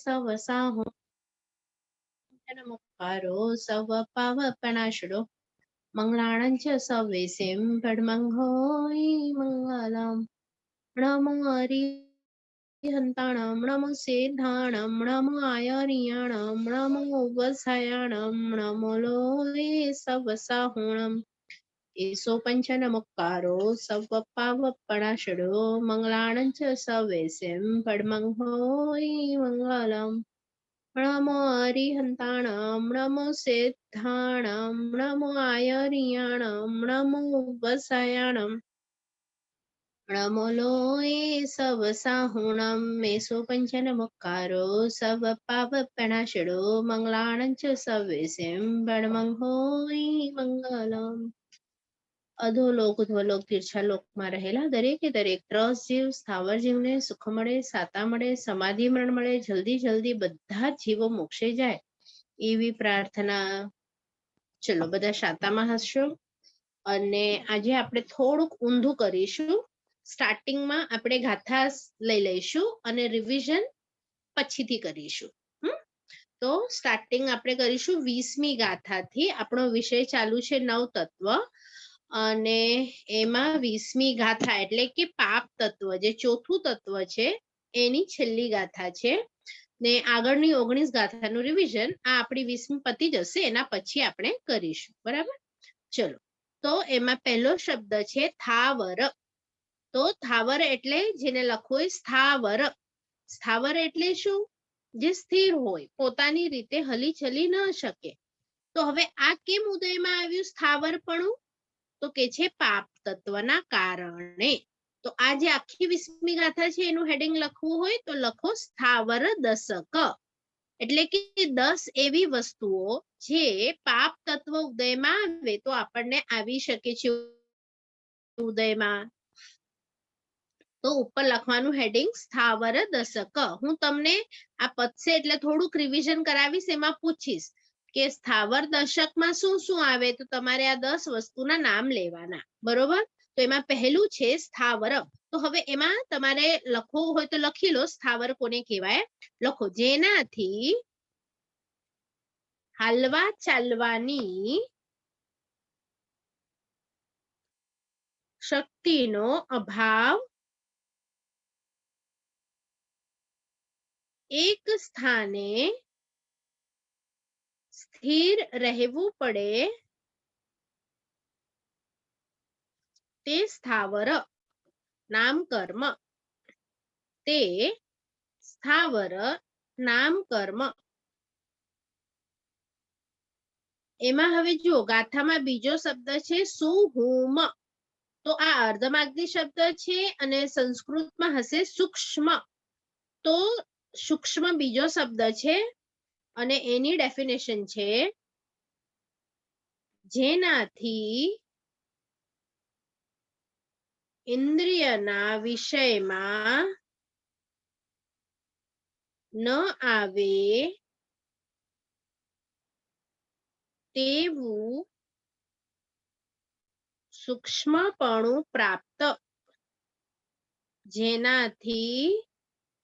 सवसाहो नमकारो सव पावपणाशुडो मंगलाणं च सवेसिं पद्मंहोई मंगलम नमो हरिहन्ताणं नमो सिद्धाणं नमो आयर्याणं नमो वसायाणं नमो लोये सवसाहुणम् एसो पंचनमुक्कारो सवपावपणाशुडो मंगलाणं च सवेसिं पद्मंहोई मंगलम नमो हरिहन्ताणं नमो सिद्धाणं नमो आयर्याणं नमो वसायाणं नमो लोये सवसाहुणं मेसो पंचनमुक्कारो सवपावपणाशुडो मंगलाणं च सवेसिं बडमंहोई मंगलम અધોલોક ધ્વલોક તીર્છાલોકમાં રહેલા દરેકે દરેક ત્રસ જીવ સ્થાવર જીવને સુખ મળે, સાતા મળે, સમાધિ મરણ મળે, જલ્દી જલ્દી બધા જ જીવો મોક્ષે જાય એવી પ્રાર્થના. ચલો બધા શાતામાં હસશો અને આજે આપણે થોડુંક ઊંધું કરીશું. સ્ટાર્ટિંગમાં આપણે ગાથા લઈ લઈશું અને રિવિઝન પછીથી કરીશું. તો સ્ટાર્ટિંગ આપણે કરીશું 20મી ગાથાથી. આપણો વિષય ચાલુ છે નવ તત્વ અને એમાં 20મી ગાથા એટલે કે પાપ તત્વ જે ચોથું તત્વ છે એની છેલ્લી ગાથા છે ને આગળની 19 ગાથાનું રિવિઝન આ આપણી 20મી પતી જશે એના પછી આપણે કરીશું. બરાબર? ચલો તો એમાં પહેલો શબ્દ છે થાવર. તો થાવર એટલે જેને લખવું હોય સ્થાવર. સ્થાવર એટલે શું? જે સ્થિર હોય, પોતાની રીતે હલી ચલી ન શકે. તો હવે આ કેમ ઉદયમાં આવ્યું સ્થાવરપણું? તો કે છે પાપ તત્વના કારણે. તો આ જે આખી 20મી ગાથા છે એનું હેડિંગ લખવું હોય તો લખો સ્થાવર દશક. એટલે કે 10 એવી વસ્તુઓ જે પાપ તત્વ ઉદયમાં આવે તો આપણને આવી શકે છે ઉદયમાં. તો ઉપર લખવાનું હેડિંગ સ્થાવર દશક. હું તમને આ પતશે એટલે થોડુંક રિવિઝન કરાવીશ, એમાં પૂછીશ કે સ્થાવર દશકમાં શું શું આવે તો તમારે આ 10 વસ્તુના નામ લેવાના. બરોબર? તો એમાં પહેલું છે સ્થાવર. તો હવે એમાં તમારે લખવું હોય તો લખી લો સ્થાવર કોને કહેવાય. લખો જેનાથી હાલવા ચાલવાની શક્તિનો અભાવ, એક સ્થાને સ્થિર રહેવું પડે તે સ્થાવર. નામ કર્મ તે સ્થાવર નામ કર્મ. એમાં હવે જુઓ ગાથામાં બીજો શબ્દ છે સુહુમ. તો આ અર્ધમાગધી શબ્દ છે અને સંસ્કૃતમાં હશે સૂક્ષ્મ. તો સૂક્ષ્મ બીજો શબ્દ છે અને એની ડેફિનેશન છે જેનાથી ઇન્દ્રિયના વિષયમાં ન આવે તેવું સૂક્ષ્મપણું પ્રાપ્ત. જેનાથી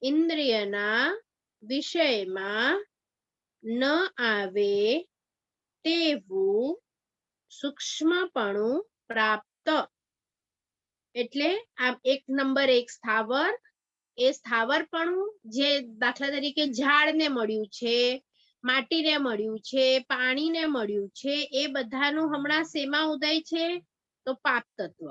ઇન્દ્રિયના વિષયમાં ન આવે તેવું સૂક્ષ્મપણું પ્રાપ્ત. એટલે આ 1 નંબર 1 સ્થાવર. એ સ્થાવરપણું જે દાખલા તરીકે ઝાડને મળ્યું છે, માટીને મળ્યું છે, પાણીને મળ્યું છે, એ બધાનું હમણાં શેમાં ઉદય છે તો પાપ તત્વ.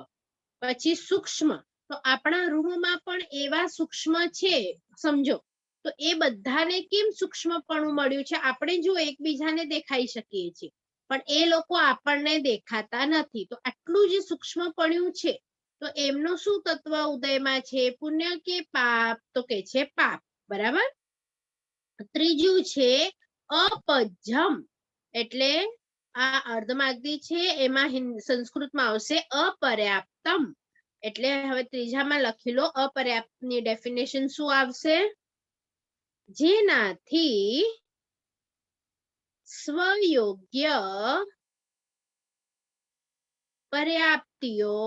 પછી સૂક્ષ્મ. તો આપણા રૂમમાં પણ એવા સૂક્ષ્મ છે સમજો. તો એ બધાને કેમ સૂક્ષ્મપણું મળ્યું છે? આપણે જો એકબીજાને દેખાઈ શકીએ છીએ પણ એ લોકો આપણને દેખાતા નથી. તો આટલું જે સૂક્ષ્મપણું છે તો એમનું શું તત્વ ઉદયમાં છે? પુણ્ય કે પાપ? તો કે છે પાપ. બરાબર? ત્રીજું છે અપજ્જમ. એટલે આ અર્ધમાગધી છે એમાં સંસ્કૃતમાં આવશે અપર્યાપ્તમ. એટલે હવે ત્રીજામાં લખી લો અપર્યાપ્તની ડેફિનેશન શું આવશે? જેનાથી સ્વયોગ્ય પર્યાપ્તિઓ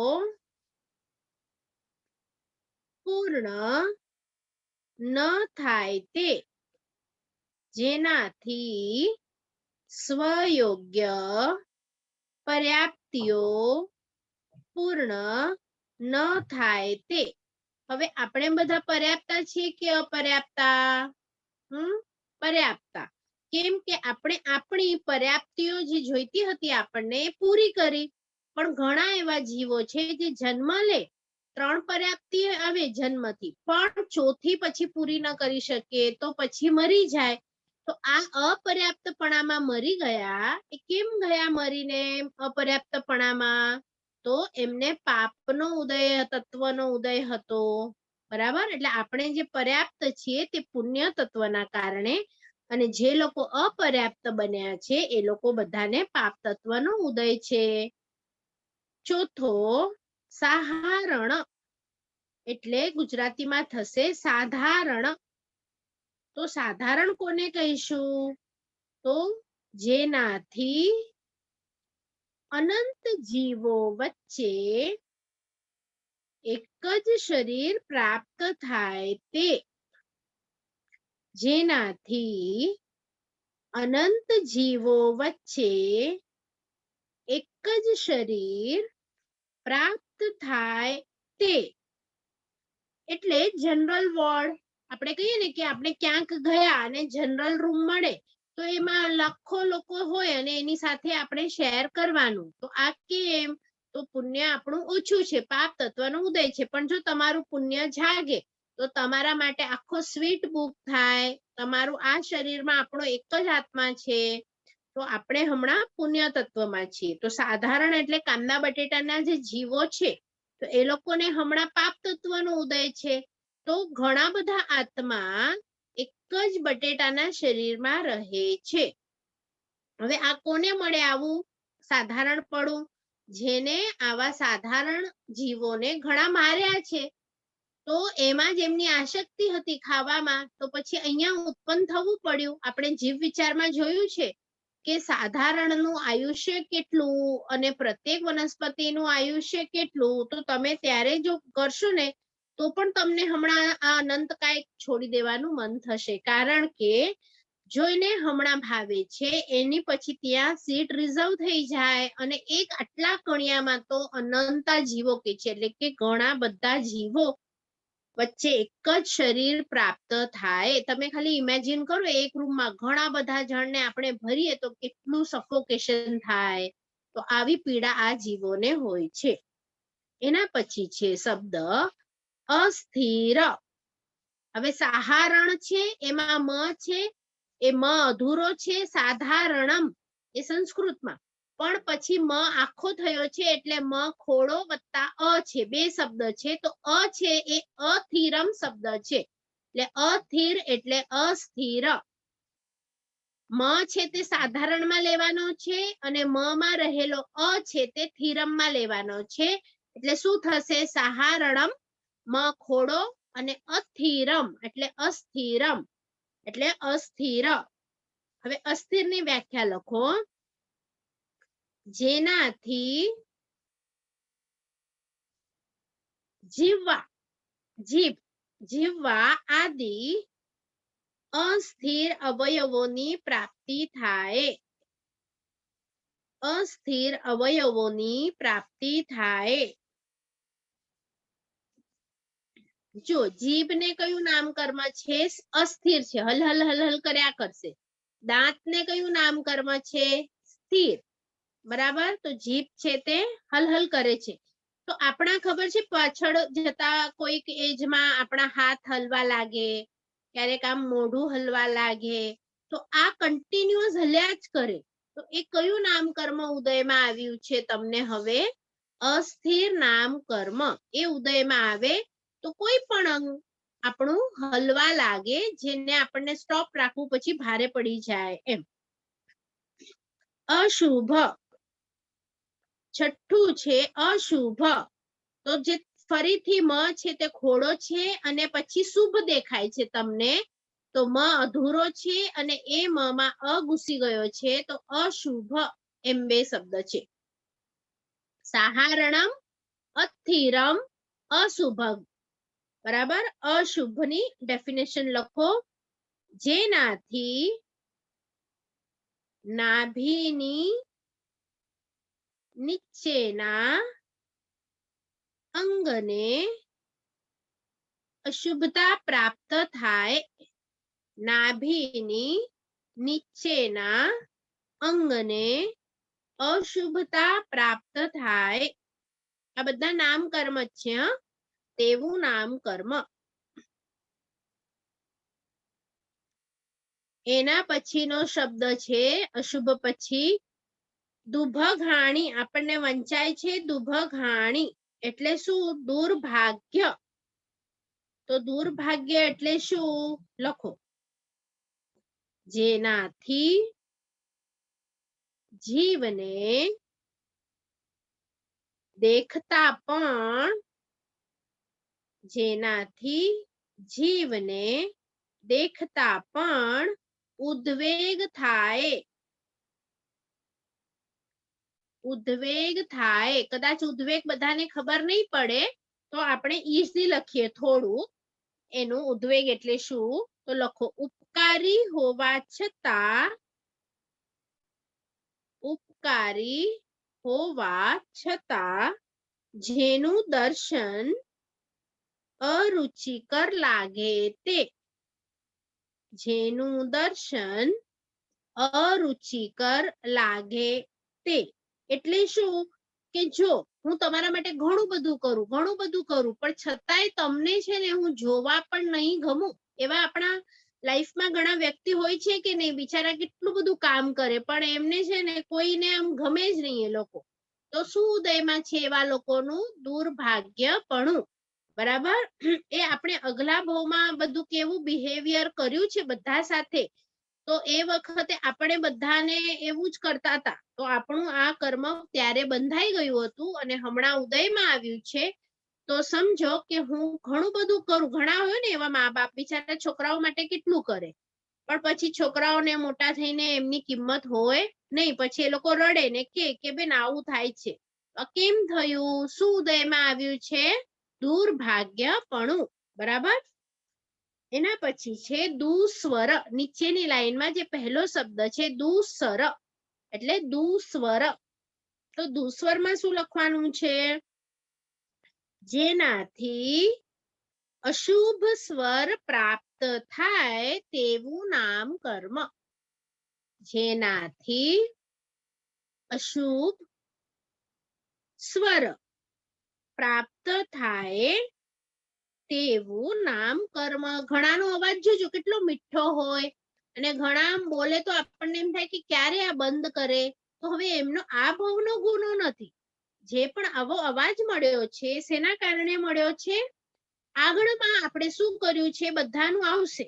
પૂર્ણ ન થાય તે. જેનાથી સ્વયોગ્ય પર્યાપ્તિઓ પૂર્ણ ન થાય તે. હવે આપણે બધા પર્યાપ્તા છીએ કે અપર્યાપ્તા? પર્યાપ્તા. કેમ કે આપણે આપણી પર્યાપ્તિઓ જે જોઈતી હતી આપણને એ પૂરી કરી. પણ ઘણા એવા જીવો છે જે જન્મ લે, 3 પર્યાપ્તિ આવે જન્મથી, પણ ચોથી પછી પૂરી ન કરી શકે તો પછી મરી જાય. તો આ અપર્યાપ્તપણામાં મરી ગયા. એ કેમ ગયા મરીને અપર્યાપ્તપણામાં? તો એમને પાપનો ઉદય, તત્વનો ઉદય હતો. બરાબર? એટલે આપણે જે પર્યાપ્ત છીએ તે પુણ્ય તત્વના કારણે, અને જે લોકો અપર્યાપ્ત બન્યા છે એ લોકો બધાને પાપ તત્વનો ઉદય છે. ચોથો સાધારણ, એટલે ગુજરાતીમાં થશે સાધારણ. તો સાધારણ કોને કહીશું? તો જેનાથી અનંત જીવો વચ્ચે એક જ શરીર પ્રાપ્ત થાય તે. જેનાથી અનંત જીવો વચ્ચે એક જ શરીર પ્રાપ્ત થાય તે. એટલે જનરલ વોર્ડ, આપણે કહીએ ને કે આપણે ક્યાંક ગયા અને જનરલ રૂમ મળે, તો એમાં લાખો લોકો હોય અને એની સાથે આપણે શેર કરવાનું. તો આ કેમ? તો પુણ્ય આપણું ઓછું છે, પાપ તત્વનો ઉદય છે. પણ જો તમારું પુણ્ય જાગે તો તમારા માટે આખો સ્વીટ બુક થાય. તમારું આ શરીરમાં આપણો એક જ આત્મા છે. તો આપણે હમણાં પુણ્ય તત્વમાં છીએ. તો સાધારણ એટલે કાંદા બટેટાના જે જીવો છે, તો એ લોકોને હમણાં પાપ તત્વનો ઉદય છે. તો ઘણા બધા આત્મા એક જ બટેટાના શરીરમાં રહે છે. હવે આ કોને મળે આવું સાધારણપણું? જેને આવા સાધારણ જીવોને ઘણા માર્યા છે. તો એમાં જ એમની આસક્તિ હતી ખાવામાં, તો પછી અહીંયા ઉત્પન્ન થવું પડ્યું. આપણે જીવ વિચારમાં જોયું છે કે સાધારણનું આયુષ્ય કેટલું અને પ્રત્યેક વનસ્પતિનું આયુષ્ય કેટલું. તો તમે ત્યારે જો કરશો ને તો પણ તમને હમણાં આ અનંતકાય છોડી દેવાનું મન થશે. કારણ કે જોઈને હમણાં ભાવે છે, એની પછી ત્યાં સીટ રિઝર્વ થઈ જાય અને એક આટલા કણિયામાં તો અનંતા જીવો કે છે, એટલે કે ઘણા બધા જીવો વચ્ચે એક જ શરીર પ્રાપ્ત થાય. તમે ખાલી ઇમેજિન કરો, એક રૂમમાં ઘણા બધા જણને આપણે ભરીએ તો કેટલું સફોકેશન થાય. તો આવી પીડા આ જીવોને હોય છે. એના પછી છે શબ્દ અસ્થિર. હવે સાધારણ છે એમાં મ છે, એ મ અધૂરો છે. સાધારણમ એ સંસ્કૃતમાં, પણ પછી મ આખો થયો છે એટલે મ ખોડો વત્તા અ છે, બે શબ્દ છે. તો અ છે એ અથિરમ શબ્દ છે. એટલે અથિર એટલે અસ્થિર. મ છે તે સાધારણમાં લેવાનો છે અને મ માં રહેલો અ છે તે થિરમમાં લેવાનો છે. એટલે શું થશે? સાહારણમ, મ ખોડો, અને અથિરમ એટલે અસ્થિરમ, એટલે અસ્થિર. હવે અસ્થિરની વ્યાખ્યા લખો. જેનાથી જીવવા, જીભ, જીવવા આદિ અસ્થિર અવયવોની પ્રાપ્તિ થાય. અસ્થિર અવયવોની પ્રાપ્તિ થાય. જો જીભને કયું નામકર્મ છે? અસ્થિર છે, હલ હલ હલ હલ કર્યા કરશે. દાંતને કયું નામકર્મ છે? સ્થિર. બરાબર? તો જીભ છે તે હલ હલ કરે છે. તો આપણા ખબર છે પાછળ જતા કોઈક એજમાં આપણા હાથ હલવા લાગે, ક્યારેક આમ મોઢું હલવા લાગે, તો આ કન્ટિન્યુઅસ હલ્યા જ કરે. તો એ કયું નામકર્મ ઉદયમાં આવ્યું છે તમને હવે? અસ્થિર નામકર્મ એ ઉદયમાં આવે. તો કોઈ પણ અંગ આપણું હલવા લાગે, જેને આપણને સ્ટોપ રાખવું પછી ભારે પડી જાય એમ. અશુભ, છઠ્ઠું છે અશુભ. તો જે ફરીથી મ છે તે ખોડો છે અને પછી શુભ દેખાય છે તમને, તો મ અધૂરો છે અને એ મ માં અ ઘૂસી ગયો છે. તો અશુભ એમ બે શબ્દ છે. સાહારણમ, અથિરમ, અશુભમ. બરાબર? અશુભની ડેફિનેશન લખો. જેનાથી નાભીની નીચેના અંગને અશુભતા પ્રાપ્ત થાય. નાભીની નીચેના અંગને અશુભતા પ્રાપ્ત થાય. આ બધા નામ કર્મ જ છે. તેવું નામ કર્મ. એના પછીનો શબ્દ છે અશુભ પછી દુભઘાણી. આપણને વંચાય છે દુભઘાણી એટલે શું? દુર્ભાગ્ય. તો દુર્ભાગ્ય એટલે શું? લખો. જેનાથી જીવને દેખતા પણ જેનાથી જીવને દેખતા પણ ઉદ્વેગ થાય. ઉદ્વેગ થાય. કદાચ ઉદ્વેગ બધાને ખબર નહીં પડે તો આપણે ઈઝી લખીએ થોડું. એનું ઉદ્વેગ એટલે શું? તો લખો ઉપકારી હોવા છતાં, ઉપકારી હોવા છતાં જેનું દર્શન અરુચિકર લાગે તે. જેનું દર્શન અરુચિકર લાગે તે એટલે શું? કે જો હું તમારા માટે ઘણું બધું કરું પણ છતાંય તમને છે ને હું જોવા પણ નહીં ગમું. એવા આપણા લાઈફમાં ઘણા વ્યક્તિ હોય છે કે નહીં? બિચારા કેટલું બધું કામ કરે પણ એમને છે ને કોઈને આમ ગમે જ નહીં એ લોકો. તો શું ઉદયમાં છે એવા લોકોનું? દુર્ભાગ્યપણું. બરાબર? એ આપણે અગલા ભાવમાં બધું કેવું બિહેવિયર કર્યું છે બધા સાથે, તો એ વખતે આપણે બધાને એવું જ કરતા હતા. તો આપણું આ કર્મ ત્યારે બંધાઈ ગયું હતું અને હમણાં ઉદયમાં આવ્યું છે. તો સમજો કે હું ઘણું બધું કરું. ઘણા હોય ને એવા મા બાપ બિચારા છોકરાઓ માટે કેટલું કરે, પણ પછી છોકરાઓને મોટા થઈને એમની કિંમત હોય નહીં. પછી એ લોકો રડે ને કે બેન આવું થાય છે. કેમ થયું? શું ઉદયમાં આવ્યું છે? દુર્ભાગ્યપણું. બરાબર? એના પછી છે દુસ્વર. નીચેની લાઈનમાં જે પહેલો શબ્દ છે દુસ્વર એટલે દુસ્વર. તો દુસ્વરમાં શું લખવાનું છે? જેનાથી અશુભ સ્વર પ્રાપ્ત થાય તેવું નામ કર્મ. જેનાથી અશુભ સ્વર પ્રાપ્ત થાય તેવું નામ કર્મ. ઘણાનો અવાજ જોજો કેટલો મીઠો હોય અને ઘણા બોલે તો આપણને એમ થાય કે ક્યારે આ બંધ કરે. તો હવે એમનો આ ભાવનો ગુનો નથી. જે પણ આવો અવાજ મળ્યો છે શેના કારણે મળ્યો છે? આગળમાં આપણે શું કર્યું છે બધાનું આવશે.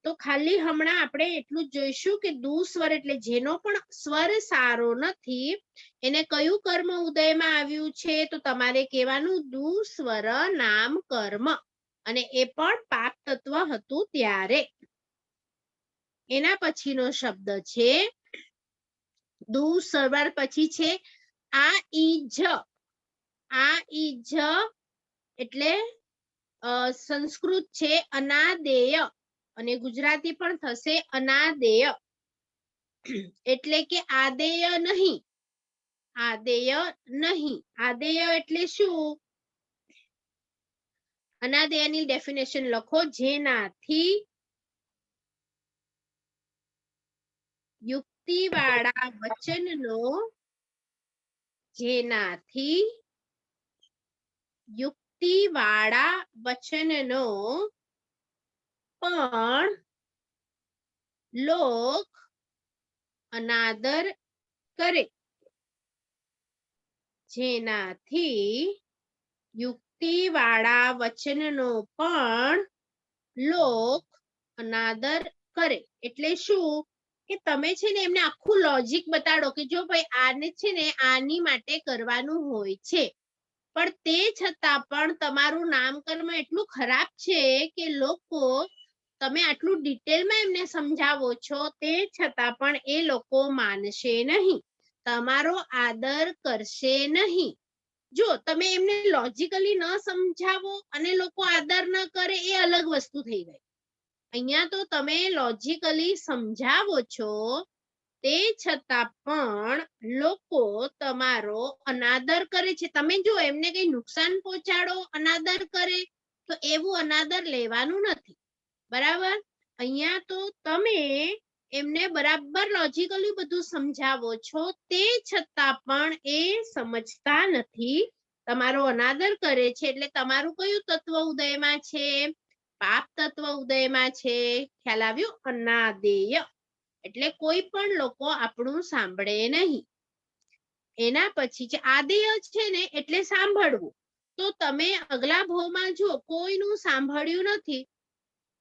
તો ખાલી હમણાં આપણે એટલું જ જોઈશું કે દુસ્વર એટલે જેનો પણ સ્વર સારો નથી એને કયું કર્મ ઉદયમાં આવ્યું છે? તો તમારે કહેવાનું દુસ્વર નામ કર્મ. અને એ પણ પાપ તત્વ હતું ત્યારે. એના પછીનો શબ્દ છે દુસ્વર પછી છે આ ઈજ. આ ઈજ એટલે સંસ્કૃત છે અનાદેય અને ગુજરાતી પણ થશે અનાદેય. એટલે કે આદેય નહીં. આદેય નહીં. આદેય એટલે શું? અનાદેયની ડેફિનેશન લખો. જેનાથી યુક્તિવાળા વચનનો, જેનાથી યુક્તિવાળા વચનનો પણ લોક અનાદર કરે. જેનાથી યુક્તિવાળા વચનનો પણ લોક અનાદર કરે. એટલે શું? કે તમે છે ને એમને આખું લોજિક બતાડો કે જો ભાઈ આને છે ને આની માટે કરવાનું હોય છે, પણ તે છતાં પણ તમારું નામકર્મ એટલું ખરાબ છે કે લોકો, તમે આટલું ડિટેલમાં એમને સમજાવો છો તે છતાં પણ એ લોકો માનશે નહીં, તમારો આદર કરશે નહીં. જો તમે એમને લોજિકલી ન સમજાવો અને લોકો આદર ન કરે એ અલગ વસ્તુ થઈ ગઈ. અહીંયા તો તમે લોજિકલી સમજાવો છો તે છતાં પણ લોકો તમારો અનાદર કરે છે. તમે જો એમને કઈ નુકસાન પહોંચાડો, અનાદર કરે, તો એવું અનાદર લેવાનું નથી. બરાબર? અહીંયા તો તમે એમને બરાબર લોજિકલી બધું સમજાવો છો, તે છતાં પણ એ સમજતા નથી, તમારો અનાદર કરે છે. એટલે તમારું કયું તત્વ ઉદયમાં છે? પાપ તત્વ ઉદયમાં છે. ખ્યાલ આવ્યો? અનાદેય. એટલે કોઈ પણ લોકો આપણું સાંભળે નહીં. એના પછી જે આદેય છે ને, એટલે સાંભળવું. તો તમે અગલા ભાવમાં જો કોઈનું સાંભળ્યું નથી,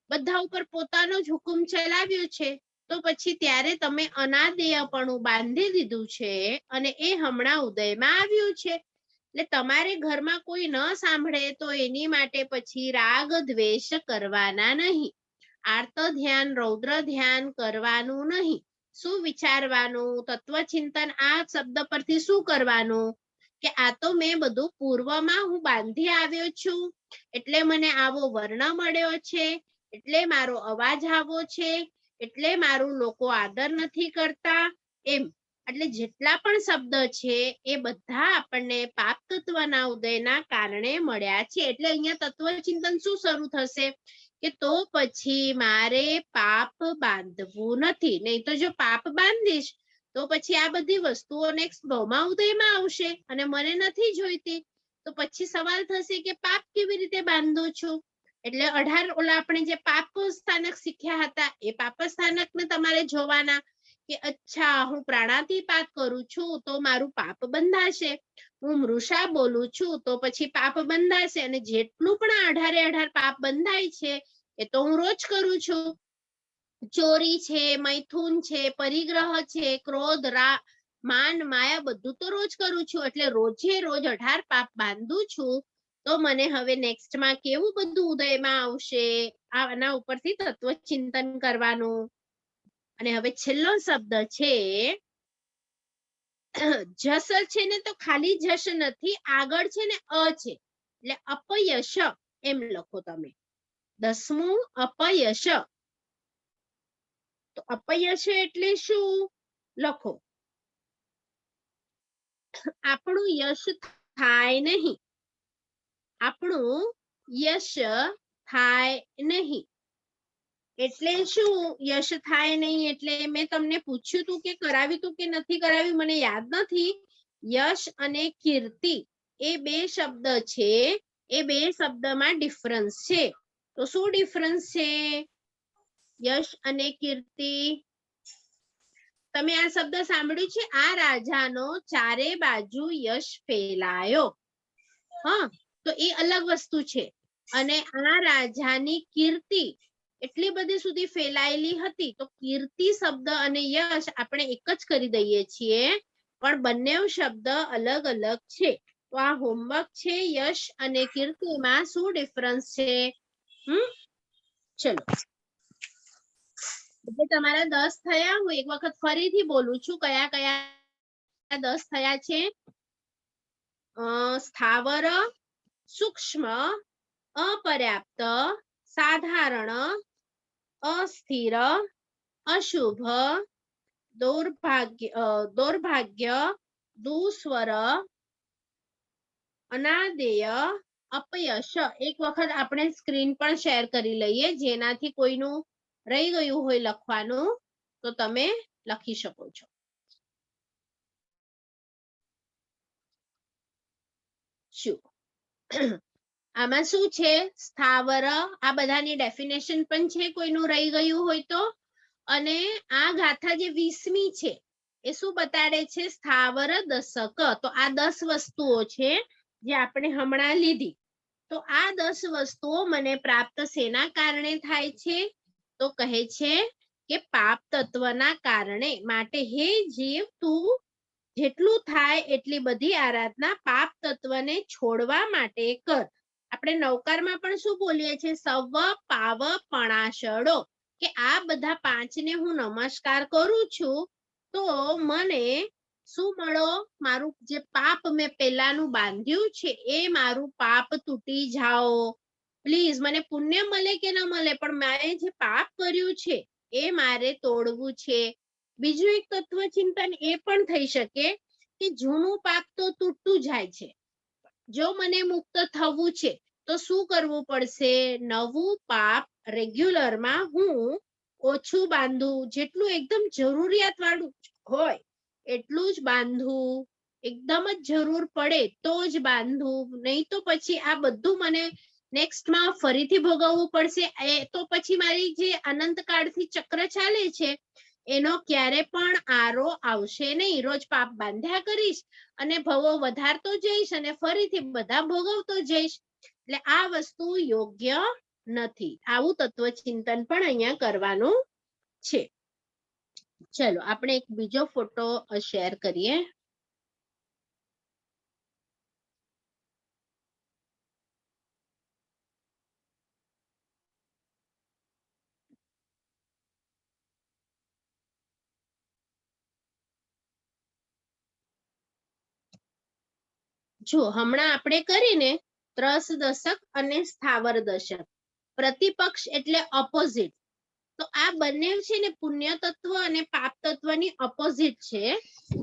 બધા ઉપર પોતાનો જ હુકુમ ચલાવ્યો છે, તો પછી ત્યારે તમે અનાદેયપણું બાંધી દીધું છે અને એ હમણાં ઉદયમાં આવ્યું છે. એટલે તમારે ઘરમાં કોઈ ન સાંભળે તો એની માટે પછી રાગ દ્વેષ કરવાના નહીં, આર્ત ધ્યાન રૌદ્ર ધ્યાન કરવાનું નહીં. શું વિચારવાનું? તત્વચિંતન આ શબ્દ પરથી શું કરવાનું? કે આ તો મેં બધું પૂર્વમાં હું બાંધી આવ્યો છું, એટલે મને આવો વર્ણ મળ્યો છે, એટલે મારો અવાજ આવો છે, એટલે મારું લોકો આદર નથી કરતા, એમ. એટલે જેટલા પણ શબ્દ છે એ બધા આપણને પાપ તત્વના ઉદયના કારણે મળ્યા છે. એટલે અહીંયા તત્વચિંતન શું શરૂ થશે? કે તો પછી મારે પાપ બાંધવું નથી. નહીં તો જો પાપ બાંધીશ તો પછી આ બધી વસ્તુઓ નેક્સ્ટ ભાવમાં ઉદયમાં આવશે અને મને નથી જોઈતી. તો પછી સવાલ થશે કે પાપ કેવી રીતે બાંધો છો? એટલે 18 ઓલા આપણે જે પાપ સ્થાનક શીખ્યા હતા, એ પાપ સ્થાનકને તમારે જોવાના કે અચ્છા, હું પ્રાણાતિપાત કરું છું તો મારું પાપ બંધાશે, હું મૃષા બોલું છું તો પછી પાપ બંધાશે. અને જેટલું પણ 18 પાપ બંધાય છે એ તો હું રોજ કરું છું. ચોરી છે, મૈથુન છે, પરિગ્રહ છે, ક્રોધ, માન, માયા બધું તો રોજ કરું છું. એટલે રોજે રોજ 18 પાપ બાંધું છું. તો મને હવે નેક્સ્ટમાં કેવું બધું ઉદયમાં આવશે? આના ઉપરથી તત્વચિંતન કરવાનું. અને હવે છેલ્લો શબ્દ છે જસ છે ને, તો ખાલી જશ નથી, આગળ છે ને અ છે, એટલે અપયશ એમ લખો તમે. 10મું અપયશ. તો અપયશ એટલે શું? લખો, આપણું યશ થાય નહીં, આપણું યશ થાય નહીં. એટલે શું યશ થાય નહીં? એટલે મેં તમને પૂછ્યું તું કે કરાવ્યું તું કે નથી કરાવ્યું, મને યાદ નથી. યશ અને કીર્તિ એ બે શબ્દ છે, એ બે શબ્દમાં ડિફરન્સ છે. તો શું ડિફરન્સ છે યશ અને કીર્તિ? તમે આ શબ્દ સાંભળ્યું છે? આ રાજાનો ચારે બાજુ યશ ફેલાયો. હા, તો એ અલગ વસ્તુ છે. અને આ રાજાની કીર્તિ એટલી બધી સુધી ફેલાયેલી હતી. તો કીર્તિ શબ્દ અને યશ આપણે એક જ કરી દઈએ છીએ, પણ બંને શબ્દ અલગ અલગ છે. તો આ હોમવર્ક છે. યશ અને કીર્તિમાં શું ડિફરન્સ છે? ચલો, એટલે તમારા 10 થયા. હું એક વખત ફરીથી બોલું છું, કયા કયા 10 થયા છે? સ્થાવર, સૂક્ષ્મ, અપર્યાપ્ત, સાધારણ, અસ્થિર, અશુભ, દૌર્ભાગ્ય, દુસ્વર, અનાદેય, અપયશ. એક વખત આપણે સ્ક્રીન પણ શેર કરી લઈએ, જેનાથી કોઈનું રહી ગયું હોય લખવાનું તો તમે લખી શકો છો. શું આમાં શું છે? સ્થાવર, આ બધાની ડેફિનેશન પણ છે, કોઈનું રહી ગયું હોય તો. અને આ ગાથા જે 20મી છે એ શું બતાડે છે? સ્થાવર દશક. તો આ 10 વસ્તુઓ છે જે આપણે હમણાં લીધી. તો આ 10 વસ્તુઓ મને પ્રાપ્ત શેના કારણે થાય છે? તો કહે છે કે પાપ તત્વના કારણે. માટે હે જીવ, તું જેટલું થાય એટલી બધી આરાધના પાપ તત્વને છોડવા માટે કર. આપણે નવકારમાં પણ શું બોલીએ છીએ? સવ પાવ પણાશળો, કે આ બધા 5ને હું નમસ્કાર કરું છું તો મને શું મળો? મારું જે પાપ મેં પેલાનું બાંધ્યું છે એ મારું પાપ તૂટી જાઓ. પ્લીઝ, મને પુણ્ય મળે કે ન મળે, પણ મેં જે પાપ કર્યું છે એ મારે તોડવું છે. બીજું એક તત્વ ચિંતન એ પણ થઈ શકે કે જૂનું પાપ તો તૂટતું જાય છે, જો મને મુક્ત થવું છે તો શું કરવું પડશે? નવું પાપ રેગ્યુલર માં હું ઓછું બાંધું, જેટલું એકદમ જરૂરિયાત વાળું હોય એટલું જ બાંધવું, એકદમ જ જરૂર પડે તો જ બાંધવું, નહીં તો પછી આ બધું મને નેક્સ્ટ માં ફરીથી ભોગવવું પડશે. એ તો પછી મારી જે અનંતકાળથી ચક્ર ચાલે છે એનો ક્યારે પણ આરો આવશે નહીં. રોજ પાપ બાંધ્યા કરીશ અને ભવો વધારતો જઈશ અને ફરીથી બધા ભોગવતો જઈશ. એટલે આ વસ્તુ યોગ્ય નથી. આવું તત્વચિંતન પણ અહીંયા કરવાનું છે. ચલો આપણે એક બીજો ફોટો શેર કરીએ. જો હમણાં આપણે કરીને ત્રસ દશક અને સ્થાવર દશક, પ્રતિપક્ષ એટલે ઓપોઝિટ. તો આ બંને છે ને પુણ્ય તત્વ અને પાપ તત્વની ઓપોઝિટ છે.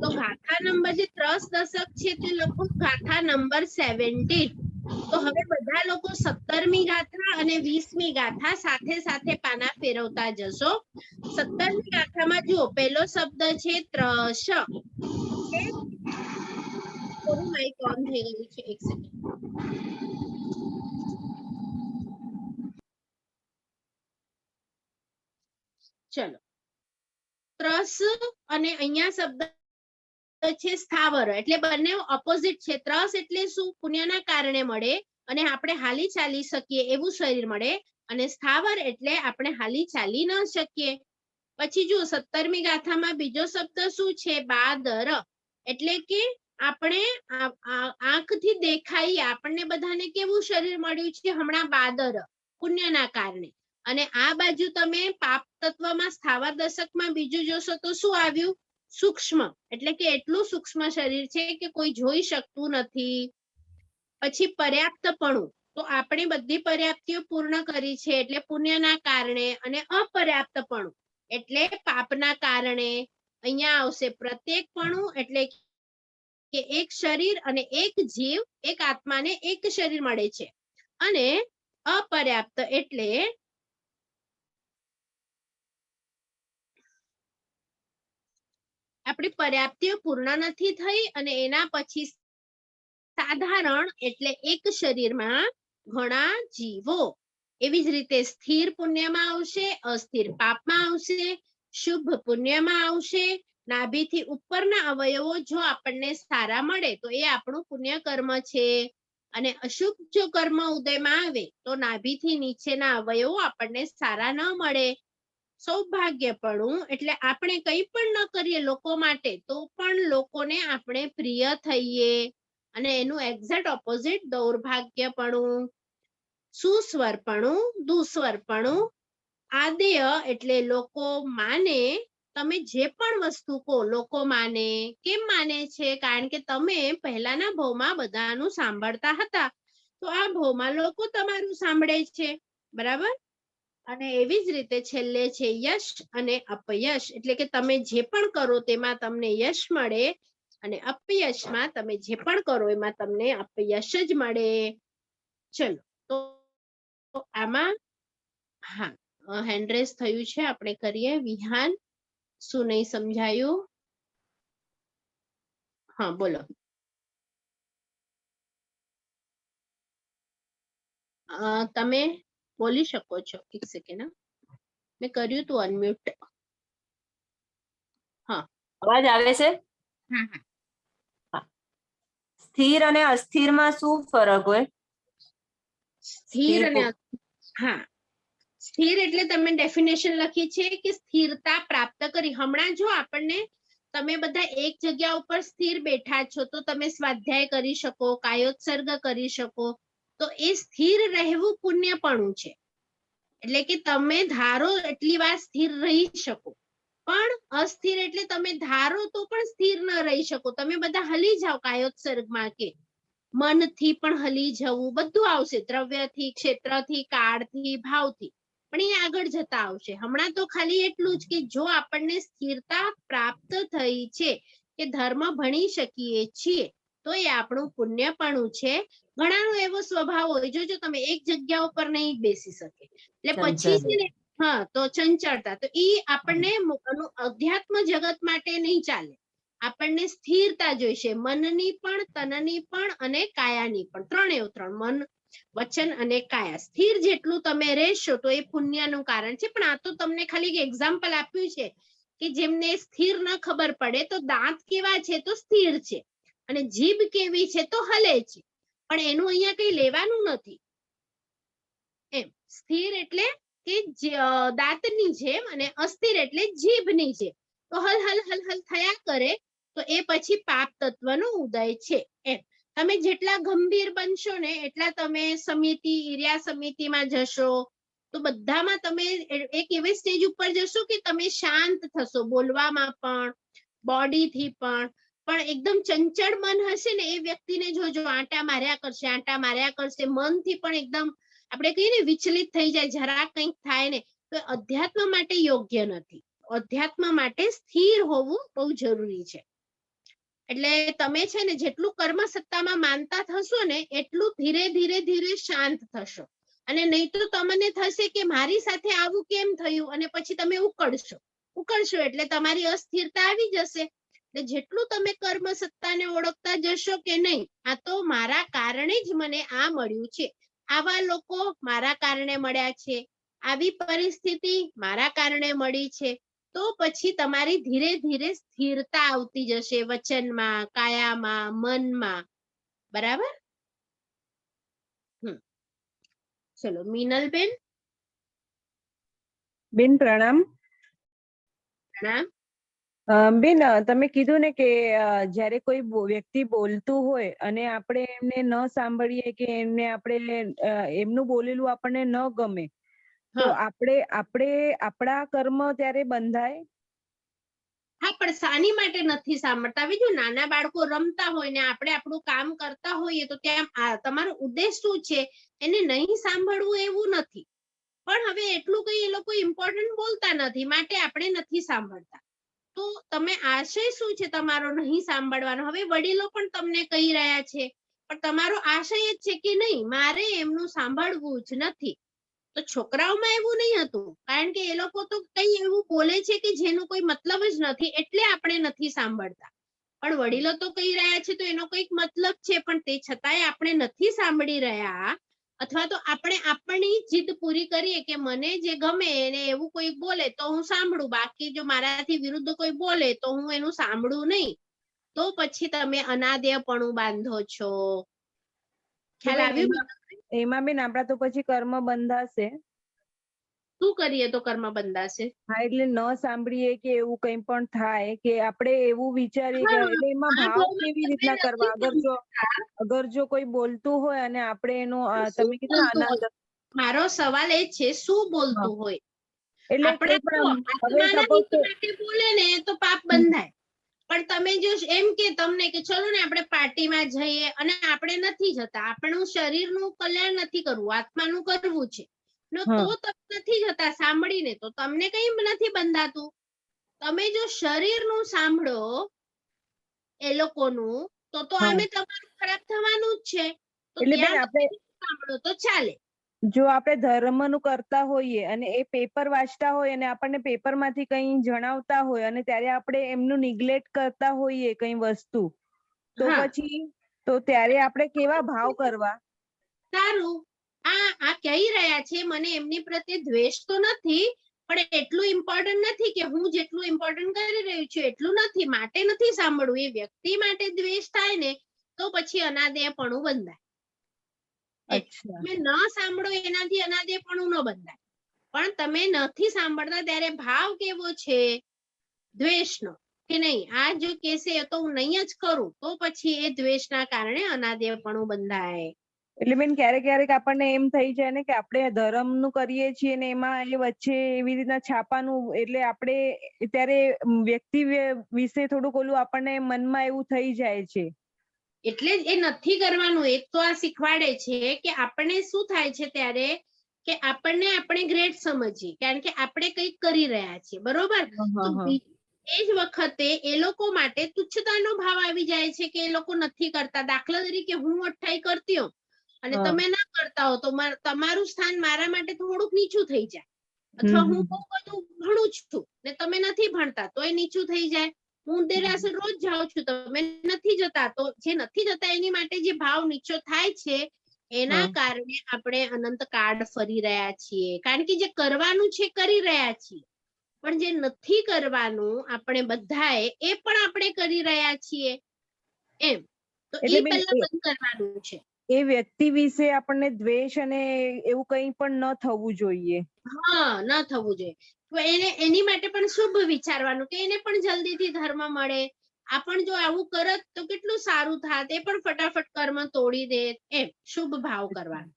તો ગાથા નંબર જે ત્રસ દશક છે તે લખો ગાથા નંબર 17. તો હવે બધા લોકો 17મી ગાથા અને 20મી ગાથા સાથે સાથે પાના ફેરવતા જશો. 17મી ગાથામાં જુઓ પહેલો શબ્દ છે ત્રશ. થોડું માઇક ઓન થઈ ગયું છે, એક સેકન્ડ. ચલો, ત્રસ અને અહીંયા શબ્દ છે સ્થાવર, એટલે બંને ઓપોઝિટ છે. ત્રસ એટલે શું? પુણ્યના કારણે મળે અને આપણે હાલી ચાલી શકીએ એવું શરીર મળે, અને સ્થાવર એટલે આપણે હાલી ચાલી ન શકીએ. પછી જુઓ 17મી ગાથામાં બીજો શબ્દ શું છે? બાદર, એટલે કે આપણે આંખથી દેખાય, આપણને બધાને કેવું શરીર મળ્યું છે હમણાં? બાદર, પુણ્યના કારણે. અને આ બાજુ તમે પાપ તત્વમાં સ્થાવર દશકમાં બીજું જોશો તો શું આવ્યું? સૂક્ષ્મ, એટલે કે એટલું સૂક્ષ્મ શરીર છે કે કોઈ જોઈ શકતું નથી. પછી પર્યાપ્તપણું, તો આપણે બધી પર્યાપ્તિઓ પૂર્ણ કરી છે એટલે પુણ્યના કારણે. અને અપર્યાપ્તપણું એટલે પાપના કારણે. અહીંયા આવશે પ્રત્યેકપણું, એટલે કે એક શરીર અને એક જીવ, એક આત્માને એક શરીર મળે છે. અને અપર્યાપ્ત એટલે આપણી પર્યાપ્તિઓ પૂર્ણ નથી થઈ અને એના પછી સાધારણ એટલે એક શરીરમાં ઘણા જીવો. એવી જ રીતે સ્થિર પુણ્યમાં આવશે, અસ્થિર પાપમાં આવશે, શુભ પુણ્યમાં આવશે. નાભીથી ઉપરના અવયવો જો આપણને સારા મળે તો એ આપણું પુણ્ય કર્મ છે. અને અશુભ જો કર્મ ઉદયમાં આવે તો નાભીથી નીચેના અવયવો આપણને સારા ન મળે. સૌભાગ્યપણું એટલે આપણે કંઈ પણ ન કરીએ લોકો માટે તો પણ લોકોને આપણે પ્રિય થઈએ, અને એનું એક્ઝેક્ટ ઓપોઝિટ દૌર્ભાગ્યપણું. સુસ્વરપણું, દુસ્વરપણું. આદેય એટલે લોકો માને, તમે જે પણ વસ્તુ કહો લોકો માને. કેમ માને છે? કારણ કે તમે પહેલાના ભવમાં બધાનું સાંભળતા હતા, તો આ ભવમાં લોકો તમારું સાંભળે છે, બરાબર. અને એવી જ રીતે છેલ્લે છે યશ અને અપયશ, એટલે કે તમે જે પણ કરો તેમાં તમને યશ મળે, અને અપયશમાં તમે જે પણ કરો એમાં તમને અપયશ જ મળે. ચલો, તો આમાં હા હેન્ડરેસ થયું છે, આપણે કરીએ. વિહાન, શું નહીં સમજાયું? હા બોલો. તમે બોલી શકો છો. એક સેકન્ડ, મેં કર્યું તું અનમ્યુટ. હા, અવાજ આવે છે? હા હા. સ્થિર અને અસ્થિરમાં શું ફરક હોય? સ્થિર અને હા, સ્થિર એટલે તમે ડેફિનેશન લખી છે કે સ્થિરતા પ્રાપ્ત કરી. હમણાં જો આપણને તમે બધા એક જગ્યા ઉપર સ્થિર બેઠા છો તો તમે સ્વાધ્યાય કરી શકો, કાયોત્સર્ગ કરી શકો, તો એ સ્થિર રહેવું પુણ્યપણું છે. એટલે કે તમે ધારો એટલી વાર સ્થિર રહી શકો. પણ અસ્થિર એટલે તમે ધારો તો પણ સ્થિર ન રહી શકો, તમે બધા હલી જાઓ કાયોત્સર્ગમાં, કે મનથી પણ હલી જવું, બધું આવશે, દ્રવ્યથી, ક્ષેત્રથી, કાળથી, ભાવથી. પણ એ આગળ જતા આવશે. હમણાં તો ખાલી એટલું જ કે જો આપણને સ્થિરતા પ્રાપ્ત થઈ છે કે ધર્મ ભણી શકીએ છીએ તો એ આપણું પુણ્યપણું છે. ઘણાનો એવો સ્વભાવ હોય, જોજો તમે એક જગ્યા ઉપર નહીં બેસી શકે, એટલે પછી છે ને તો ચંચળતા, તો એ આપણને અધ્યાત્મ જગત માટે નહીં ચાલે. આપણને સ્થિરતા જોઈશે, મનની પણ, તનની પણ અને કાયાની પણ, ત્રણ મન, વચન અને કાયા. સ્થિર જેટલું તમે રહેશો તો એ પુણ્યનું કારણ છે. પણ આ તો તમને ખાલી એક્ઝામ્પલ આપ્યું છે કે જેમને સ્થિર ન ખબર પડે તો દાંત કેવા છે તો સ્થિર છે અને જીભ કેવી છે તો હલે છે, પણ એનું અહીંયા કઈ લેવાનું નથી. એમ સ્થિર એટલે કે દાંતની જેમ અને અસ્થિર એટલે જીભની જેમ, તો હલ હલ હલ હલ થયા કરે તો એ પછી પાપ તત્વનો ઉદય છે. એમ તમે જેટલા ગંભીર બનશો ને એટલા તમે સમિતિ, ઈર્યા સમિતિમાં જશો તો બધામાં તમે એક એવી સ્ટેજ ઉપર જશો કે તમે શાંત થશો, બોલવામાં પણ, બોડીથી પણ એકદમ ચંચળ મન હશે ને એ વ્યક્તિને જોજો આંટા માર્યા કરશે, મનથી પણ એકદમ આપણે કહીએ ને વિચલિત થઈ જાય, જરા કંઈક થાય ને તો અધ્યાત્મ માટે યોગ્ય નથી. અધ્યાત્મ માટે સ્થિર હોવું બહુ જરૂરી છે. એટલે તમે છે ને જેટલું કર્મ સત્તામાં માનતા થશો ને એટલું ધીરે ધીરે ધીરે શાંત થશો. અને નહીં તો તમને થશે કે મારી સાથે આવું કેમ થયું, અને પછી તમે ઉકળશો એટલે તમારી અસ્થિરતા આવી જશે. એટલે જેટલું તમે કર્મ સત્તાને ઓળખતા જશો કે નહીં, આ તો મારા કારણે જ મને આ મળ્યું છે, આવા લોકો મારા કારણે મળ્યા છે, આવી પરિસ્થિતિ મારા કારણે મળી છે, તો પછી તમારી ધીરે ધીરે સ્થિરતા આવતી જશે વચનમાં, કાયામાં, મનમાં. બરાબર? ચલો મીનલબેન. બેન પ્રણામ. પ્રણામ. બેન તમે કીધું ને કે જ્યારે કોઈ વ્યક્તિ બોલતું હોય અને આપણે એમને ન સાંભળીએ કે એમને આપણે એમનું બોલેલું આપણને ન ગમે તો આપણે આપણા કર્મ ત્યારે બંધાય? હા, પણ શાની માટે નથી સાંભળતા? જો નાના બાળકો રમતા હોય ને આપણે આપણું કામ કરતા હોઈએ તો ત્યાં તમારો ઉદ્દેશ શું છે એને નહીં સાંભળવું એવું નથી, પણ હવે એટલું કઈ એ લોકો ઇમ્પોર્ટન્ટ બોલતા નથી માટે આપણે નથી સાંભળતા. તો તમે આશય શું છે તમારો નહીં સાંભળવાનો? હવે વડીલો પણ તમને કહી રહ્યા છે પણ તમારો આશય જ છે કે નહીં મારે એમનું સાંભળવું જ નથી. તો છોકરાઓમાં એવું નહીં હતું, કારણ કે એ લોકો તો કઈ એવું બોલે છે કે જેનો કોઈ મતલબ જ નથી એટલે આપણે નથી સાંભળતા. પણ વડીલો તો કહી રહ્યા છે તો એનો કઈક મતલબ છે, પણ તે છતાંય આપણે નથી સાંભળી રહ્યા, અથવા તો આપણે આપણી જીદ પૂરી કરીએ કે મને જે ગમે એને એવું કોઈ બોલે તો હું સાંભળું, બાકી જો મારાથી વિરુદ્ધ કોઈ બોલે તો હું એનું સાંભળું નહીં. તો પછી તમે અનાદ્યપણું બાંધો છો. ખ્યાલ આવ્યું? એમાં બેન આપડા તો પછી કર્મ બંધાશે. શું કરીએ તો કર્મ બંધાશે? હા, એટલે ન સાંભળીએ કે એવું કંઈ પણ થાય કે આપણે એવું વિચારીએ કે એટલે એમાં ભાવ કેવી રીતના કરવા? અગર જો કોઈ બોલતું હોય અને આપણે એનું તમે કીધું આનંદ, મારો સવાલ એ છે શું બોલતું હોય? એટલે આત્માના હિત માટે બોલે ને તો પાપ બંધાય. પણ તમે જો એમ કે તમને કે ચલો ને આપણે પાર્ટીમાં જઈએ અને આપણે નથી જતા, આપણું શરીરનું કલ્યાણ નથી કરવું, આત્માનું કરવું છે, તો તમે નથી જતા સાંભળીને, તો તમને કઈ નથી બંધાતું. તમે જો શરીરનું સાંભળો એ લોકોનું તો આમે તમારું ખરાબ થવાનું જ છે. તો ત્યાં આપણે સાંભળો તો ચાલે. જો આપણે ધર્મનું કરતા હોઈએ અને એ પેપર વાંચતા હોય અને આપણને પેપરમાંથી કંઈ જણાવતા હોય અને ત્યારે આપણે એમનું નિગ્લેક્ટ કરતા હોઈએ કંઈ વસ્તુ, તો પછી તો ત્યારે આપણે કેવા ભાવ કરવા? સારું, આ કહી રહ્યા છે મને એમની પ્રત્યે દ્વેષ તો નથી, પણ એટલું ઇમ્પોર્ટન્ટ નથી કે હું જેટલું ઇમ્પોર્ટન્ટ કરી રહ્યું છું એટલું નથી, માટે નથી સાંભળવું. એ વ્યક્તિ માટે દ્વેષ થાય ને તો પછી અનાદ્યપણું બંધાય. તમે ન સાંભળો એનાથી અનાદ્યપણું ન બંધાય, પણ તમે નથી સાંભળતા ત્યારે ભાવ કેવો છે? દ્વેષનો, કે નહીં આ જો કેસે તો હું નહીં જ કરું, તો પછી એ દ્વેષના કારણે અનાદ્યપણું બંધાય. એટલે બેન ક્યારેક ક્યારેક આપણને એમ થઈ જાય ને કે આપણે ધર્મનું કરીએ છીએ ને એમાં એ વચ્ચે એવી રીતના છાપાનું, એટલે આપણે ત્યારે વ્યક્તિ વિશે થોડુંક ઓલું આપણને મનમાં એવું થઈ જાય છે. એટલે એ નથી કરવાનું. એક તો આ શીખવાડે છે કે આપણે શું થાય છે ત્યારે કે આપણને આપણે ગ્રેટ સમજીએ કારણ કે આપણે કંઈક કરી રહ્યા છીએ, બરોબર? તો એ જ વખતે એ લોકો માટે તુચ્છતાનો ભાવ આવી જાય છે કે એ લોકો નથી કરતા. દાખલા તરીકે હું 28 કરતી હોઉં અને તમે ના કરતા હો તો તમારું સ્થાન મારા માટે થોડુંક નીચું થઈ જાય. અથવા હું બહુ બધું ભણું છું ને તમે નથી ભણતા તો એ નીચું થઈ જાય. હું દેરાસર રોજ જાઉં છું, તમે નથી જતા, તો જે નથી જતા એની માટે જે ભાવ નીચો થાય છે એના કારણે આપણે અનંત કાળ ફરી રહ્યા છીએ. કારણ કે જે કરવાનું છે કરી રહ્યા છીએ, પણ જે નથી કરવાનું આપણે બધાએ એ પણ આપણે કરી રહ્યા છીએ એમ. તો એ પહેલા બંધ કરવાનું છે. એ વ્યક્તિ વિશે આપણને દ્વેષ અને એવું કંઈ પણ ન થવું જોઈએ. હા, ન થવું જોઈએ. તો એની માટે પણ શુભ વિચારવાનું કે એને પણ જલ્દીથી ધર્મ મળે. આપણ જો આવું કરત તો કેટલું સારું થાત, એ પણ ફટાફટ કર્મ તોડી દે એમ શુભ ભાવ કરવાનો.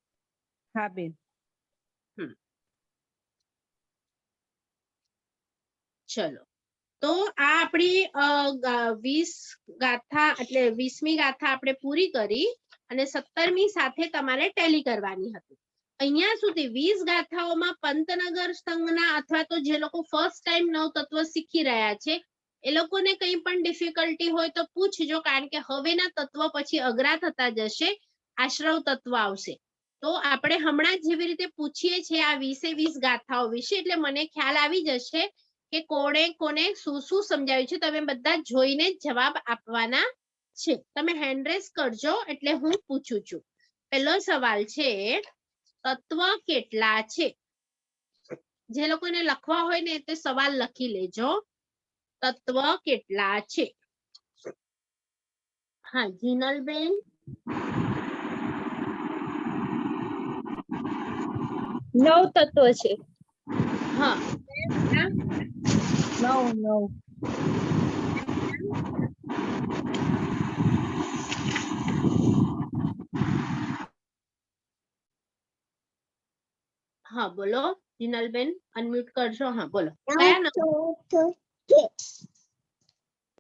હા બેન. ચલો, તો આ આપણી 20 ગાથા એટલે 20મી ગાથા આપણે પૂરી કરી અને 17મી સાથે તમારે ટેલી કરવાની હતી. અહીંયા સુધી 20 ગાથાઓમાં પંતનગર સંઘના અથવા તો જે લોકો ફર્સ્ટ ટાઈમ નવતત્વ શીખી રહ્યા છે એ લોકોને કંઈ પણ ડિફિકલ્ટી હોય તો પૂછજો, કારણ કે હવેના તત્વ પછી અઘરા થતા જશે, આશ્રવ તત્વ આવશે. તો આપણે હમણાં જેવી રીતે પૂછીએ છીએ આ 20 ગાથાઓ વિશે, એટલે મને ખ્યાલ આવી જશે કે કોને કોને શું શું સમજાવ્યું છે. તમે બધા જોઈને જવાબ આપવાના છે. તમે હેન્ડ રેઝ કરજો એટલે હું પૂછું છું. પહેલો સવાલ છે, તત્વ કેટલા છે? જે લોકોને લખવા હોય ને તે સવાલ લખી લેજો. તત્વ કેટલા છે? હા, જીનલબેન. 9 તત્વો છે. હા, 9. હા બોલો જીનલબેન, અનમ્યુટ કરજો. હા બોલો, કયા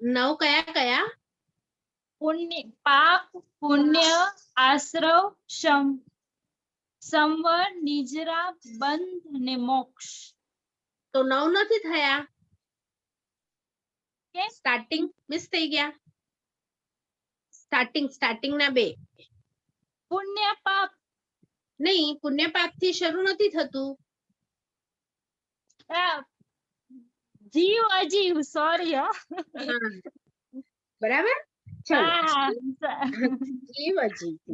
9 કયા કયા? પુણ્ય, પાપ, પુણ્ય, આશ્રવ, સંવર, નિજરા, બંધ અને મોક્ષ. તો 9 નથી થયા. કેમ? સ્ટાર્ટિંગ મિસ થઈ ગયા. સ્ટાર્ટિંગ ના 2 પુણ્ય પાપ નહીં, પુણ્ય પાપ થી શરૂ નથી થતું. જીવ અજીવ, સોરી. બરાબર,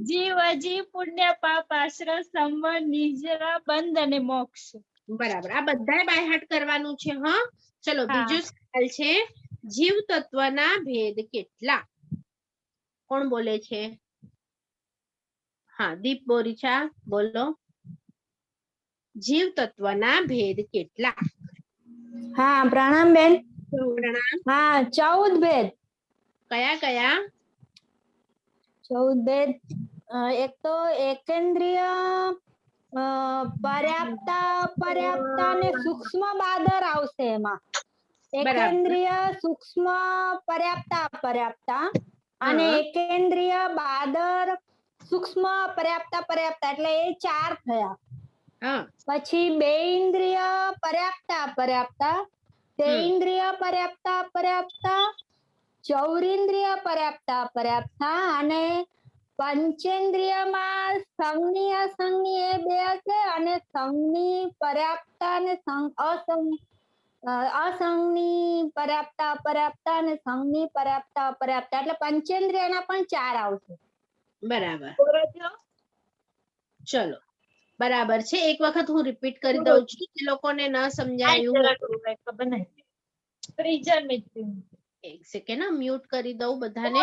જીવ અજીવ, પુણ્ય પાપ, આશ્રય, સંવર, નિજરા, બંધ અને મોક્ષ. બરાબર, આ બધાય બાય હાર્ટ કરવાનું છે. હા, ચલો બીજો સવાલ છે, જીવ તત્વના ભેદ કેટલા? કોણ બોલે છે? હા, દીપ બોરીચા બોલો. જીવ તત્વના ભેદ કેટલા? હા, પ્રણામ બેન. પ્રણામ. હા, 14 ભેદ. કયા કયા? 14 ભેદ. એક તો એકેન્દ્રિય, પર્યાપ્તા ને સૂક્ષ્મ બાદર આવશે એમાં. એકેન્દ્રિય, સૂક્ષ્મ, પર્યાપ્તા અને એકેન્દ્રિય, બાદર, સૂક્ષ્મ, પર્યાપ્તા એટલે એ 4 થયા. પછી 2 ઇન્દ્રિય, પર્યાપ્તા, તેઇન્દ્રિય, પર્યાપ્તા, ચૌરિન્દ્રિય, પર્યાપ્તા અને પંચેન્દ્રિયમાં સંજ્ઞી અસંજ્ઞી એ 2 હશે અને સંજ્ઞી પર્યાપ્તા અને અસંજ્ઞી પર્યાપ્તા અને સંજ્ઞી પર્યાપ્તા એટલે પંચેન્દ્રિયના પણ 4 આવશે. બરાબર, ચલો બરાબર છે. એક વખત હું રિપીટ કરી દઉં છું, જે લોકોને ન સમજાયું. એક સેકન્ડ, મ્યુટ કરી દઉં બધાને.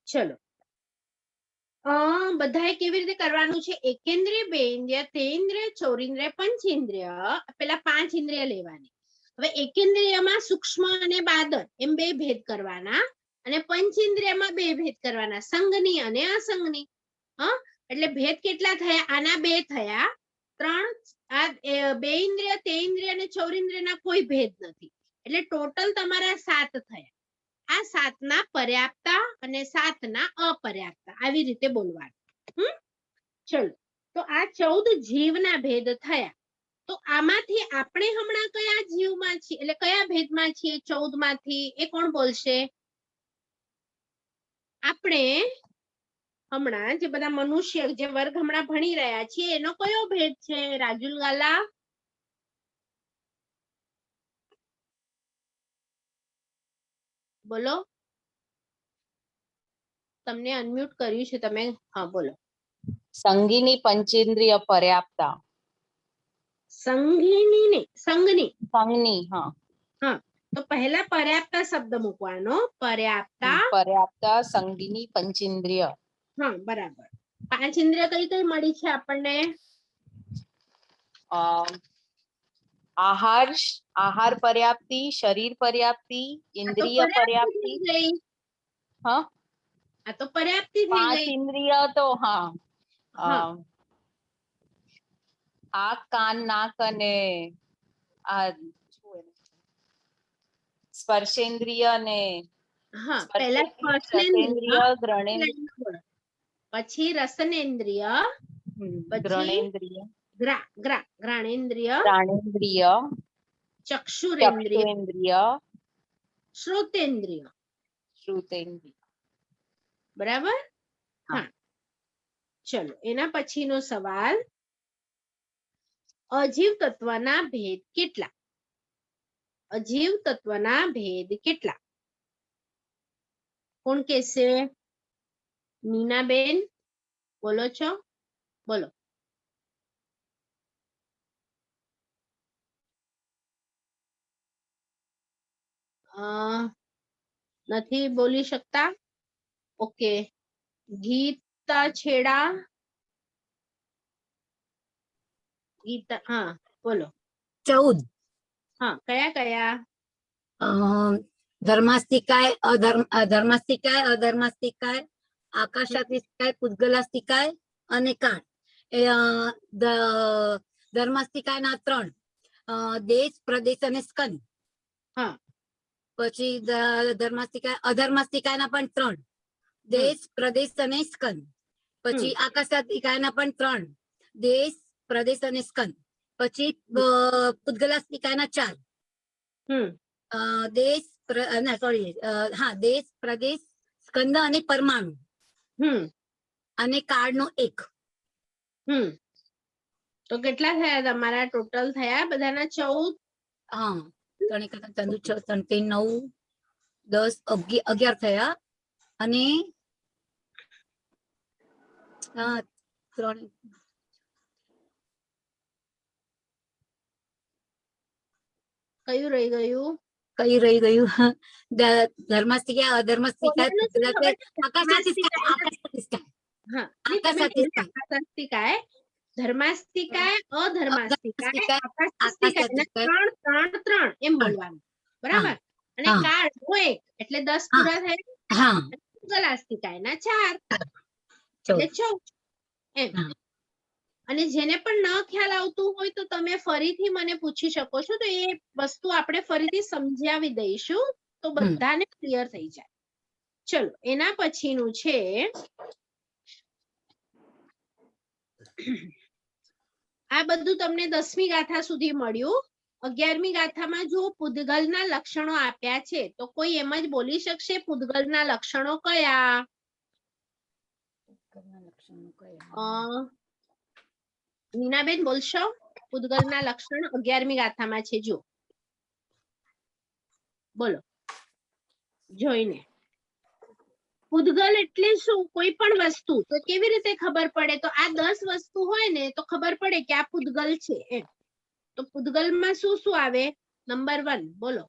ચલો, બધાએ કેવી રીતે કરવાનું છે? એકેન્દ્રિય, બેઇન્દ્રિય, તેઇન્દ્રિય, ચૌરિન્દ્રિય, પંચેન્દ્રિય, પેલા 5 ઇન્દ્રિય લેવાની. હવે એકેન્દ્રિયમાં સૂક્ષ્મ અને બાદર એમ 2 ભેદ કરવાના અને પંચેન્દ્રિયમાં 2 ભેદ કરવાના, સંજ્ઞી અને અસંજ્ઞી. એટલે ભેદ કેટલા થયા? આના 2 થયા. 3 આ 2 ઇન્દ્રિય, તેઇન્દ્રિય અને ચૌરિન્દ્રિયના કોઈ ભેદ નથી, એટલે ટોટલ તમારા 7 થયા. આ 7 પર્યાપ્તા અને 7 અપર્યાપ્તા આવી રીતે બોલવાનું. ચલો, તો આ 14 જીવના ભેદ થયા. તો આમાંથી આપણે હમણાં કયા જીવમાં છીએ, એટલે કયા ભેદમાં છીએ 14 માંથી? એ કોણ બોલશે? આપણે હમણાં જે બધા મનુષ્ય જે વર્ગ હમણાં ભણી રહ્યા છીએ એનો કયો ભેદ છે? રાજુલ ગાલા, બોલો. તમને અનમ્યુટ કર્યું છે તમે. હા, બોલો. સંગીની પંચેન્દ્રિય પર્યાપ્તા. સંઘની ને સંઘની. સંગની, હા. હા, તો પહેલા પર્યાપ્તા શબ્દ મૂકવાનો. પર્યાપ્તા. પર્યાપ્તા સંગીની પંચેન્દ્રિય. હા, બરાબર. 5 ઇન્દ્રિય કઈ કઈ મળી છે આપણને? આહાર, આહાર પર્યાપ્તિ, શરીર પર્યાપ્તિ, ઇન્દ્રિય પર્યાપ્તિ. હા, આ તો પર્યાપ્તિ થઈ 5 ગઈ. ઇન્દ્રિય તો હા. હા. આંખ, કાન, નાક અને આ સ્પર્શેન્દ્રિય અને હા, પહેલા સ્પર્શેન્દ્રિય, સ્પર્શેન્દ્રિય, પછી રસનેન્દ્રિય, પછી ઘ્રાણેન્દ્રિય, ઘ્રાણેન્દ્રિય, પ્રાણેન્દ્રિય, ચક્ષુરેન્દ્રિય, ચક્ષુેન્દ્રિય, શ્રોતેન્દ્રિય. શ્રુતેન્દ્રિય. બરાબર. હા. હા, ચલો એના પછીનો સવાલ, અજીવ તત્વના ભેદ કેટલા? અજીવ તત્વના ભેદ કેટલા? કોણ કહેશે? નીનાબેન બોલો છો? બોલો. નથી બોલી શકતા? ઓકે. ગીતા છેડા, ગીતા, હા બોલો. 14. હા, કયા કયા? ધર્માસ્તિકાય, અધર્માસ્તિકાય, અધર્માસ્તિકાય, આકાશાસ્તિકાય, પૂતગલાસ્તિકાય અને કાળ. એ ધર્માસ્તિકાયના 3, દેશ, પ્રદેશ અને સ્કંદ. હા. પછી અધર્માસ્તિકાયના પણ 3, દેશ, પ્રદેશ અને સ્કંદ. પછી આકાશાસ્તિકાયના પણ 3, દેશ, પ્રદેશ અને સ્કંદ. પછી પૂતગલાસ્તિકાયના 4, દેશ, દેશ, પ્રદેશ, સ્કંદ અને પરમાણુ. અને કાળનો 1. તો કેટલા થયા તમારા? ટોટલ થયા બધાના 14? હા, 3 તંદુ 6, 3 9, 10, 11 થયા. અને 3 કયું રહી ગયું? કયું રહી ગયું? ધર્માસ્તિકાય, અધર્માસ્તિકાય, આકાશાસ્તિકાય, ધર્માસ્તિકાય, અધર્માસ્તિકાય, આકાશાસ્તિકાય, 3 એમ બોલવાનું. બરાબર. અને કાળ 1 એટલે 10 પૂરા થયા. પૂતગલાસ્તિકાયના 4 એટલે 14 એમ. અને જેને પણ ન ખ્યાલ આવતું હોય તો તમે ફરીથી મને પૂછી શકો છો, તો એ વસ્તુ આપણે ફરીથી સમજાવી દઈશું તો બધાને ક્લિયર થઈ જાય. ચલો એના પછીનું છે, આ બધું તમને 10મી ગાથા સુધી મળ્યું. 11મી ગાથામાં જો પૂતગલના લક્ષણો આપ્યા છે તો કોઈ એમ જ બોલી શકશે પૂતગલના લક્ષણો કયા? નીનાબેન બોલશો? પૂતગલના લક્ષણ 11મી ગાથામાં છે, જો બોલો જોઈને. પૂતગલ એટલે શું? કોઈ પણ વસ્તુ. તો કેવી રીતે ખબર પડે? તો આ 10 વસ્તુ હોય ને તો ખબર પડે કે આ પૂતગલ છે એમ. તો પૂતગલમાં શું શું આવે? નંબર 1 બોલો.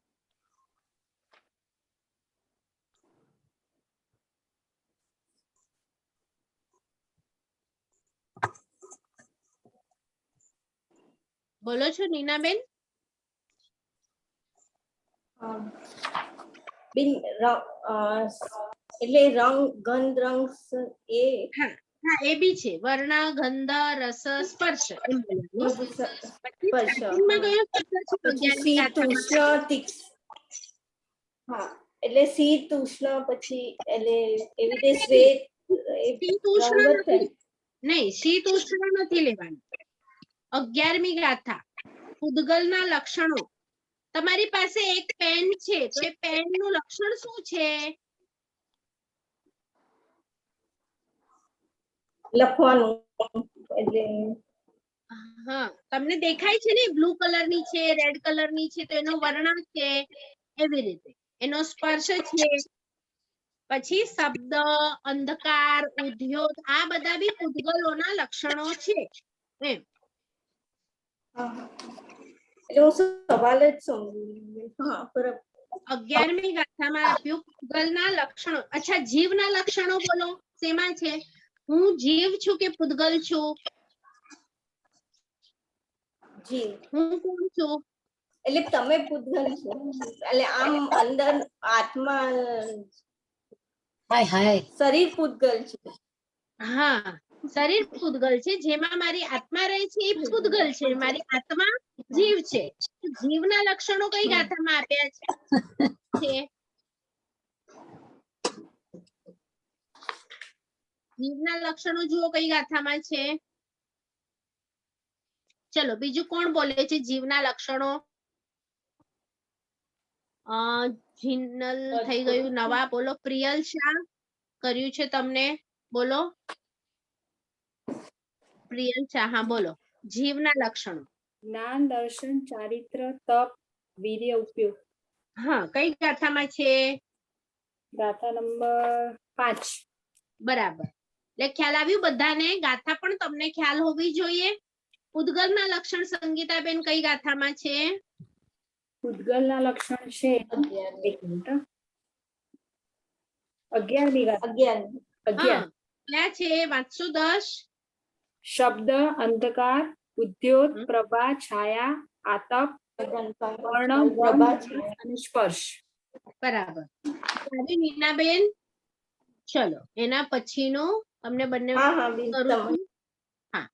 બોલો છો નીનાબેન? એટલે રંગ, ગંધ, રંગ એ. હા, એ બી છે. વર્ણ, ગંધ, રસ, સ્પર્શ એમ બોલવાનું. પછી સ્ટાર્ટિંગમાં કયો શબ્દ છે? 11મી ગાથામાં એટલે શીત ઉષ્ણ પછી એટલે એવી રીતે શ્વેત શીત ઉષ્ણ રંગ જ નથી, થાય. નહીં શીત ઉષ્ણ નથી લેવાનું. 11મી ગાથા પૂદગલના લક્ષણો. તમારી પાસે એક પેન છે, તો એ પેન નું લક્ષણ શું છે? લખવાનું એટલે હા, તમને દેખાય છે ને, બ્લુ કલર ની છે, રેડ કલર ની છે, તો એનો વર્ણ છે એવી રીતે. એનો સ્પર્શ છે. પછી શબ્દ, અંધકાર, ઉદ્યોત, આ બધા બી પૂદગલોના લક્ષણો છે એમ. એટલે હું સવાલ જ સમજુ. હા બરાબર. 11મી ગાથામાં આપ્યું પૂદગલના લક્ષણો. અચ્છા, જીવના લક્ષણો બોલો, શેમાં છે? હું જીવ છું કે પૂદગલ છું? જીવ. હું કોણ છું? એટલે તમે પૂદગલ છો, એટલે આમ અંદર આત્મા હાય હાય શરીર પૂદગલ છે. હા, શરીર પૂદગલ છે, જેમાં મારી આત્મા રહે છે એ પૂદગલ છે, મારી આત્મા જીવ છે. જીવના લક્ષણો કઈ ગાથામાં આપ્યા છે? જીવના લક્ષણો જુઓ કઈ ગાથામાં છે. ચલો બીજું કોણ બોલે છે જીવના લક્ષણો? જિન્નલ થઈ ગયું. નવા બોલો. પ્રિયલ શાહ કર્યું છે તમને, બોલો. પ્રિયલ શાહ, હા બોલો. જીવના લક્ષણો. જ્ઞાન, દર્શન, ચારિત્ર, તપ, વીર્ય, ઉપયોગ. હા, કઈ ગાથામાં છે? ગાથા નંબર 5. બરાબર. એટલે ખ્યાલ આવ્યું બધાને? ગાથા પણ તમને ખ્યાલ હોવી જોઈએ. પૂદગલના લક્ષણ સંગીતાબેન કઈ ગાથામાં છે? પૂદગલના લક્ષણ છે 11મી ગાથા. 11. 11. હા, ક્યાં છે? વાંચશો 10. શબ્દ, અંધકાર, ઉદ્યોત, પ્રભા, છાયા, આતપ, વર્ણ, પ્રભા ગંધ અને સ્પર્શ. બરાબર. આવી નીનાબેન, ચલો એના પછીનું તમને બંને હા હા બેન, કરું તમે છું. હા,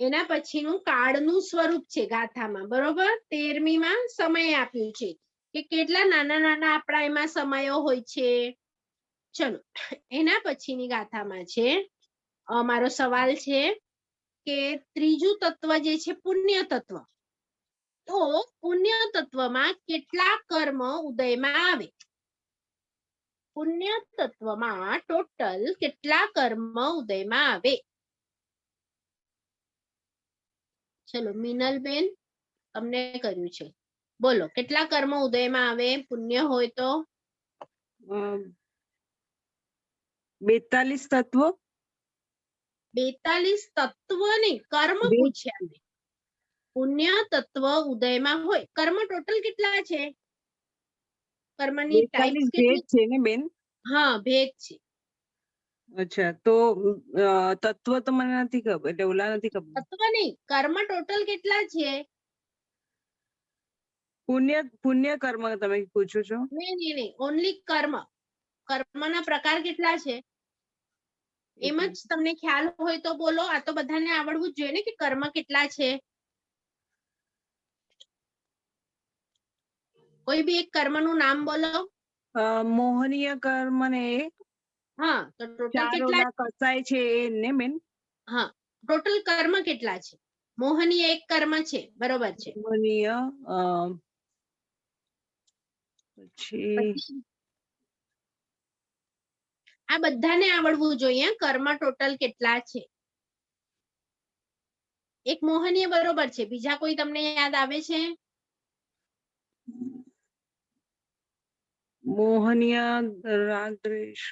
એના પછીનું કાળનું સ્વરૂપ છે ગાથામાં, બરોબર. 13મીમાં સમય આપ્યું છે કે કેટલા નાના નાના આપણા એમાં સમયો હોય છે. ચલો એના પછીની ગાથામાં છે, મારો સવાલ છે કે ત્રીજું તત્વ જે છે પુણ્ય તત્વ, તો પુણ્ય તત્વમાં કેટલા કર્મ ઉદયમાં આવે? પુણ્ય તત્વમાં ટોટલ કેટલા કર્મ ઉદયમાં આવે? ચલો મિનલબેન, તમને કર્યું છે, બોલો. કેટલા કર્મ ઉદયમાં આવે પુણ્ય હોય તો? 42 તત્વો. 42 તત્વ નહીં, કર્મ પૂછ્યા મેં. પુણ્ય તત્વ ઉદયમાં હોય. કર્મ ટોટલ કેટલા છે? કર્મની ટાઈપ્સ 42 ભેદ કેટલી? છે ને બેન? હા, ભેદ છે. અચ્છા, તો તત્વ તો મને નથી ખબર, એટલે ઓલા નથી ખબર. તત્વ નહીં, કર્મ ટોટલ કેટલા છે? પુણ્ય કર્મ તમે પૂછો છો? નહીં, ઓનલી કર્મ. કર્મના પ્રકાર કેટલા છે એમ જ તમને ખ્યાલ હોય તો બોલો. આ તો બધાને આવડવું જ જોઈએ ને કે કર્મ કેટલા છે. કોઈ બી એક કર્મનું નામ બોલો. મોહનીય કર્મ ને હા, તો ટોટલ ચાર કેટલા? ઓલા કસાય છે એ ને બેન? હા, ટોટલ કર્મ કેટલા છે? મોહનીય એક કર્મ છે, બરોબર છે. મોહનીય પછી આ બધાને આવડવું જોઈએ કર્મ ટોટલ કેટલા છે. એક મોહનીય બરોબર છે, બીજા કોઈ તમને યાદ આવે છે? મોહનીય રાગ દ્વેષ.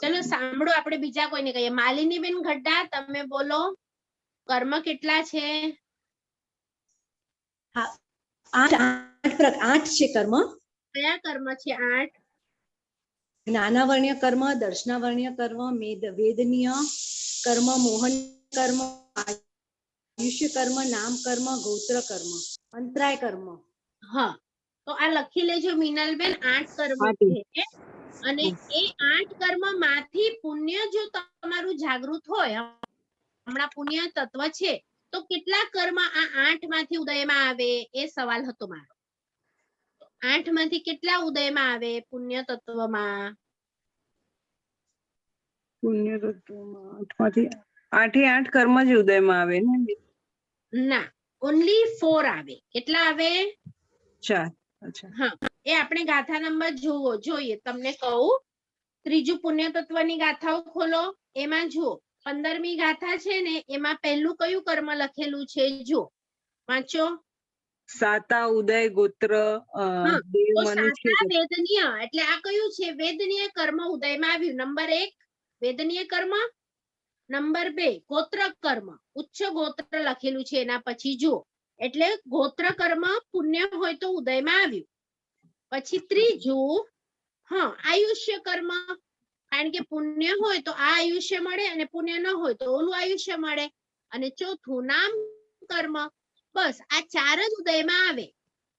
ચલો સાંભળો, આપણે બીજા કોઈને કહીએ. માલિનીબેન ગઢડા, તમે બોલો. કર્મ કેટલા છે? 8 છે કર્મ. કયા કર્મ છે 8? જ્ઞાનાવર્ણ્ય કર્મ, દર્શનાવર્ણ્ય કર્મ, વેદનીય કર્મ, મોહન કર્મ, આયુષ્ય કર્મ, નામ કર્મ, ગોત્ર કર્મ, અંતરાય કર્મ. હા, તો આ લખી લેજો મિનલબેન. 8 કર્મ છે અને એ 8 કર્મ માંથી પુણ્ય જો તમારું જાગૃત હોય, હમણાં પુણ્ય તત્વ છે, તો કેટલા કર્મ આ 8 માંથી ઉદયમાં આવે? એ સવાલ હતો મારો. 8 માંથી કેટલા ઉદયમાં આવે પુણ્ય તત્વમાં? પુણ્ય તત્વમાં 8 માંથી 8 કર્મ જ ઉદયમાં આવે ને? ના, ઓનલી 4 આવે. કેટલા આવે? 4. અચ્છા. હા, એ આપણે ગાથા નંબર જોઈએ. તમને કહું, ત્રીજું પુણ્ય તત્વની ગાથાઓ ખોલો, એમાં જુઓ 15મી ગાથા છે ને, એમાં પહેલું કયું કર્મ લખેલું છે? જુઓ, વાંચો. સાતા, ઉદય, ગોત્ર, હા, દેવ, તો મનુષ્ય. સાતા વેદનીય એટલે આ કયું છે? વેદનીય કર્મ ઉદયમાં આવ્યું. નંબર 1 વેદનીય કર્મ, નંબર 2 ગોત્ર કર્મ. ઉચ્ચ ગોત્ર લખેલું છે એના પછી જુઓ, એટલે ગોત્ર કર્મ પુણ્ય હોય તો ઉદયમાં આવ્યું. પછી ત્રીજું આયુષ્ય કર્મ, કારણ કે પુણ્ય હોય તો આ આયુષ્ય મળે અને પુણ્ય ન હોય તો ઓલું આયુષ્ય મળે. અને ચોથું નામ કર્મ. બસ આ 4 જ ઉદયમાં આવે.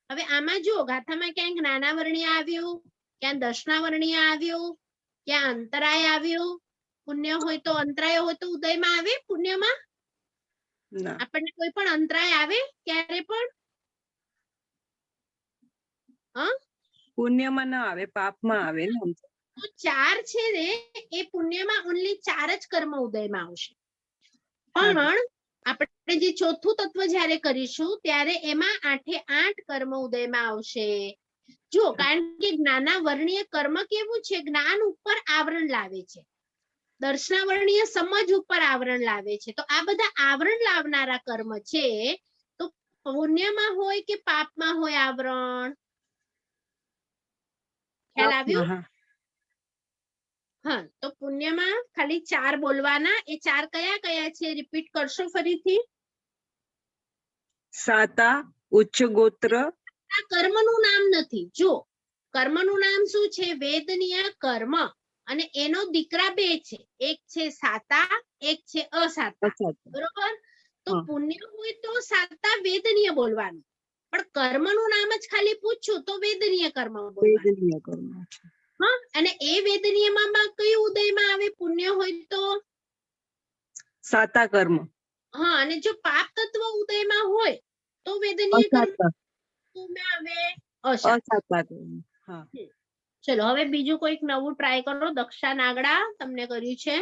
હવે આમાં જુઓ, ગાથામાં ક્યાંક નાના વર્ણ્ય આવ્યું, ક્યાં દર્શના વર્ણ્ય આવ્યું, ક્યાં અંતરાય આવ્યું. પુણ્ય હોય તો અંતરાય હોય તો ઉદયમાં આવે. પુણ્યમાં આપણને કોઈ પણ અંતરાય આવે ક્યારે પણ? પુણ્યમાં ના આવે, પાપમાં આવે ને. તો 4 છે ને, એ પુણ્યમાં ઓનલી 4 જ કર્મ ઉદયમાં આવશે. પણ આપણે જે ચોથું તત્વ જ્યારે કરીશું ત્યારે એમાં 8 કર્મ ઉદયમાં આવશે. જો, કારણ કે જ્ઞાનાવર્ણીય કર્મ કેવું છે? જ્ઞાન ઉપર આવરણ લાવે છે. દર્શનાવર્ણીય સમજ ઉપર આવરણ લાવે છે. તો આ બધા આવરણ લાવનારા કર્મ છે. તો પુણ્યમાં હોય કે પાપમાં હોય આવરણ? ખ્યાલ આવ્યો? હા, તો પુણ્યમાં ખાલી 4 બોલવાના. એ 4 કયા કયા છે? રિપીટ કરશો ફરીથી. સાતા, ઉચ્ચ ગોત્ર. આ કર્મનું નામ નથી. જો, કર્મનું નામ શું છે? વેદનીય કર્મ. અને એનો દીકરા 2 છે, એક છે સાતા, એક છે અસાતા. બરોબર? તો પુણ્ય હોય તો સાતા વેદનીય બોલવાનું, પણ કર્મનું નામ જ ખાલી પૂછ્યું તો વેદનીય કર્મ બોલવાનું. હા, અને એ વેદનીયમાં કયું ઉદયમાં આવે? પુણ્ય હોય તો સાતા કર્મ. હા, અને જો પાપ તત્વ ઉદયમાં હોય તો વેદનીય કર્મ આવે અસાતા કર્મ. હા. ચલો, હવે બીજું કોઈક નવું ટ્રાય કરો. દક્ષા નાગડા તમને કર્યું છે.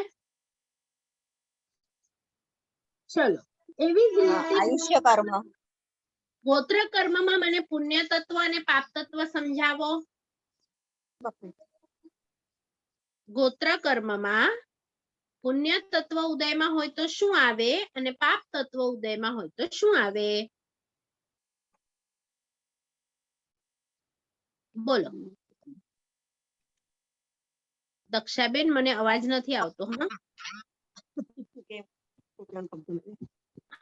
ચલો, એવી જ રીતે આયુષ્ય કર્મ. ગોત્ર કર્મમાં મને પુણ્ય તત્વ અને પાપ તત્વ સમજાવો. ગોત્ર કર્મમાં પુણ્ય તત્વ ઉદયમાં હોય તો શું આવે અને પાપ તત્વ ઉદયમાં હોય તો શું આવે? બોલો દક્ષાબેન, મને અવાજ નથી આવતો.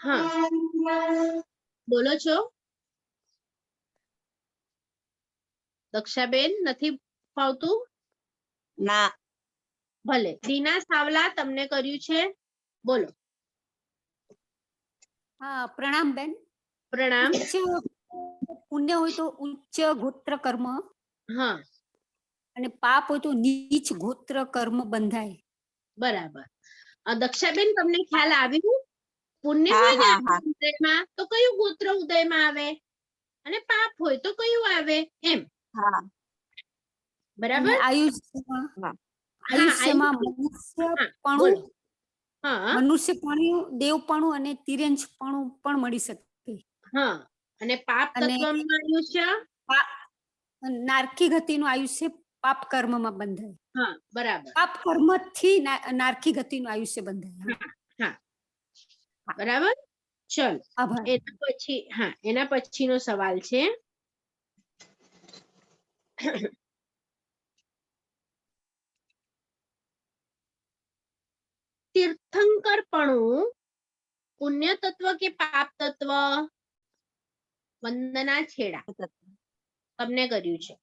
હા, બોલો છો દક્ષાબેન? નથી ફાવતું? ના. ભલે. દીના સાવલા તમને કર્યું છે, બોલો. હા, પ્રણામ બેન. પ્રણામ. પુણ્ય હોય તો ઉચ્ચ ગોત્ર કર્મ, હા, અને પાપ હોય તો નીચ ગોત્ર કર્મ બંધાય. બરાબર. દક્ષાબેન, તમને ખ્યાલ આવ્યું? પુણ્ય હોય ને ઉદયમાં તો કયું ગોત્ર ઉદયમાં આવે, અને પાપ હોય તો કયું આવે, એમ. બરાબર. આયુષ્યમાં મનુષ્યપણું, દેવપણું અને તિર્યંશપણું પણ મળી શકે. હા, અને પાપ તત્વમાં આયુષ્ય નારકી ગતિનું આયુષ્ય પાપ કર્મમાં બંધાય. હા, બરાબર. પાપ કર્મથી નારકી ગતિનું આયુષ્ય બંધાય. હા, બરાબર. ચલો, આભાર. એના પછીનો સવાલ છે. તીર્થંકરપણું પુણ્ય તત્વ કે પાપ તત્વ? વંદના છેડા તમને કર્યું છે.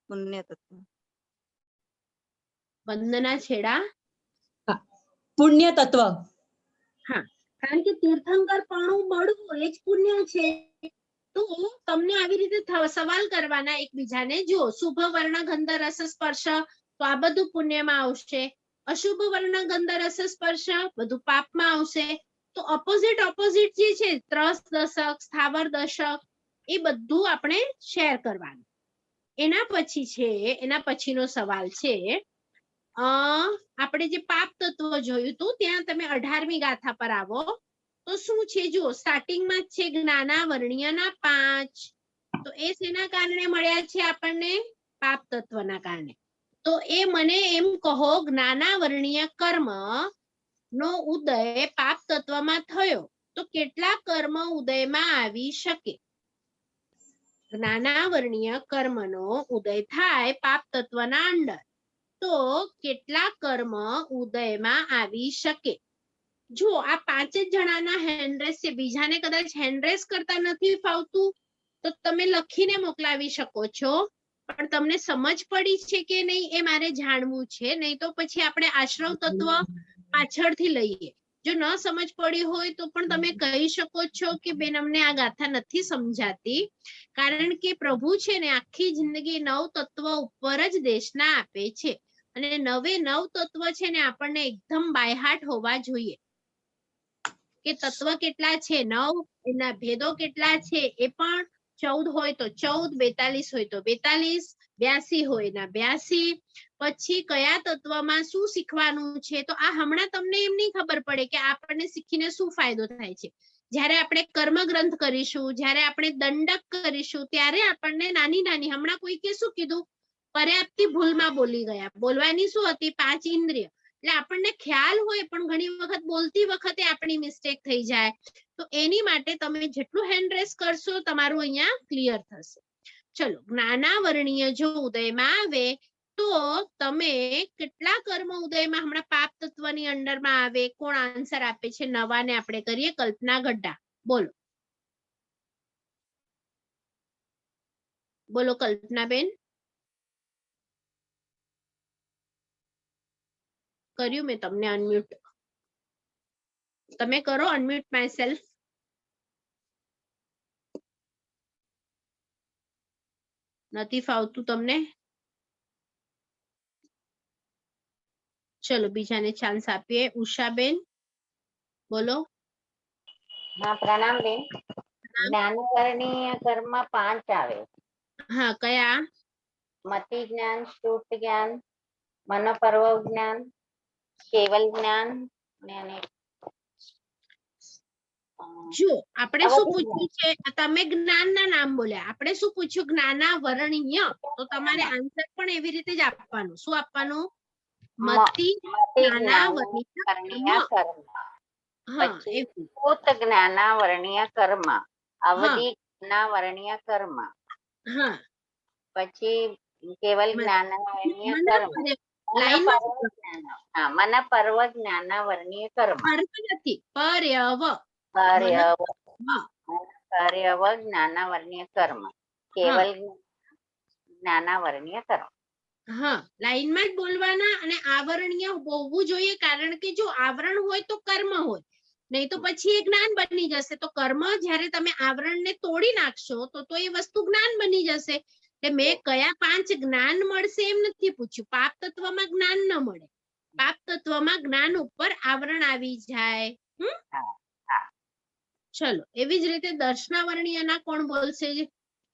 પુણ્ય તત્વ. વંદના છેડા પુણ્ય તત્વ. હા, કારણ કે તીર્થંકરપણું મળવું એ જ પુણ્ય છે. તો તમને આવી રીતે સવાલ કરવાના એકબીજાને. જો, શુભ વર્ણ ગંધ રસ સ્પર્શ, તો આ બધું પુણ્યમાં આવશે. અશુભ વર્ણ ગંધ રસ સ્પર્શ બધું પાપમાં આવશે. તો ઓપોઝિટ ઓપોઝિટ જે છે, ત્રસ દશક, સ્થાવર દશક, એ બધું આપણે શેર કરવાનું. એના પછી છે, એના પછીનો સવાલ છે, આપણે જે પાપ તત્વ જોયું હતું ત્યાં તમે 18મી ગાથા પર આવો તો શું છે, જુઓ સ્ટાર્ટિંગમાં જ છે જ્ઞાનાવર્ણ્યના 5. તો એ શેના કારણે મળ્યા છે આપણને? પાપ તત્વના કારણે. તો એ મને એમ કહો, જ્ઞાનાવર્ણ્ય કર્મ નો ઉદય પાપ તત્વમાં થયો તો કેટલા કર્મ ઉદયમાં આવી શકે? જ્ઞાનાવર્ણ્ય કર્મનો ઉદય થાય પાપ તત્વના અંદર તો કેટલા કર્મ ઉદયમાં આવી શકે? જો આ 5 જ જણાના હેન્ડરેસ છે, બીજાને કદાચ હેન્ડરેસ કરતા નથી ફાવતું તો તમે લખીને મોકલાવી શકો છો, પણ તમને સમજ પડી છે કે નહીં એ મારે જાણવું છે, નહીં તો પછી આપણે આશ્રવ તત્વ પાછળથી લઈએ. જો ન સમજ પડી હોય તો પણ તમે કહી શકો છો કે બેન અમને આ ગાથા નથી સમજાતી, કારણ કે પ્રભુ છે ને આખી જિંદગી 9 તત્વ ઉપર જ દેશના આપે છે અને 9 તત્વ છે ને આપણને એકદમ બાયહાટ હોવા જોઈએ કે તત્વ કેટલા છે 9, એના ભેદો કેટલા છે એ પણ 14 હોય તો 14, 42 હોય તો 42, 82 હોય ના 82, પછી કયા તત્વમાં શું શીખવાનું છે. તો આ હમણાં તમને એમ નહીં ખબર પડે કે આપણને શીખીને શું ફાયદો થાય છે. જ્યારે આપણે કર્મ ગ્રંથ કરીશું, જ્યારે આપણે દંડક કરીશું, ત્યારે આપણને નાની નાની, હમણાં કોઈકે શું કીધું, પર્યાપ્તિ ભૂલમાં બોલી ગયા. બોલવાની શું હતી? 5 ઇન્દ્રિય. એટલે આપણને ખ્યાલ હોય પણ ઘણી વખત બોલતી વખતે આપણી મિસ્ટેક થઈ જાય. તો એની માટે તમે જેટલું હેન્ડરેસ કરશો તમારું અહીંયા ક્લિયર થશે. ચલો, જ્ઞાનાવર્ણ્ય જો ઉદયમાં આવે તો તમે કેટલા કર્મ ઉદયમાં હમણાં પાપ તત્વની અંડરમાં આવે? કોણ આન્સર આપે છે? નવાને આપણે કરીએ કલ્પના ગઢા. બોલો બોલો કલ્પના બેન. કર્યું મેં તમને અનમ્યુટ. તમે કરો અનમ્યુટ માય સેલ્ફ. નથી ફાવતું તમને? ચલો બીજાને ચાન્સ આપીએ. ઉષાબેન બોલો. હા, પ્રણામ બેન. જ્ઞાનવર્ણીય કર્મ 5 આવે. હા, કયા? મતિ જ્ઞાન, શ્રુત જ્ઞાન, મનોપર્વ જ્ઞાન, કેવલ જ્ઞાન અને જો આપણે શું પૂછ્યું છે, તમે જ્ઞાનના નામ બોલ્યા, આપણે શું પૂછ્યું? જ્ઞાનાવર્ણ્ય. તો તમારે આન્સર પણ એવી રીતે જ આપવાનું. શું આપવાનું? મતિ જ્ઞાનાવર્ણીય કર્મ. પછી શ્રુત જ્ઞાનાવર્ણીય કર્મ, અવધિ જ્ઞાનાવર્ણીય કર્મ, હા, પછી કેવલ જ્ઞાનાવર્ણીય કર્મ, મનપર્વ જ્ઞાનાવર્ણીય કર્મ, નથી પર્યવ, પર્યવ જ્ઞાનાવર્ણીય કર્મ, કેવલ જ્ઞાનાવર્ણીય કર્મ. હા, લાઈનમાં જ બોલવાના અને આવરણીય હોવું જોઈએ, કારણ કે જો આવરણ હોય તો કર્મ હોય, નહીં તો પછી એ જ્ઞાન બની જશે. તો કર્મ જ્યારે તમે આવરણને તોડી નાખશો તો એ વસ્તુ જ્ઞાન બની જશે. એટલે મેં કયા 5 જ્ઞાન મળશે એમ નથી પૂછ્યું. પાપ તત્વમાં જ્ઞાન ન મળે, પાપ તત્વમાં જ્ઞાન ઉપર આવરણ આવી જાય. ચલો, એવી જ રીતે દર્શનાવર્ણીયના કોણ બોલશે?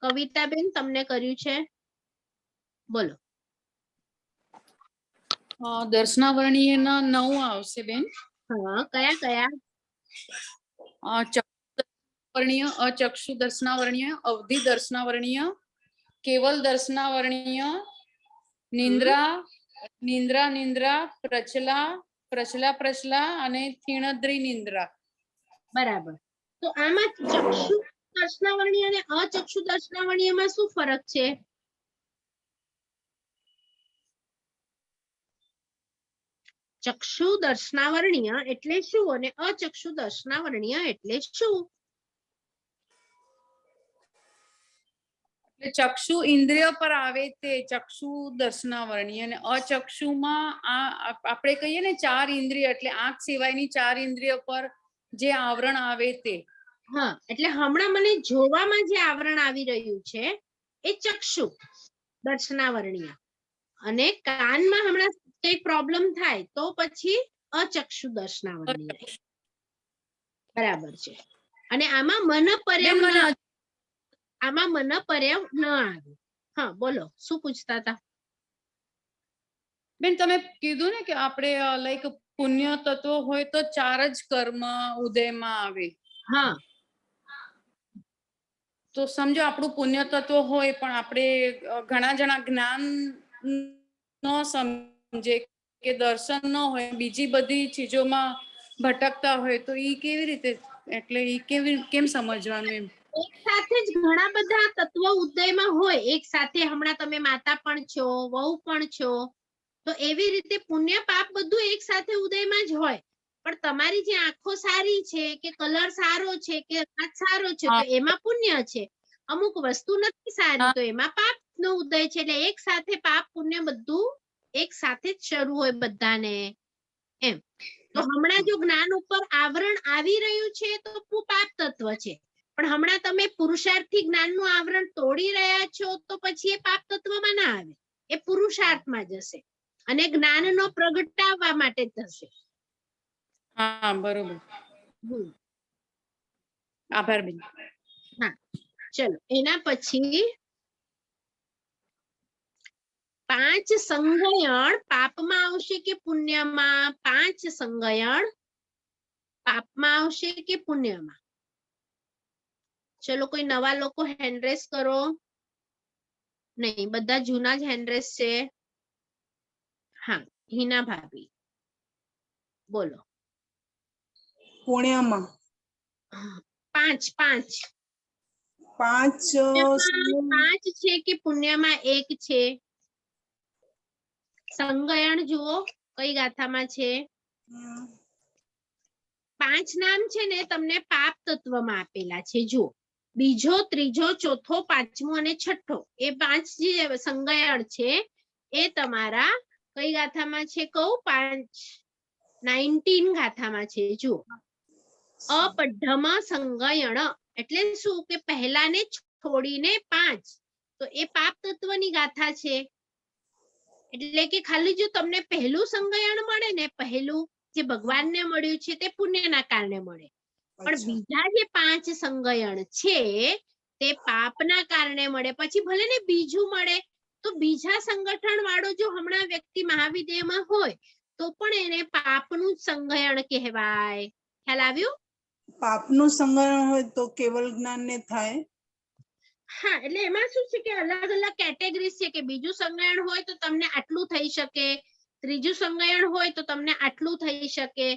કવિતાબેન તમને કર્યું છે, બોલો. દર્શનાવર્ણીયના 9 આવશે બેન. હા, કયા કયા? વર્ણીય, અચક્ષુ દર્શનાવર્ણીય, અવધિ દર્શનાવર્ણીય, કેવલ દર્શનાવર્ણીય, નિંદ્રા નિંદ્રા નિંદ્રા, પ્રચલા પ્રચલા પ્રચલા અને થીણદ્રી નિંદ્રા. બરાબર. તો આમાં ચક્ષુ દર્શનાવર્ણીય અને અચક્ષુ દર્શનાવર્ણીયમાં શું ફરક છે? ચક્ષુ દર્શનાવર્ણીય એટલે શું અને અચક્ષુ દર્શનાવર્ણીય એટલે શું? ચક્ષુ ઇન્દ્રિય પર આવે તે ચક્ષુ દર્શનાવર્ણીય, અને અચક્ષુમાં આપણે કહીએ ને 4 ઇન્દ્રિય, એટલે આંખ સિવાયની 4 ઇન્દ્રિય પર જે આવરણ આવે તે. હા, એટલે હમણાં મને જોવામાં જે આવરણ આવી રહ્યું છે એ ચક્ષુ દર્શનાવર્ણીય, અને કાનમાં હમણાં કઈ પ્રોબ્લેમ થાય તો પછી અચક્ષુ દર્શનાવર્ણીય. બરાબર છે. અને આમાં મનપર્યવ ન આવે. હા બોલો, શું પૂછતા હતા? બેન તમે કીધું ને કે આપણે લાઈક પુણ્ય તત્વ હોય તો 4 જ કર્મ ઉદયમાં આવે. હા તો સમજો આપણું પુણ્ય તત્વ હોય પણ આપણે ઘણા જણા જ્ઞાન ન સમજે કે દર્શન ન હોય, બીજી બધી ચીજોમાં ભટકતા હોય તો ઈ કેવી રીતે, એટલે ઈ કેમ સમજવાનું એમ? એક સાથે જ ઘણા બધા તત્વ ઉદયમાં હોય એક સાથે. હમણાં તમે માતા પણ છો, વહુ પણ છો, તો એવી રીતે પુણ્ય પાપ બધું એક સાથે ઉદયમાં જ હોય. પણ તમારી જે આંખો સારી છે કે કલર સારો છે કે હાથ સારો છે તો એમાં પુણ્ય છે. અમુક વસ્તુ નથી સારી તો એમાં પાપ નો ઉદય છે. એટલે એક સાથે પાપ પુણ્ય બધું એક સાથે જ શરૂ હોય બધાને એમ. તો હમણાં જો જ્ઞાન ઉપર આવરણ આવી રહ્યું છે તો પાપ તત્વ છે. પણ હમણાં તમે પુરુષાર્થથી જ્ઞાનનું આવરણ તોડી રહ્યા છો તો પછી એ પાપ તત્વમાં ના આવે, એ પુરુષાર્થમાં જશે અને જ્ઞાનનો પ્રગટાવવા માટે થશે. હા બરોબર. આભાર બેન. હા ચલો, એના પછી 5 સંગયણ પાપમાં આવશે કે પુણ્યમાં? 5 સંગયણ પાપમાં આવશે કે પુણ્યમાં? ચલો કોઈ નવા લોકો હેન્ડ રેસ કરો. નહીં, બધા જૂના જ હેન્ડ રેસ છે. હા હિના ભાભી બોલો. પુણ્યમાં 5 5 5 5 છે કે પુણ્યમાં 1 છે? સંગયણ જુઓ કઈ ગાથામાં છે. 5 નામ છે ને તમને પાપ તત્વમાં આપેલા છે. જુઓ, બીજો, ત્રીજો, ચોથો, પાંચમો અને છઠ્ઠો, એ 5 જે સંગયણ છે એ તમારા કઈ ગાથામાં છે કહું? 19 ગાથામાં છે. જુઓ, અપઢમ સંગયણ એટલે શું કે પહેલાને છોડીને 5, તો એ પાપ તત્વની ગાથા છે. એટલે કે ખાલી જો તમને પહેલું સંગયણ મળે ને, પહેલું જે ભગવાનને મળ્યું છે તે પુણ્યના કારણે મળે, પણ બીજા જે 5 સંગયણ છે તે પાપના કારણે મળે. પછી ભલે ને બીજું મળે તો બીજા સંગઠન વાળો જો હમણાં વ્યક્તિ મહાવિદ્યમાં હોય તો પણ એને પાપનું સંગયણ કહેવાય. ખ્યાલ આવ્યું? પાપનું સંગયણ હોય તો કેવલ જ્ઞાન ને થાય. હા એટલે એમાં શું છે કે અલગ અલગ કેટેગરી છે કે બીજું સંગયણ હોય તો તમને આટલું થઈ શકે, ત્રીજું સંગયણ હોય તો તમને આટલું થઈ શકે.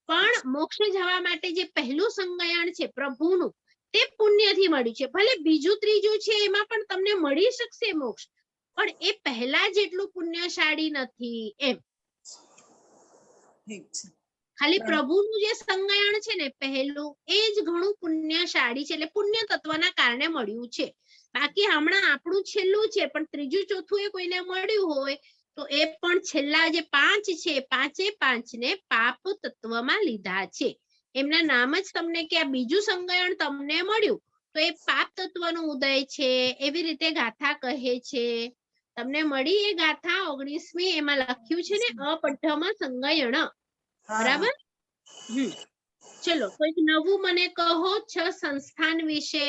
પણ મોક્ષ જવા માટે જે પહેલું સંગયણ છે પ્રભુનું, તે પુણ્યથી મળ્યું છે. ભલે બીજું ત્રીજું છે એમાં પણ તમને મળી શકશે મોક્ષ, પણ એ પહેલા જેટલું પુણ્યશાળી નથી એમ. ઠીક છે. ખાલી પ્રભુનું જે સંગયણ છે ને પહેલું, એ જ ઘણું પુણ્યશાળી છે. એટલે પુણ્ય તત્વના કારણે મળ્યું છે. બાકી હમણાં આપણું છેલ્લું છે પણ ત્રીજું ચોથું એ કોઈને મળ્યું હોય તો એ પણ છેલ્લા જે 5 છે, 5 ને પાપ તત્વમાં લીધા છે. એમના નામ જ તમને કે આ બીજું સંગયણ તમને મળ્યું તો એ પાપ તત્વનો ઉદય છે, એવી રીતે ગાથા કહે છે. તમને મળી એ ગાથા 19મી, એમાં લખ્યું છે ને અપઢમ સંગયણ. બરાબર? ચલો કોઈક નવું મને કહો 6 સંસ્થાન વિશે.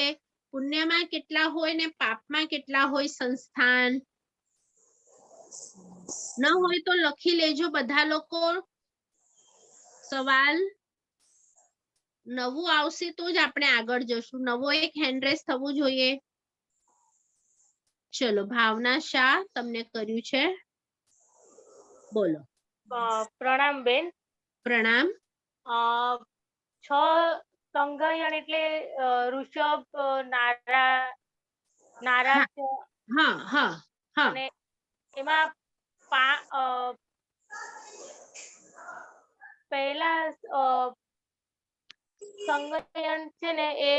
પુણ્યમાં કેટલા હોય ને પાપમાં કેટલા હોય સંસ્થાન? ન હોય તો લખી લેજો બધા લોકો. સવાલ નવું આવશે તો જ આપણે આગળ જશું. નવો એક હેન્ડ રેસ થવું જોઈએ. ચલો ભાવના શાહ તમને કર્યું છે, બોલો. પ્રણામ બેન. પ્રણામ. 6 સંગયણ એટલે ઋષભ, નારા છે. હા હા હા. અને એમાં પહેલા સંગયણ છે ને એ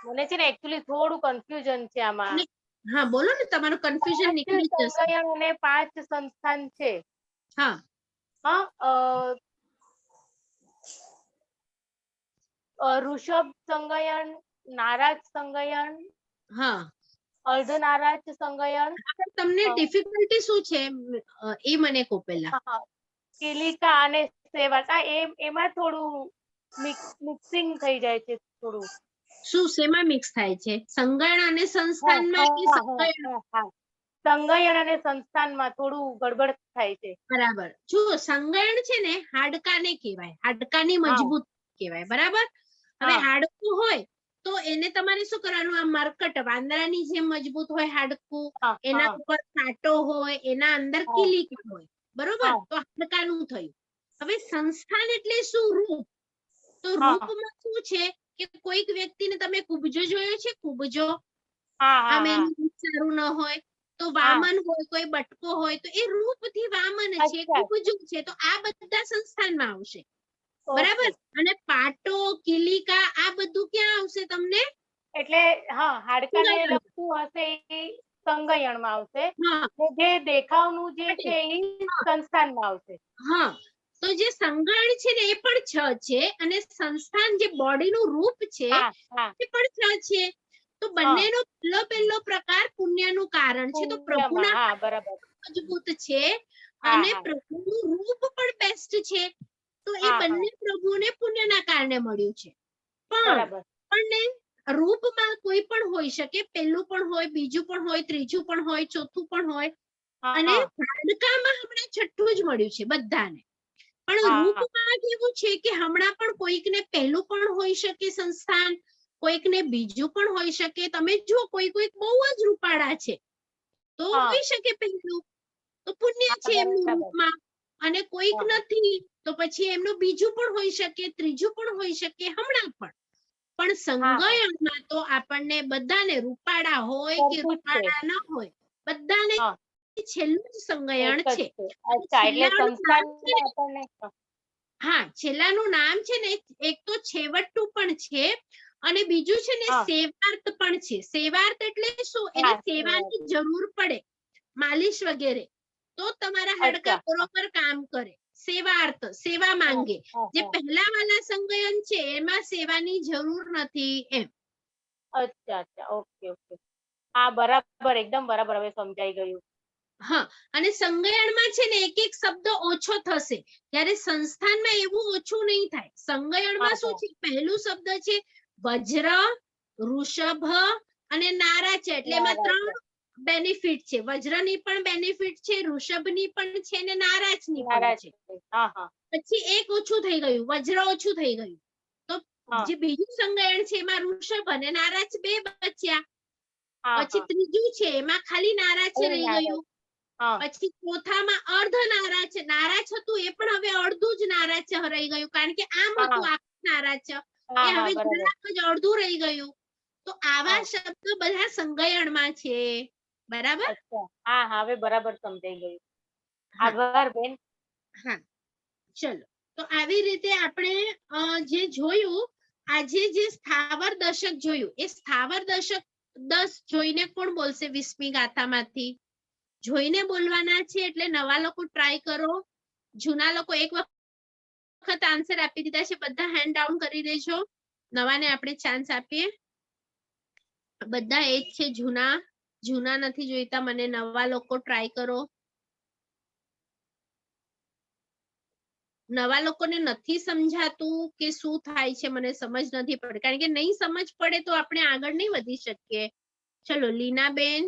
મને છે ને એકચ્યુઅલી થોડું કન્ફ્યુઝન છે આમાં. હા બોલો ને, તમારું કન્ફ્યુઝન નીકળી જશે. સંગયણ અને 5 સંસ્થાન છે. હા ઋષભ સંગયણ, નારાજ સંગયણ, હા અર્ધનારાજ સંગયણ. તમને ડિફિકલ્ટી શું છે એ મને કહો પહેલા. કિલિકા અને સેવાતા એમાં થોડું મિક્સિંગ થઈ જાય છે થોડું. શું શેમાં મિક્સ થાય છે? સંગણ અને સંસ્થાનમાં કે સંગયણ? સંગયણ અને સંસ્થાનમાં થોડું ગડબડ થાય છે. બરાબર. જુઓ સંગયણ છે ને હાડકાને કહેવાય, હાડકાની મજબૂત કહેવાય, બરાબર. હવે હાડકું હોય તો એને તમારે શું કરવાનું, આ મરકટ વાંદરાની જેમ મજબૂત હોય હાડકું, એના ઉપર કાંટો હોય, એના અંદર કિલીકા હોય, બરોબર, તો હાડકાનું થયું. હવે સંસ્થાન એટલે શું? રૂપ. તો રૂપમાં શું છે કે કોઈક વ્યક્તિને તમે કુબજો જોયો છે? કુબજો આમ એનું રૂપ સારું ન હોય તો વામન હોય, કોઈ બટકો હોય તો એ રૂપથી વામન છે, કુબજો છે, તો આ બધા સંસ્થાનમાં આવશે, બરાબર. અને પાટો, કિલીકા આ બધું ક્યાં આવશે તમને? એટલે હાડકાને લગતું હશે એ સંગયણમાં આવશે, જે દેખાવનું જે છે એ સંસ્થાનમાં આવશે. હા, તો જે સંગણ છે ને એ પણ 6 છે અને સંસ્થાન જે બોડીનું રૂપ છે એ પણ 6 છે. તો બંનેનો પહેલો પ્રકાર પુણ્યનું કારણ છે. તો પ્રભુના મજબૂત છે અને પ્રભુનું રૂપ પણ બેસ્ટ છે. તો એ બંને પ્રભુને પુણ્યના કારણે મળ્યું છે. પણ આપણને રૂપમાં કોઈ પણ હોઈ શકે, પહેલું પણ હોય, બીજું પણ હોય, ત્રીજું પણ હોય, ચોથું પણ હોય, અને હાડકામાં હમણાં છઠ્ઠું જ મળ્યું છે બધાને. પણ રૂપમાં કેવું છે કે હમણાં પણ કોઈકને પહેલું પણ હોઈ શકે સંસ્થાન, કોઈકને બીજું પણ હોઈ શકે. તમે જુઓ કોઈક બહુ જ રૂપાળા છે તો હોઈ શકે પહેલું, તો પુણ્ય છે એમનું રૂપમાં. અને કોઈક નથી તો પછી એમનું બીજું પણ હોઈ શકે, ત્રીજું પણ હોઈ શકે, હમણાં પણ સંગયણમાં તો આપણને બધાને રૂપાળા હોય કે રૂપાળા ન હોય બધાને છેલ્લું જ સંગયણ છે. હા, છેલ્લાનું નામ છે ને એક તો છેવટું પણ છે અને બીજું છે ને સેવાર્થ પણ છે. સેવાર્થ એટલે શું? એને સેવાની જરૂર પડે, માલિશ વગેરે, તો તમારા હાડકા બરોબર કામ કરે. સેવાર્થ, સેવા માંગે. જે પહેલા વાળા સંગયન છે એમાં સેવાની જરૂર નથી એમ. અચ્છા, ઓકે. હા, બરાબર, એકદમ બરાબર, હવે સમજાઈ ગયું. હા, અને સંગયણમાં છે ને એક શબ્દ ઓછો થશે, જ્યારે સંસ્થાનમાં એવું ઓછું નહીં થાય. સંગયણમાં શું છે? પહેલું શબ્દ છે વજ્ર, વૃષભ અને નારા છે, એટલે એમાં 3 બેનિફિટ છે. વજ્રની પણ બેનિફિટ છે, વૃષભની પણ છે અને નારાજની પણ છે. પછી એક ઓછું થઈ ગયું, વજ્ર ઓછું થઈ ગયું, તો જે બીજું સંગયણ છે એમાં વૃષભ અને નારાજ 2 બચ્યા. પછી ત્રીજું છે એમાં ખાલી નારાજ રહી ગયું. પછી ચોથામાં અર્ધ નારાજ, નારાજ હતું એ પણ હવે અડધું જ નારાજ રહી ગયું, કારણ કે આમ હતું આખું નારાજ, એ હવે જરાક જ અડધું રહી ગયું. તો આવા શબ્દ બધા સંગયણમાં છે, બરાબર. હા, હવે બરાબર સમજાઈ ગયું. આભાર બેન. હા, ચલો. તો આવી રીતે આપણે જે જોયું, આજે જે સ્થાવર દશક જોયું, એ સ્થાવર દશક 10 જોઈને કોણ બોલશે 20મી ગાથામાંથી? જોઈને બોલવાના છે. એટલે નવા લોકો ટ્રાય કરો, જૂના લોકો એક વખત આન્સર આપી દીધા છે બધા હેન્ડ ડાઉન કરી દેજો. નવાને આપણે ચાન્સ આપીએ. બધા એ જ છે, જૂના નથી જોઈતા મને. નવા લોકો ટ્રાય કરો. નવા લોકોને નથી સમજાતું કે શું થાય છે, મને સમજ નથી પડતી, કારણ કે નહીં સમજ પડે તો આપણે આગળ નહીં વધી શકીએ. ચલો, લીનાબેન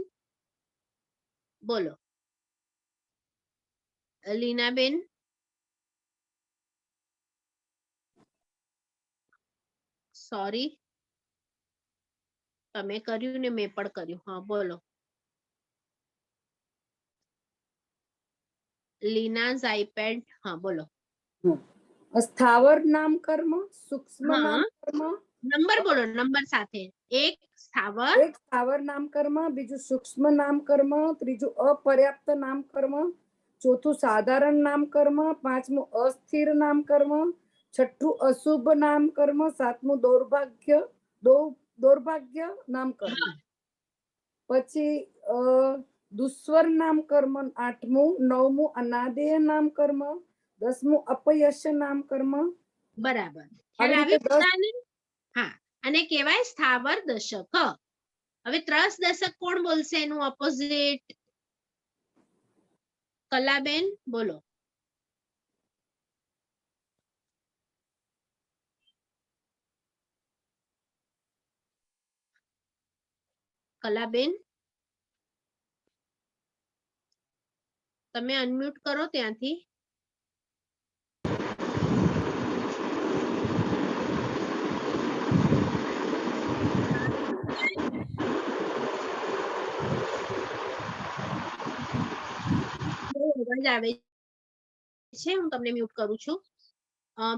બોલો. લીનાબેન, સોરી, તમે કર્યું ને મેં પણ કર્યું. હા, બોલો. લીના ઝાયપેડ, હા બોલો. સ્થાવર નામ કર્મ, સૂક્ષ્મ નામ કર્મ. નંબર બોલો, નંબર સાથે. એક સ્થાવર નામ કર્મ, બીજું સૂક્ષ્મ નામ કર્મ, ત્રીજું અપર્યાપ્ત નામ કર્મ, ચોથું સાધારણ નામ કર્મ, પાંચમું અસ્થિર નામ કર્મ, છઠ્ઠું અશુભ નામ કર્મ, સાતમું દૌર્ભાગ્ય નામ કર્મ, પછી દુસ્વર નામ કર્મ 8મું, 9મું અનાદેય નામ કર્મ, 10મું અપયશ નામ કર્મ. બરાબર, ખ્યાલ આવી બધાને? હા, અને કહેવાય સ્થાવર દશક. હવે ત્રસ દશક કોણ બોલશે એનું ઓપોઝિટ? કલાબેન બોલો. કલાબેન તમે અનમ્યુટ કરો ત્યાંથી. અવાજ આવે છે, હું તમને મ્યુટ કરું છું.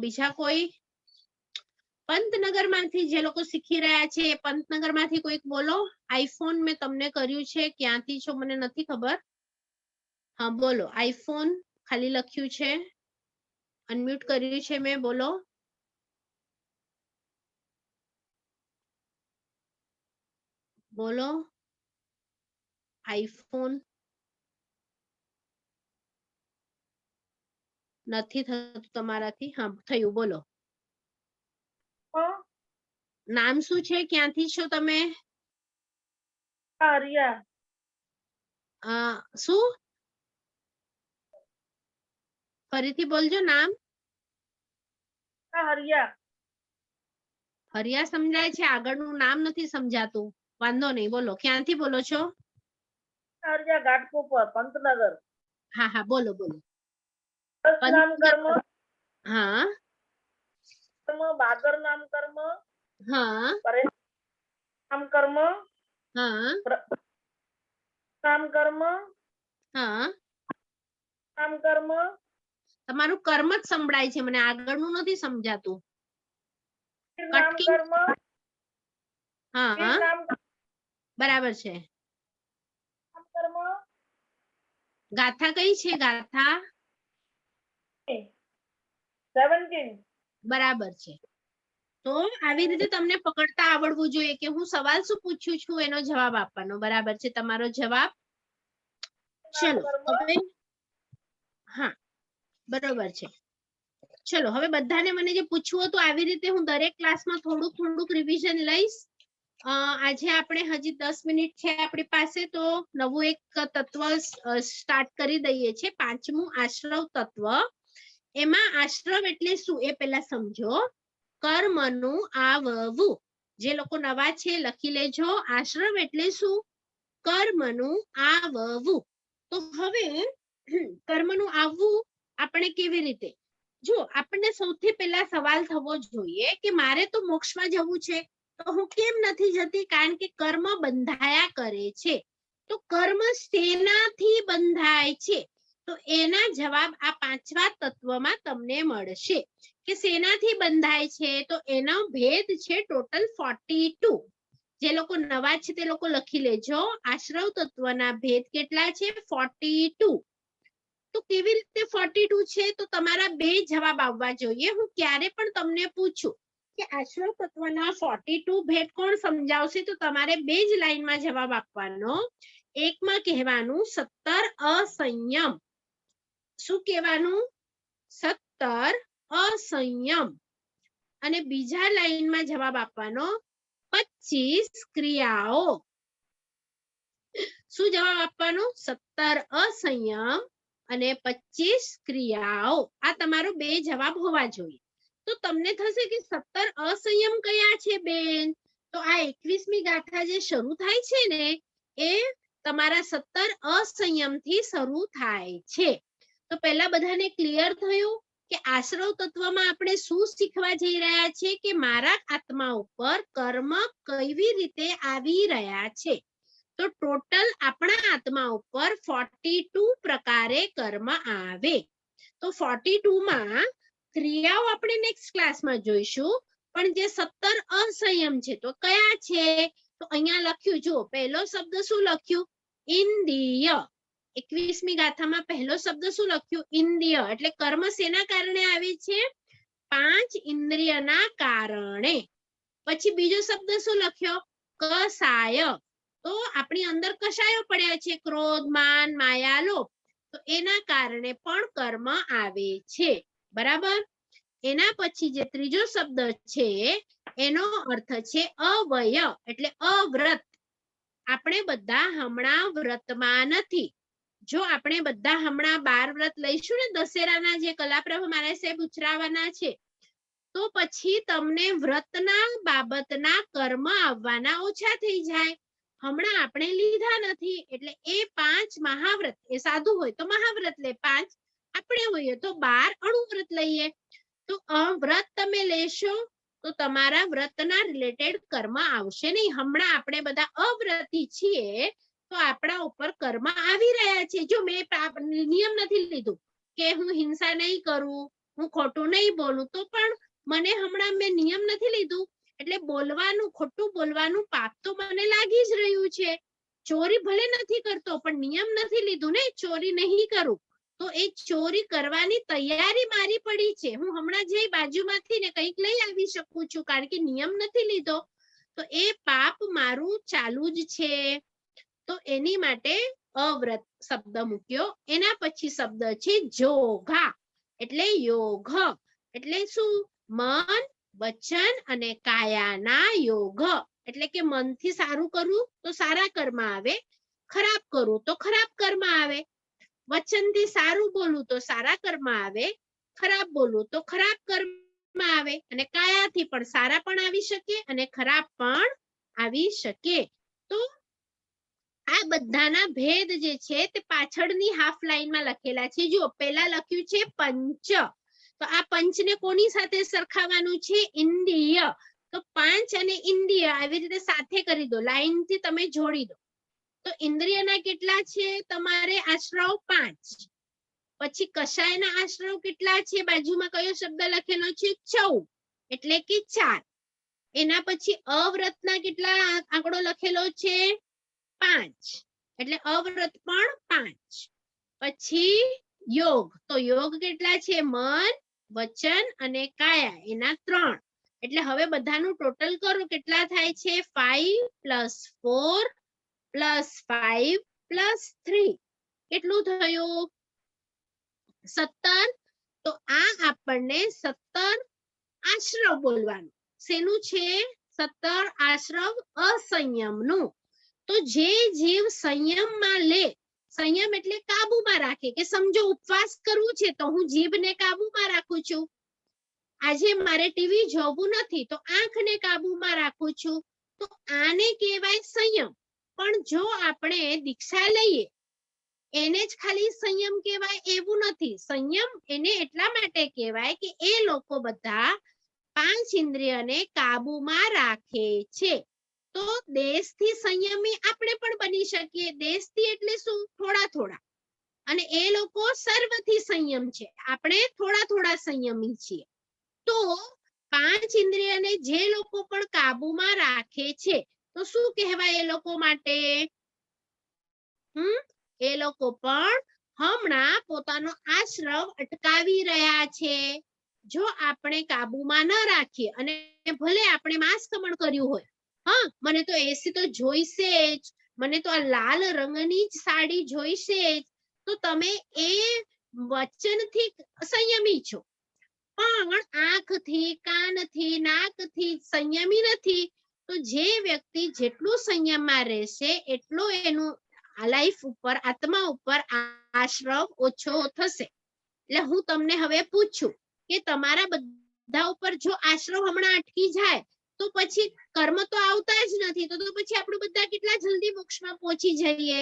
બીજા કોઈ પંતનગર માંથી જે લોકો શીખી રહ્યા છે એ પંતનગર માંથી કોઈક બોલો. આઈફોન મેં તમને કર્યું છે, ક્યાંથી છો મને નથી ખબર. હા બોલો, આઈફોન ખાલી લખ્યું છે, અનમ્યુટ કર્યું છે મેં, બોલો. બોલો આઈફોન. નથી થતું તમારાથી. હા થયું, બોલો. નામ શું છે, ક્યાંથી છો તમે? શું ફરીથી બોલજો નામ. હરિયા સમજાય છે, આગળનું નામ નથી સમજાતું. વાંધો નહીં, બોલો ક્યાંથી બોલો છો? પંતનગર. હા હા બોલો બોલો. નામ કર્મ, હા બાગર નામ કર્મ, હા નામ કર્મ, હા નામ કર્મ, હા. નામ કર્મ. તમારું કર્મ જ સંભળાય છે મને, આગળનું નથી સમજાતું. નામ કર્મ. હા બરાબર છે. કર્મ. ગાથા કઈ છે? ગાથા 17. બરાબર છે. તો આવી રીતે તમને પકડતા આવડવું જોઈએ કે હું સવાલ શું પૂછું છું એનો જવાબ આપવાનો. બરાબર છે તમારો જવાબ. ચલો હવે હા બરોબર છે. ચલો હવે બધાને મને જે પૂછવું હતું આવી રીતે હું દરેક ક્લાસમાં થોડુંક થોડુંક રિવિઝન લઈશ. આજે આપણે હજી 10 મિનિટ છે આપણી પાસે, તો નવું એક તત્વ સ્ટાર્ટ કરી દઈએ છે, 5મું આશ્રવ તત્વ. એમાં આશ્રવ એટલે શું એ પહેલા સમજો. કર્મનું આવવું. જે લોકો નવા છે લખી લેજો, આશ્રવ એટલે શું? કર્મનું આવવું. તો હવે કર્મનું આવવું આપણે કેવી રીતે? જો આપણને સૌથી પહેલા સવાલ થવો જોઈએ કે મારે તો મોક્ષમાં જવું છે, તો હું કેમ નથી જતી? કારણ કે કર્મ બંધાયા કરે છે. તો કર્મ શેનાથી બંધાય છે? તો એના જવાબ આ 5મા તત્વમાં તમને મળશે કે શેનાથી બંધાય છે. તો એનો ભેદ છે ટોટલ 42. જે લોકો નવા છે તે લોકો લખી લેજો, આશ્રવ તત્વના ભેદ કેટલા છે? 42. તો કેવી રીતે 42 છે? તો તમારા બે જવાબ આવવા જોઈએ. હું ક્યારે પણ તમને પૂછું કે આશ્રવ તત્વના 42 ભેદ કોણ સમજાવશે, તો તમારે બે જ લાઈનમાં જવાબ આપવાનો. એકમાં કહેવાનું 17 અસંયમ. શું કહેવાનું? 17 અસંયમ. અને બીજા લાઈનમાં જવાબ આપવાનો 25 ક્રિયાઓ. શું જવાબ આપવાનો? 17 અસંયમ અને 25 ક્રિયાઓ. આ તમારો બે જવાબ હોવા જોઈએ. તો તમને થશે કે 17 અસંયમ કયા છે બેન? તો આ 21મી ગાથા જે શરૂ થાય છે ને એ તમારા 17 અસંયમ થી શરૂ થાય છે. તો પહેલા બધાને ક્લિયર થયું કે આશ્રવ તત્વમાં આપણે શું શીખવા જઈ રહ્યા છે કે મારા આત્મા ઉપર કર્મ કેવી રીતે આવી રહ્યા છે. તો ટોટલ આપણા આત્મા ઉપર 42 પ્રકારે કર્મ આવે. તો 42 માં ક્રિયાઓ આપણે નેક્સ્ટ ક્લાસમાં જોઈશું, પણ જે 17 અસંયમ છે તો કયા છે? તો અહીંયા લખ્યું, જો પહેલો શબ્દ શું લખ્યું? ઇન્દ્રિય. 21મી ગાથામાં પહેલો શબ્દ શું લખ્યું? ઇન્દ્રિય. એટલે કર્મ શેના કારણે આવે છે? 5 ઇન્દ્રિયના કારણે. પછી બીજો શબ્દ શું લખ્યો? કસાય. તો આપણી અંદર કશાયો પડ્યા છે, ક્રોધ, માન, માયા, લોભ. તો એના કારણે પણ કર્મ આવે છે. બરાબર. એના પછી જે ત્રીજો શબ્દ છે એનો અર્થ છે અવય, એટલે અવ્રત. આપણે બધા હમણાં વ્રતમાં નથી. જો આપણે બધા હમણાં 12 વ્રત લઈશું ને, દશેરાના જે કલાપ્રભ મારા સાહેબ ઉચરાવાના છે, તો પછી તમને વ્રતના બાબતના કર્મ આવવાના ઓછા થઈ જાય. હમણાં આપણે લીધા નથી એટલે એ 5 મહાવ્રત, એ સાધુ હોય તો મહાવ્રત લે 5, આપણે હોઈએ તો 12 અણુવ્રત લઈએ. તો વ્રત તમે લેશો તો તમારા વ્રતના રિલેટેડ કર્મ આવશે નહીં. હમણાં આપણે બધા અવ્રતી છીએ તો આપણા ઉપર કર્મ આવી રહ્યા છે. જો મેં નિયમ નથી લીધું કે હું હિંસા નહીં કરું, હું ખોટું નહીં બોલું, તો પણ મને હમણાં મેં નિયમ નથી લીધું એટલે બોલવાનું, ખોટું બોલવાનું પાપ તો મને લાગી જ રહ્યું છે. ચોરી ભલે નથી કરતો પણ નિયમ નથી લીધું ને, ચોરી નહીં કરું, તો એ ચોરી કરવાની તૈયારી મારી પડી છે. હું હમણાં જઈ બાજુમાંથી ને કંઈક લઈ આવી શકું છું કારણ કે નિયમ નથી લીધો, તો એ પાપ મારું ચાલુ જ છે. તો એની માટે અવ્રત શબ્દ મૂક્યો. એના પછી શબ્દ છે જોગા, એટલે યોગ. એટલે શું? મન, વચન અને કાયાના યોગ. એટલે કે મનથી સારું કરવું તો સારા કર્મ આવે, ખરાબ કરવું તો ખરાબ કર્મ આવે. વચનથી સારું બોલવું તો સારા કર્મ આવે, ખરાબ બોલવું તો ખરાબ કર્મ આવે. અને કાયાથી પણ સારા પણ આવી શકે અને ખરાબ પણ આવી શકે. તો આ બધાના ભેદ જે છે તે પાછળની હાફ લાઈનમાં લખેલા છે. જો પહેલા લખ્યું છે પંચ, તો આ પંચને કોની સાથે સરખાવવાનું છે? ઇન્દ્રિય. તો 5 અને ઇન્દ્રિય આવી રીતે સાથે કરી દો, લાઈનથી તમે જોડી દો. તો ઇન્દ્રિયના કેટલા છે તમારે? આશ્રવ 5. પછી કષાયના આશ્રવ કેટલા છે? બાજુમાં કયો શબ્દ લખેલો છે? 14, એટલે કે 4. એના પછી અવ્રતના કેટલા આંકડો લખેલો છે? 5, એટલે અવ્રત પણ 5. પછી યોગ, તો યોગ કેટલા છે? મન, વચન અને કાયા, એના 3. એટલે હવે બધાનું ટોટલ કરો, કેટલા થાય છે? 5 + 4 + 5 + 3, કેટલું થયું? 17. તો આ આપણને 17 આશ્રવ બોલવાનું. શેનું છે? 17 આશ્રવ અસંયમનું. તો જે જીવ સંયમમાં લે, સંયમ એટલે કાબુમાં રાખે, કે સમજો ઉપવાસ કરવું છે તો હું જીભને કાબુમાં રાખું છું. આજે મારે ટીવી જોવું નથી તો આંખને કાબુમાં રાખું છું, તો આને કહેવાય સંયમ. પણ જો આપણે દીક્ષા લઈએ એને જ ખાલી સંયમ કહેવાય એવું નથી. સંયમ એને એટલા માટે કહેવાય કે એ લોકો બધા 5 ઇન્દ્રિયને કાબુમાં રાખે છે. તો દેશથી સંયમી આપણે પણ બની શકીએ. દેશથી એટલે શું? થોડા થોડા. અને એ લોકો સર્વથી સંયમ છે, આપણે થોડા થોડા સંયમી છીએ. તો 5 ઇન્દ્રિયને જે લોકો પણ કાબુમાં રાખે છે તો શું કહેવાય એ લોકો માટે? એ લોકો પણ હમણાં પોતાનો આશ્રવ અટકાવી રહ્યા છે. જો આપણે કાબુમાં ન રાખીએ અને ભલે આપણે માસ્કમણ કર્યું હોય, હા મને તો એસી તો જોઈશે જ, મને તો આ લાલ રંગની જ સાડી જોઈશે જ, તો તમે એ વચનથી સંયમી છો પણ આંખથી, કાનથી, નાકથી સંયમી નથી. તો જે વ્યક્તિ જેટલું સંયમમાં રહેશે એટલો એનું લાઈફ ઉપર, આત્મા ઉપર આશ્રવ ઓછો થશે. એટલે હું તમને હવે પૂછું કે તમારા બધા ઉપર જો આશ્રવ હમણાં અટકી જાય તો પછી કર્મ તો આવતા જ નથી, તો પછી આપણે બધા કેટલા જલ્દી મોક્ષમાં પહોંચી જઈએ,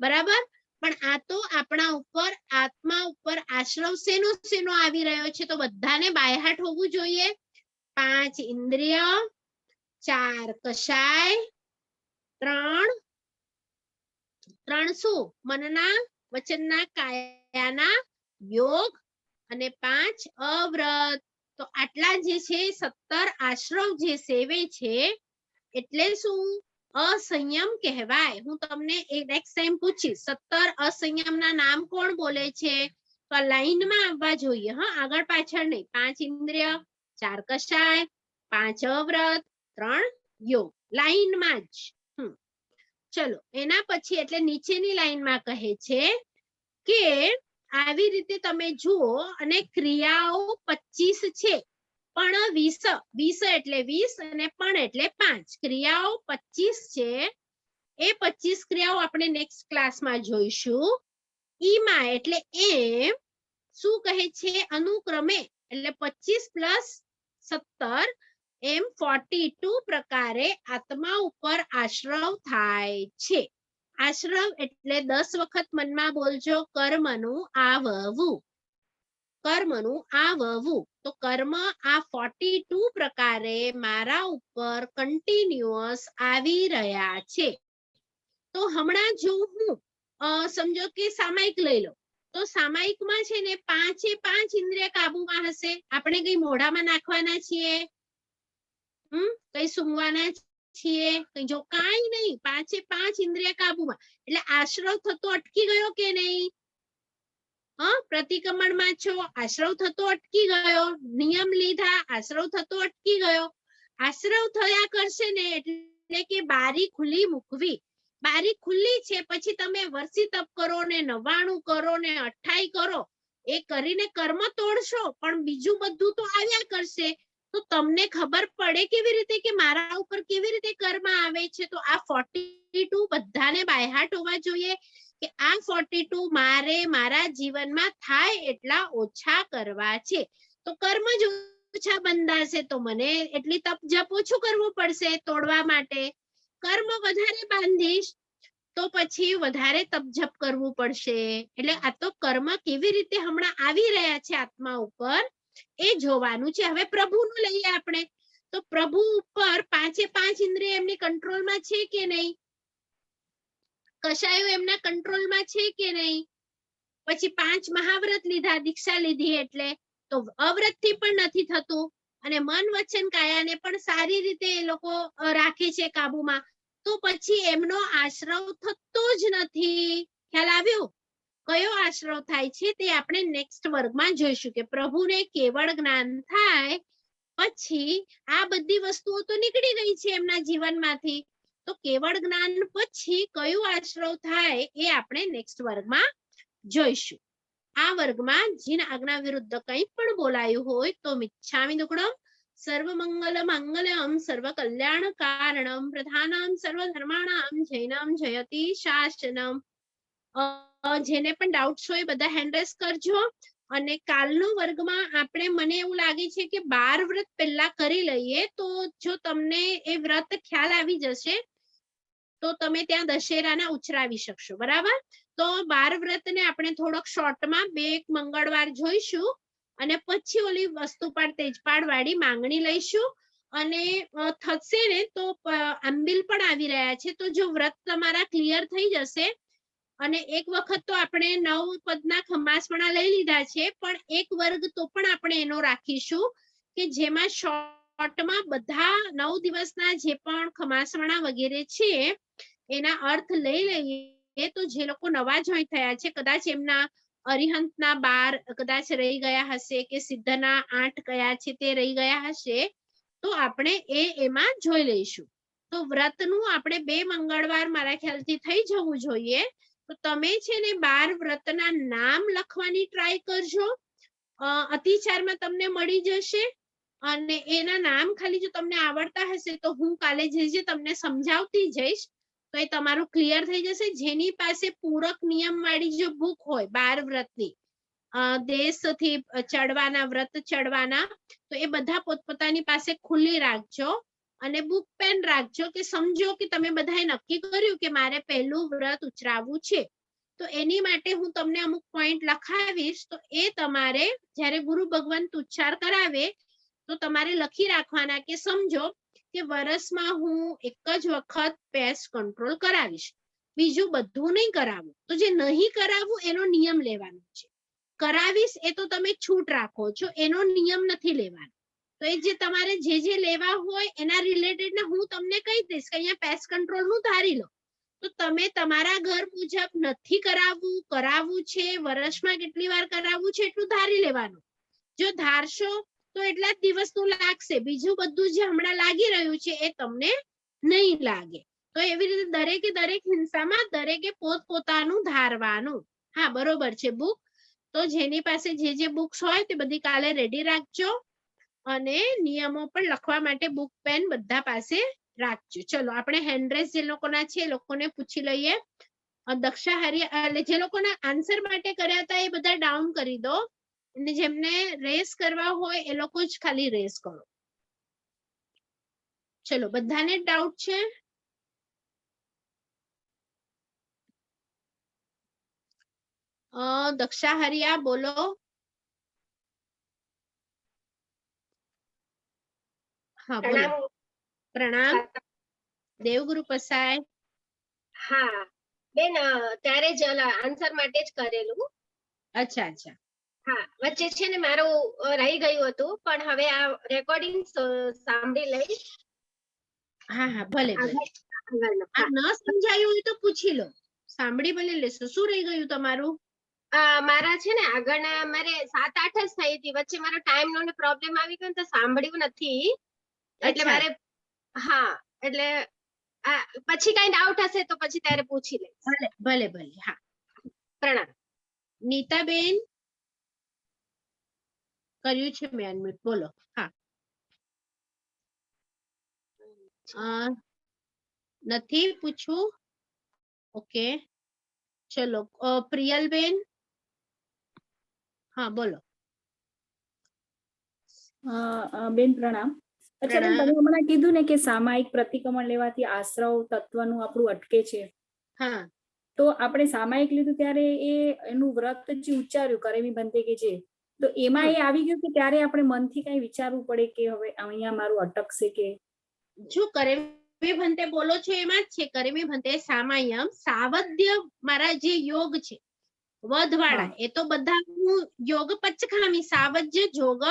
બરાબર? પણ આ તો આપણા ઉપર, આત્મા ઉપર આશ્રવ શેનો શેનો આવી રહ્યો છે? તો બધાને બાયહાટ હોવું જોઈએ. 5 ઇન્દ્રિય, 4 કષાય, 3 શું? મનના, વચનના, કાયાના યોગ અને 5 અવ્રત. તો આટલા જે છે 17 આશ્રવ જે સેવે છે એટલે શું? અસંયમ કહેવાય. હું તમને નેક્સ્ટ ટાઈમ પૂછીશ 17 અસંયમના નામ કોણ બોલે છે? તો આ લાઈનમાં આવવા જોઈએ, હા, આગળ પાછળ નહીં. 5 ઇન્દ્રિય, 4 કષાય, 5 અવ્રત, 3 યોગ, લાઈનમાં જ. ચલો એના પછી એટલે નીચેની લાઈનમાં કહે છે કે આવી રીતે તમે જુઓ અને ક્રિયાઓ 25 છે પણ 20 એટલે 20 અને પણ એટલે 5. ક્રિયાઓ 25 છે. એ 25 ક્રિયાઓ આપણે નેક્સ્ટ ક્લાસમાં જોઈશું. ઈમાં એટલે એમ શું કહે છે? અનુક્રમે એટલે 25 + 17 એમ 42 પ્રકારે આત્મા ઉપર આશ્રવ થાય છે. આશ્રવ એટલે 10 વખત મનમાં બોલજો, કર્મનું આવવું. કર્મનું આવવું. તો કર્મ આ 42 પ્રકારે મારા ઉપર કન્ટિન્યુઅસ આવી રહ્યા છે. તો હમણાં જો હું સમજો કે સામાયિક લઈ લો, તો સામાયિકમાં છે ને 5 ઇન્દ્રિય કાબુમાં હશે. આપણે કઈ મોઢામાં નાખવાના છીએ, કઈ સૂંઘવાના છીએ, કઈ જો કાંઈ નહીં, 5 ઇન્દ્રિય કાબુમાં. એટલે આશ્રવ થતો અટકી ગયો કે નહીં? પ્રતિક્રમણમાં છો, આશ્રવ થતો અટકી ગયો. નિયમ લીધા, આશ્રવ થતો અટકી ગયો. આશ્રવ થયા કરશે ને એટલે કે બારી ખુલ્લી મૂકવી. બારી ખુલ્લી છે, પછી તમે વર્ષી તપ કરો ને 99 કરો ને 28 કરો, એ કરીને કર્મ તોડશો, પણ બીજું બધું તો આવ્યા કરશે. તો તમને ખબર પડે કેવી રીતે કે મારા ઉપર કેવી રીતે કર્મ આવે છે. તો આ 42 બધાને બાયહાટ હોવા જોઈએ કે આ 42 મારે મારા જીવનમાં થાય એટલા ઓછા કરવા છે. તો કર્મ જ ઓછા બંધાશે તો મને એટલી તપ જપ ઓછું કરવું પડશે તોડવા માટે. કર્મ વધારે બાંધીશ તો પછી વધારે તપ જપ કરવું પડશે. એટલે આ તો કર્મ કેવી રીતે હમણાં આવી રહ્યા છે આત્મા ઉપર એ જોવાનું છે. હવે પ્રભુનું લઈએ આપણે, તો પ્રભુ ઉપર 5 ઇન્દ્રિય એમની કંટ્રોલમાં છે કે નહીં? કશાયો એમના કંટ્રોલમાં છે કે નહીં? પછી 5 મહાવ્રત લીધા, દીક્ષા લીધી એટલે તો અવ્રત થી પણ નથી થતું, અને મન વચન કાયાને પણ સારી રીતે એ લોકો રાખે છે કાબુમાં. તો પછી એમનો આશ્રવ થતો જ નથી. ખ્યાલ આવ્યો? કયો આશ્રવ થાય છે તે આપણે નેક્સ્ટ વર્ગમાં જોઈશું કે પ્રભુને કેવળ જ્ઞાન થાય પછી આ બધી વસ્તુઓ તો નીકળી ગઈ છે એમના જીવનમાંથી. તો કેવળ જ્ઞાન પછી કયું આશ્રવ થાય એ આપણે નેક્સ્ટ વર્ગમાં જોઈશું. આ વર્ગમાં જીન આજ્ઞા વિરુદ્ધ કંઈ પણ બોલાયું હોય તો મિચ્છામિ દુક્કડમ સર્વમંગલ મંગલમ સર્વ કલ્યાણ કારણમ પ્રધાનમ સર્વ ધર્માણામ જૈનમ જયતિ શાસનમ. જેને પણ ડાઉટ્સ હોય બધા હેન્ડ રેઝ કરજો. અને કાલનો વર્ગમાં આપણે મને એવું લાગે છે કે 12 વ્રત પહેલા કરી લઈએ, તો જો તમને એ વ્રત ખ્યાલ આવી જશે તો તમે ત્યાં દશેરાના ઉચરાવી શકશો. બરાબર? તો 12 વ્રતને આપણે થોડોક શોર્ટમાં 2 મંગળવાર જોઈશું અને પછી ઓલી વસ્તુપાઠ તેજપાઠ વાળી માંગણી લઈશું. અને થશે ને તો આંબિલ પણ આવી રહ્યા છે, તો જો વ્રત તમારા ક્લિયર થઈ જશે અને એક વખત તો આપણે 9 પદના ખમાસપણા લઈ લીધા છે, પણ એક વર્ગ તો પણ આપણે એનો રાખીશું કે જેમાં શોર્ટમાં બધા 9 દિવસના જે પણ ખમાસપણા વગેરે છે એના અર્થ લઈ લઈએ. તો જે લોકો નવા જોઈન થયા છે, કદાચ એમના અરિહંતના 12 કદાચ રહી ગયા હશે કે સિદ્ધના 8 કયા છે તે રહી ગયા હશે, તો આપણે એમાં જોઈ લઈશું. તો વ્રતનું આપણે 2 મંગળવાર મારા ખ્યાલથી થઈ જવું જોઈએ. તો તમે છે ને 12 વ્રતના નામ લખવાની ટ્રાય કરજો. અતિચારમાં તમને મળી જશે અને એના નામ ખાલી જો તમને આવડતા હશે તો હું કાલે જે તમને સમજાવતી જઈશ તો એ તમારું ક્લિયર થઈ જશે. જેની પાસે પૂરક નિયમ વાળી જો બુક હોય 12 વ્રતની, દેશથી ચડવાના વ્રત ચડવાના, તો એ બધા પોતપોતાની પાસે ખુલ્લી રાખજો અને બુક પેન રાખજો કે સમજો કે તમે બધાએ નક્કી કર્યું કે મારે પહેલું વ્રત ઉચરાવવું છે. તો એની માટે હું તમને અમુક પોઈન્ટ લખાવીશ, તો એ તમારે જ્યારે ગુરુ ભગવંત ઉચ્ચાર કરાવે તો તમારે લખી રાખવાના કે સમજો કે વર્ષમાં હું એક જ વખત પેસ્ટ કંટ્રોલ કરાવીશ, બીજું બધું નહીં કરાવું. તો જે નહીં કરાવવું એનો નિયમ લેવાનો છે, કરાવીશ એ તો તમે છૂટ રાખો છો, એનો નિયમ નથી લેવાનો. તો એ જે તમારે જે લેવા હોય એના રિલેટેડ ને હું તમને કહી દઈશ કે અહીંયા પેસ્ટ કંટ્રોલ નું ધારી લો. તો તમે તમારા ઘર મુજબ નથી કરાવવું છે, વર્ષમાં કેટલી વાર કરાવવું છે એટલું ધારી લેવાનું. જો ધારશો તો એટલા જ દિવસનું લાગશે, બીજું બધું જે હમણાં લાગી રહ્યું છે એ તમને નહીં લાગે. તો એવી રીતે દરેક હિંસામાં દરેકે પોતપોતાનું ધારવાનું. હા, બરોબર છે બુક. તો જેની પાસે જે બુક્સ હોય તે બધી કાલે રેડી રાખજો અને નિયમો પણ લખવા માટે બુક પેન બધા પાસે રાખજો. ચલો આપણે હેન્ડરેસ જે લોકોના છે એ લોકોને પૂછી લઈએ. દક્ષા હરિયા જે લોકોના આન્સર માટે કર્યા હતા એ બધા ડાઉન કરી દો અને જેમને રેસ કરવા હોય એ લોકો જ ખાલી રેસ કરો. ચલો બધાને ડાઉટ છે? દક્ષા હરિયા બોલો. હા બોલો. પ્રણામ. દેવગુરુ પસાય. હા બેન, ત્યારે જ આન્સર માટે જ કરેલું. અચ્છા અચ્છા. હા, વચ્ચે છે ને મારું રહી ગયું હતું, પણ હવે આ રેકોર્ડિંગ સાંભળી લઈશ. હા હા ભલે ભલે. આ ન સમજાયું હોય તો પૂછી લો, સાંભળી ભલે લેશો. શું રહી ગયું તમારું? મારા છે ને આગળના મારે 7-8 જ થઈ હતી, વચ્ચે મારો ટાઈમ નો પ્રોબ્લેમ આવી ગયો તો સાંભળ્યું નથી. એટલે મારે હા, એટલે પછી કઈ ડાઉટ હશે તો પછી ત્યારે પૂછી લઈશ. ભલે ભલે ભલે. હા પ્રણામ. નીતાબેન કર્યું છે મેં અનમ્યુટ, બોલો. હા નથી પૂછું? ઓકે ચલો. પ્રિયલબેન હા બોલો. બેન પ્રણામ. અચ્છા બેન, તમે હમણાં કીધું ને કે સામાયિક પ્રતિક્રમણ લેવાથી આશ્રવ તત્વનું આપણું અટકે છે. હા. તો આપણે સામાયિક લીધું ત્યારે એનું વ્રત જે ઉચ્ચાર્યું કરેમી બંતે કે જે, તો એમાં એ આવી ગયું કે ત્યારે આપણે મનથી કઈ વિચારવું પડે કે હવે અહીંયા મારું અટકશે કે? જો કરેમી ભંતે બોલો છો એમાં જ છે. કરેમી ભંતે સામાયમ સાવધ્ય મારા જે યોગ છે વધવાળા, એ તો બધા હું યોગ પચખામી સાવજ્ય જોગ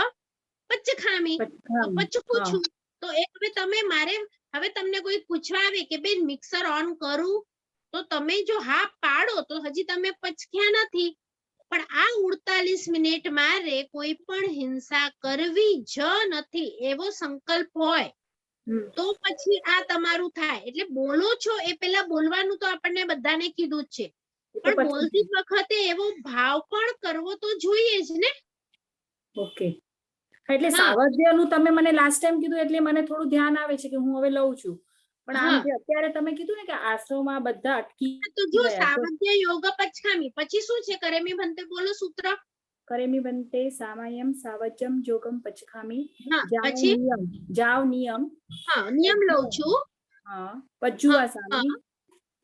પચખામી પચકું છું. તો એ હવે તમે મારે હવે તમને કોઈ પૂછવા આવે કે બેન મિક્સર ઓન કરું, તો તમે જો હા પાડો તો હજી તમે પચખ્યા નથી. પણ આ 48 મિનિટ મારે કોઈ પણ હિંસા કરવી જ નથી એવો સંકલ્પ હોય તો પછી આ તમારું થાય. એટલે બોલો છો એ પેલા બોલવાનું તો આપણને બધાને કીધું જ છે, પણ બોલતી વખતે એવો ભાવ પણ કરવો તો જોઈએ જ ને. ઓકે, એટલે સાવધ્યનું તમે મને લાસ્ટ ટાઈમ કીધું એટલે મને થોડું ધ્યાન આવે છે કે હું હવે લઉં છું. પણ આમ જે અત્યારે તમે કીધું ને કે આશ્રમમાં બધા અટકી તો જો સાવધ્ય યોગ પચખામી પછી શું છે? કરેમી ભંતે બોલો સૂત્ર. કરેમી બંતે સામાયમ સાવજ્યમ જોગમ પચખામી. પછી જાવ નિયમ. હા નિયમ લઉં છું. હા પજ્જુવા સામી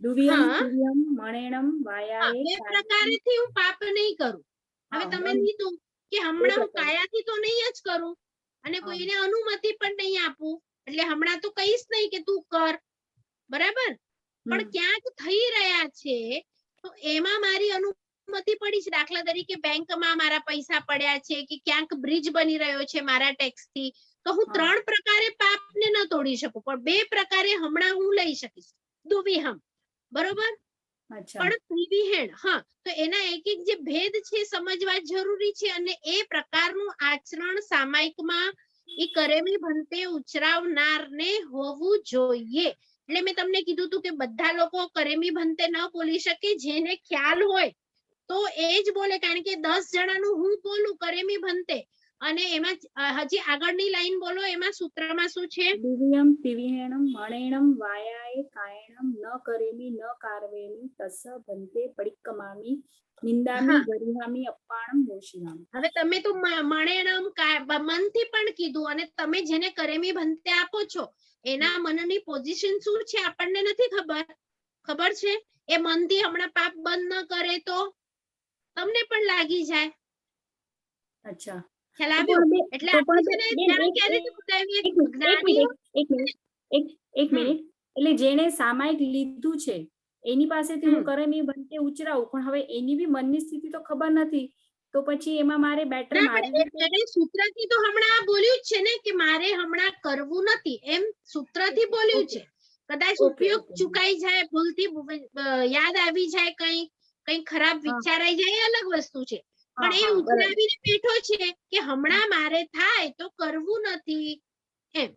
દુવિયમ તિર્યમ મણેણમ વાયાએ. બે પ્રકારેથી હું પાપ નહીં કરું. હવે તમે લીધું કે હમણાં હું કાયાથી તો નહીં જ કરું અને કોઈને અનુમતિ પણ નહીં આપું, એટલે હમણાં તો કહીશ નહીં કે તું કર, બરાબર? પણ ક્યાંક થઈ રહ્યા છે તો એમાં મારી અનુમતિ પડી છે. દાખલા તરીકે બેંકમાં મારા પૈસા પડ્યા છે કે ક્યાંક બ્રિજ બની રહ્યો છે મારા ટેક્સ થી, તો હું 3 પ્રકારે પાપને ન તોડી શકું, પણ 2 પ્રકારે હમણાં હું લઈ શકીશ. દુવિહમ, બરોબર? પણ ત્રિવિહેણ, હા, તો એના એક એક જે ભેદ છે સમજવા જરૂરી છે. અને એ પ્રકારનું આચરણ સામાયિકમાં એ કરેમી ભંતે ઉચરાવનારને હોવું જોઈએ. એટલે મેં તમને કીધું હતું કે બધા લોકો કરેમી ભંતે ન બોલી શકે, જેને ખ્યાલ હોય તો એ જ બોલે. કારણ કે 10 જણાનું હું બોલું કરેમી ભંતે અને એમાં હજી આગળની લાઈન બોલો, એમાં સૂત્રમાં શું છે? દિવ્યમ તિવિહેણમ મણેણમ વાયાએ કાયણમ ન કરેમી ન કારવેમી તસ ભંતે પડિક્કમામી નિંદામી ગરિહામી અપ્પાણમ મોશિનામી. હવે તમે તો મણેણમ મનથી પણ કીધું, અને તમે જેને કરેમી ભંતે આપો છો એના મનની પોઝિશન શું છે આપણને નથી ખબર. ખબર છે? એ મનથી હમણાં પાપ બંધ ન કરે તો તમને પણ લાગી જાય. અચ્છા, ખ્યાલ આવ્યો? એટલે એક મિનિટ, એટલે જેને સામાયિક લીધું છે એની પાસેથી હું કરેમી ભંતે ઉચરાવું, પણ હવે એની બી મનની સ્થિતિ તો ખબર નથી, તો પછી એમાં મારે બેટર મારી સૂત્રથી તો હમણાં બોલ્યું જ છે ને કે મારે હમણાં કરવું નથી, એમ સૂત્રથી બોલ્યું છે. કદાચ ઉપયોગ ચુકાઈ જાય, ભૂલથી યાદ આવી જાય, કઈ ખરાબ વિચાર આવી જાય, એ અલગ વસ્તુ છે. પણ એ ઉચરાવીને બેઠો છે કે હમણાં મારે થાય તો કરવું નથી એમ.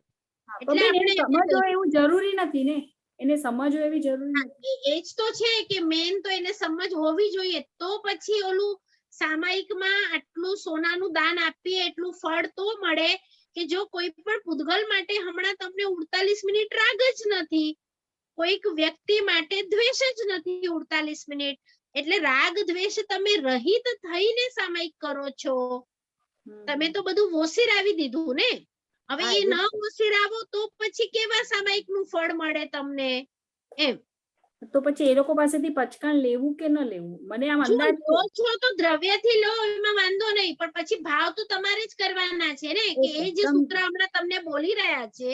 એટલે આપણે સમજવો એવું જરૂરી નથી ને, એને સમજવું એવી જરૂરી નથી. એ જ તો છે કે મેન તો એને સમજ હોવી જોઈએ, તો પછી ઓલું સામાયિકમાં આટલું સોનાનું દાન આપીએ એટલું ફળ તો મળે કે જો કોઈ પણ પૂતગલ માટે હમણાં તમને 48 મિનિટ રાગ જ નથી, કોઈક વ્યક્તિ માટે દ્વેષ જ નથી 48 મિનિટ, એટલે રાગ દ્વેષ તમે રહિત થઈને સામાયિક કરો છો. તમે તો બધું વોસીરાવી દીધું ને. હવે હા, એ એ- ન ઉછેરાવો તો પછી કેવા સામાયિક નું ફળ મળે તમને એમ. તો પછી એ લોકો પાસેથી પચકાણ લેવું કે ન લેવું? મને આમ જો અંદાજ લો છો તો દ્રવ્યથી લો, એમાં વાંધો નહીં, પણ પછી ભાવ તો તમારે જ કરવાના છે ને, કે એ જે સૂત્ર હમણાં તમને બોલી રહ્યા છે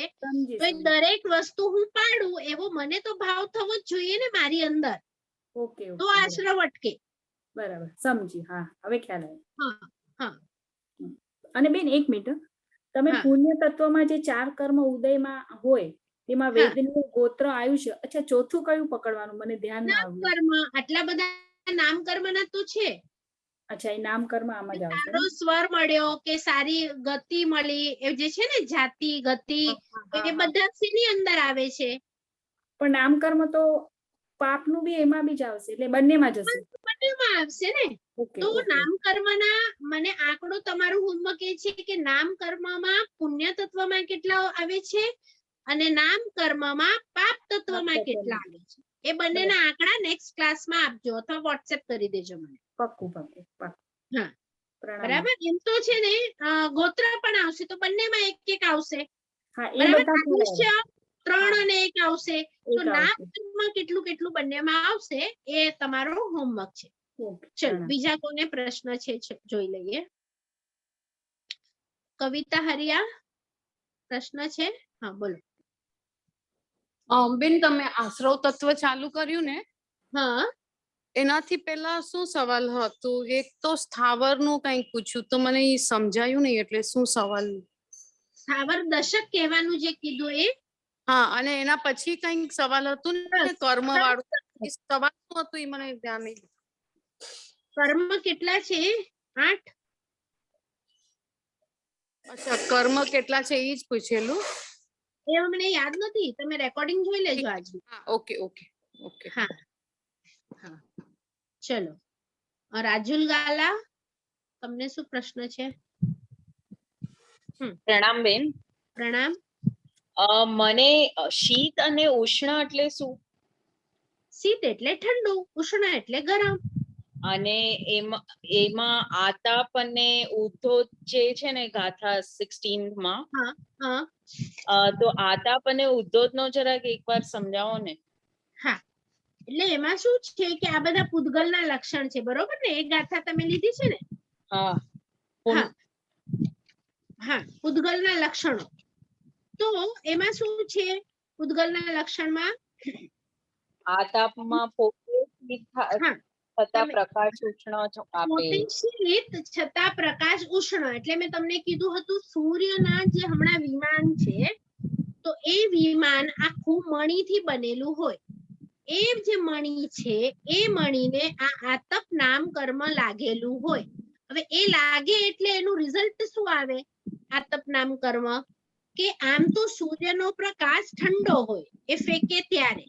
તો એ દરેક વસ્તુ હું પાડું એવો મને તો ભાવ થવો જ જોઈએ ને મારી અંદર, ઓકે તો આશ્રવ અટકે. બરાબર, સમજી. હા, હવે ખ્યાલ આવ્યો. હા હા. અને બેન એક મિનિટ, તમે હા. પુણ્ય તત્વમાં જે 4 કર્મ ઉદયમાં હોય તેમાં હા. વેદનું ગોત્ર આયુષ્ય, અચ્છા ચોથું કયું પકડવાનું? મને ધ્યાન ના નામ આવ્યું. કર્મ, આટલા બધા નામ કર્મના તો છે. અચ્છા, એ નામ કર્મ આમાં જ આવશે. સારો સ્વર મળ્યો કે સારી ગતિ મળી, એ જે છે ને જાતિ ગતિ, એ બધા શેની અંદર આવે છે? પણ નામ કર્મ તો પાપનું બી એમાં બી જ આવશે, એટલે બંનેમાં જશે. બંનેમાં આવશે ને. તો નામ કર્મના મને આંકડો તમારું હોમવર્ક એ છે કે નામ કર્મમાં પુણ્ય તત્વમાં કેટલા આવે છે અને નામ કર્મમાં પાપ તત્વમાં કેટલા આવે છે, એ બંનેના આંકડા નેક્સ્ટ ક્લાસમાં આપજો અથવા વોટ્સએપ કરી દેજો મને. પાક્કું પાક્કું પાક્કું. હા, પ્રણામ. બરાબર. એમ તો છે ને ગોત્ર પણ આવશે, તો બંનેમાં એક એક આવશે. હા, એ બરાબર. બધા આયુષ્ય 3 અને 1 આવશે, તો એક નામ આવશે. કર્મમાં કેટલું કેટલું બંનેમાં આવશે એ તમારો હોમવર્ક છે. ચલો, બીજા કોને પ્રશ્ન છે જોઈ લઈએ. કવિતા હરિયા પ્રશ્ન છે? હા, બોલો. બેન, તમે આશ્રવ તત્વ ચાલુ કર્યું ને, હા, એનાથી પહેલા શું સવાલ હતું? એક તો સ્થાવર નું કંઈક પૂછ્યું તો મને ઈ સમજાયું નહીં, એટલે શું સવાલ? સ્થાવર દશક કહેવાનું જે કીધું એ. હા, અને એના પછી કંઈક સવાલ હતું ને કર્મ વાળું, એ સવાલ શું હતું એ મને ધ્યાન નહીં. કર્મ કેટલા છે? 8. અચ્છા, કર્મ કેટલા છે એ જ પૂછેલું. એ મને યાદ નથી, તમે રેકોર્ડિંગ જોઈ લેજો આજે. હા, ઓકે ઓકે ઓકે. હા હા, ચલો. રાજુલ ગાલા, તમને શું પ્રશ્ન છે? પ્રણામ બેન. પ્રણામ. મને શીત અને ઉષ્ણ એટલે શું? શીત એટલે ઠંડુ, ઉષ્ણ એટલે ગરમ. અને એમાં આતાપ અને ઉદ્ધોત જે છે ને ગાથા 16 માં, તો આતાપ અને ઉદ્ધોત નો જરાક એકવાર સમજાવો ને. હા, એટલે એમાં શું છે કે આ બધા પૂતગલના લક્ષણ છે, બરોબર ને? એક ગાથા તમે લીધી છે ને? હા હા હા, પૂતગલના લક્ષણો. તો એમાં શું છે પૂતગલના લક્ષણમાં? આતાપમાં પોતે છતાં પ્રકાશ ઉષ્ણ આપે. શીત છતાં પ્રકાશ ઉષ્ણ, એટલે મેં તમને કીધું હતું સૂર્યના જે હમણાં વિમાન છે, તો એ વિમાન આખું મણીથી બનેલું હોય. એ જે મણી છે એ મણીને આ આતપ નામ કર્મ લાગેલું હોય. હવે એ લાગે એટલે એનું રિઝલ્ટ શું આવે? આતપ નામ કર્મ કે આમ તો સૂર્યનો પ્રકાશ ઠંડો હોય, એ ફેંકે ત્યારે,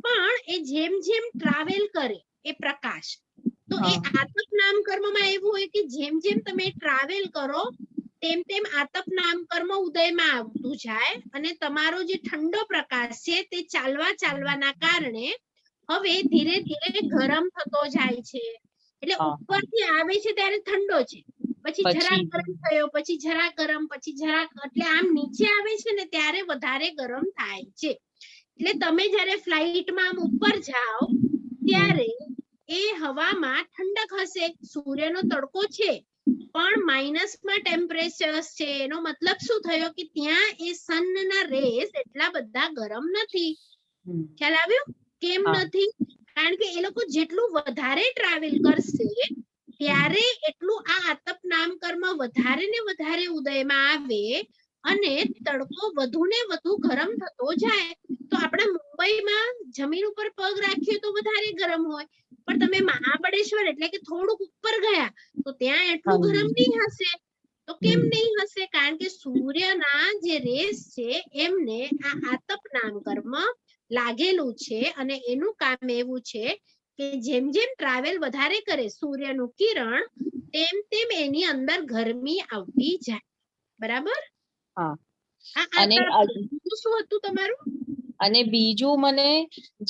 પણ એ જેમ જેમ ટ્રાવેલ કરે એ પ્રકાશ, તો એ આતપ નામ કર્મમાં એવું હોય કે જેમ જેમ તમે ટ્રાવેલ કરો તેમ તેમ આતપ નામ કર્મ ઉદયમાં આવતું જાય, અને તમારો જે ઠંડો પ્રકાશ છે તે ચાલવાના કારણે હવે ધીરે ધીરે ગરમ થતો જાય છે. એટલે ઉપરથી આવે છે ત્યારે ઠંડો છે, પછી જરા ગરમ થયો, પછી જરા ગરમ, પછી જરા, એટલે આમ નીચે આવે છે ને ત્યારે વધારે ગરમ થાય છે. એટલે તમે જયારે ફ્લાઇટમાં આમ ઉપર જાઓ ત્યારે એ હવામાં ઠંડક હશે, સૂર્યનો તડકો છે પણ માઇનસમાં ટેમ્પરેચર છે. એનો મતલબ શું થયો કે ત્યાં એ સનના રેસ એટલા બધા ગરમ નથી. ખ્યાલ આવ્યો? કેમ નથી? કારણ કે એ લોકો જેટલું વધારે ટ્રાવેલ કરશે ત્યારે એટલું આ આતપ નામ કર્મ વધારે ને વધારે ઉદયમાં આવે અને તડકો વધુ ને વધુ ગરમ થતો જાય. તો આપણા મુંબઈમાં જમીન ઉપર પગ રાખીએ તો વધારે ગરમ હોય, પણ તમે મહાબળેશ્વર એટલે કે થોડુંક ઉપર ગયા તો ત્યાં એટલું ગરમ નહીં હશે. તો કેમ નહીં હશે? કારણ કે સૂર્યના જે રેસ છે એમને આ આતપ નામ કર્મ લાગેલું છે, અને એનું કામ એવું છે કે જેમ જેમ ટ્રાવેલ વધારે કરે સૂર્યનું કિરણ, તેમ તેમ એની અંદર ગરમી આવતી જાય. બરાબર? અને શું હતું તમારું? અને બીજું મને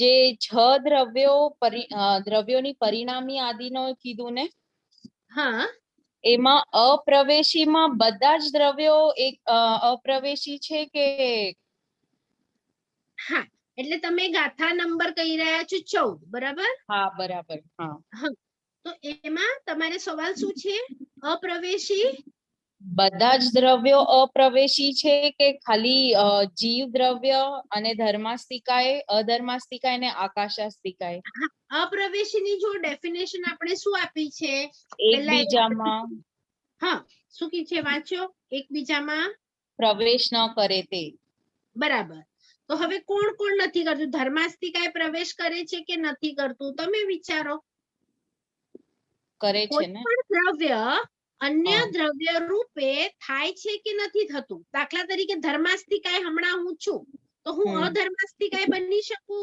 જે 6 દ્રવ્યોની પરિણામી આદિનો કીધું ને, હા, એમાં અપ્રવેશીમાં બધા જ દ્રવ્યો એક અપ્રવેશી છે કે? હા, એટલે તમે ગાથા નંબર કહી રહ્યા છો 14, બરાબર? હા, બરાબર. હા, હા, તો એમાં તમારે સવાલ શું છે? અપ્રવેશી બધા જ દ્રવ્યો અપ્રવેશી છે કે ખાલી જીવ દ્રવ્ય અને ધર્માસ્તિકાય, અધર્માસ્તિકાય ને આકાશાસ્તિકાય? અપ્રવેશીની જો ડેફિનેશન આપણે શું આપી છે? એકબીજામાં હા, શું કી છે? વાંચો. એકબીજામાં પ્રવેશ ન કરે તે. બરાબર. તો હવે કોણ કોણ નથી કરતું? ધર્માસ્તિકાય પ્રવેશ કરે છે કે નથી કરતું? તમે વિચારો. કરે છે કોઈ ને. પણ દ્રવ્ય અન્ય દ્રવ્ય રૂપે થાય છે કે નથી થતું? દાખલા તરીકે ધર્માસ્તિકાય હમણાં હું છું, તો હું અધર્માસ્તિકાય બની શકું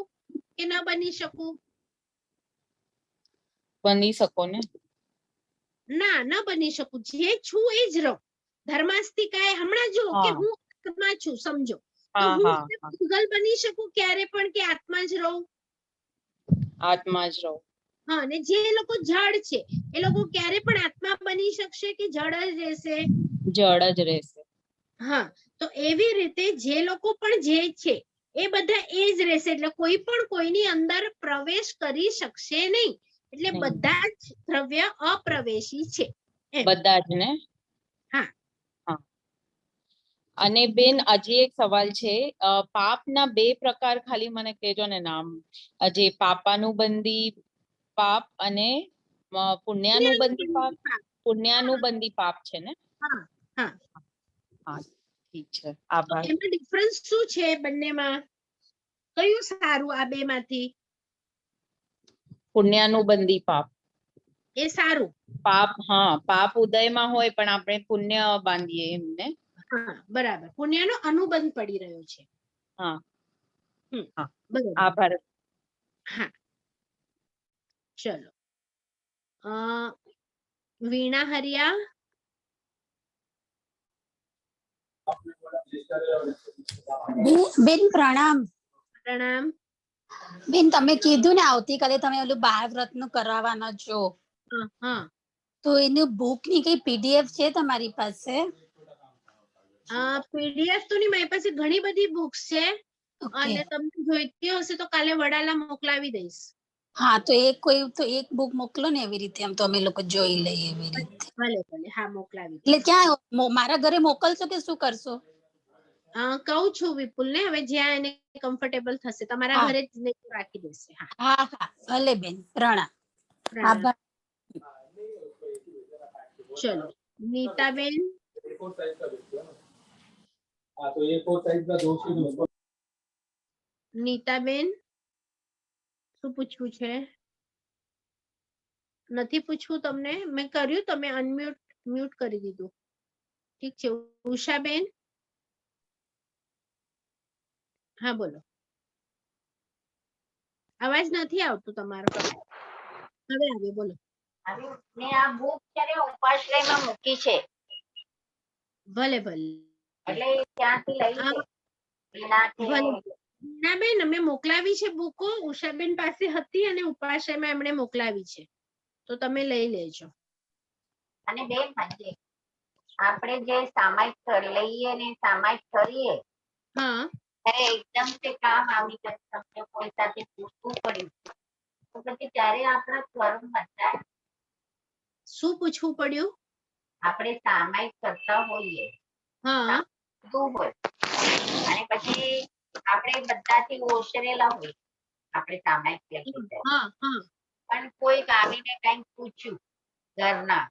કે ન બની શકું? બની શકો ને. ના, ન બની શકું. જે છું એ જ રહું. ધર્માસ્તિકાય હમણાં જો કે હું આત્મા છું, સમજો, તો હું ભૂગલ બની શકું ક્યારે પણ કે આત્મા જ રહું? આત્મા જ રહો. હા, અને જે લોકો જડ છે એ લોકો ક્યારે પણ આત્મા બની શકશે કે જડ જ રહેશે? જડ જ રહેશે. હા, તો એવી રીતે જે લોકો પણ જે છે એ બધા એ જ રહેશે. એટલે કોઈ પણ કોઈની અંદર પ્રવેશ કરી શકશે નહીં. એટલે બધા જ દ્રવ્ય અપ્રવેશી છે. બધા જ ને. હા. અને બેન, હજી એક સવાલ છે. પાપના 2 પ્રકાર ખાલી મને કહેજો ને નામ. જે પાપાનુબંધી પાપ અને પુણ્યાનુબંધી પાપ. પુણ્યાનુબંધી પાપ છે ને? હા, હા. હા, ઠીક છે. આભાર. એમાં ડિફરન્સ શું છે બંનેમાં? કયું સારું આ બે માંથી? પુણ્યાનુબંધી પાપ એ સારું. પાપ, હા, પાપ ઉદયમાં હોય પણ આપણે પુણ્ય બાંધીએ એમને. હા, બરાબર. પુણ્યનો અનુબંધ પડી રહ્યો છે. હા. બરાબર. આભાર. હા, ચલો. વીણા હરિયા. બેન પ્રણામ. પ્રણામ. બેન, તમે કીધું ને આવતીકાલે તમે ઓલું 12 વ્રત નું કરાવવાના છો, તો એનું બુક ની કઈ પીડીએફ છે તમારી પાસે? પીડીએફ તો ની, મારી પાસે ઘણી બધી બુક્સ છે, અને તમને જોઈતી હશે તો કાલે વડાલા મોકલાવી દઈશ. હા, તો એક બુક મોકલો ને, એવી રીતે આમ તો અમે લોકો જોઈ લઈએ એવી રીતે. ભલે ભલે, હા, મોકલાવી. એટલે ક્યાં મારા ઘરે મોકલશો કે શું કરશો? કહું છું વિપુલ ને, હવે જ્યાં એને કમ્ફર્ટેબલ થશે તમારા ઘરે જ રાખી દેશે. હા હા, ભલે બેન. પ્રણામ. આભાર. ચલો, નીતાબેન. નીતાબેન, શું પૂછવું છે? નથી પૂછવું તમને? મેં કર્યું, તમે મ્યુટ કરી દીધું. ઠીક છે. ઉષાબેન. હા, બોલો. અવાજ નથી આવતો તમારો. હવે આવ્યો, બોલો. મેં આ બુક ત્યારે ઉપાશ્રયમાં મૂકી છે. ભલે ભલે, એટલે ત્યાંથી લઈ ના બેન, અમે મોકલાવી છે બુકો. ઉષાબેન પાસે હતી અને ઉપાશ્રયમાં એમણે મોકલાવી છે, તો તમે લઈ લેજો. અને બેન, આપણે જે સામાયિક લઈએ ને સામાયિક કરીએ, ત્યારે એકદમ તે કામ આવી જાય, તમને કોઈ સાથે પૂછવું પડ્યું તો પછી ત્યારે આપણા કર્મ બદલાય. શું પૂછવું પડ્યું? આપણે સામાયિક કરતા હોઈએ, હોય, અને પછી આપણે બધાથી ઓસરેલા હોય, આપણે સામાયિક પણ કોઈક આવીને કઈક પૂછ્યું ઘરના,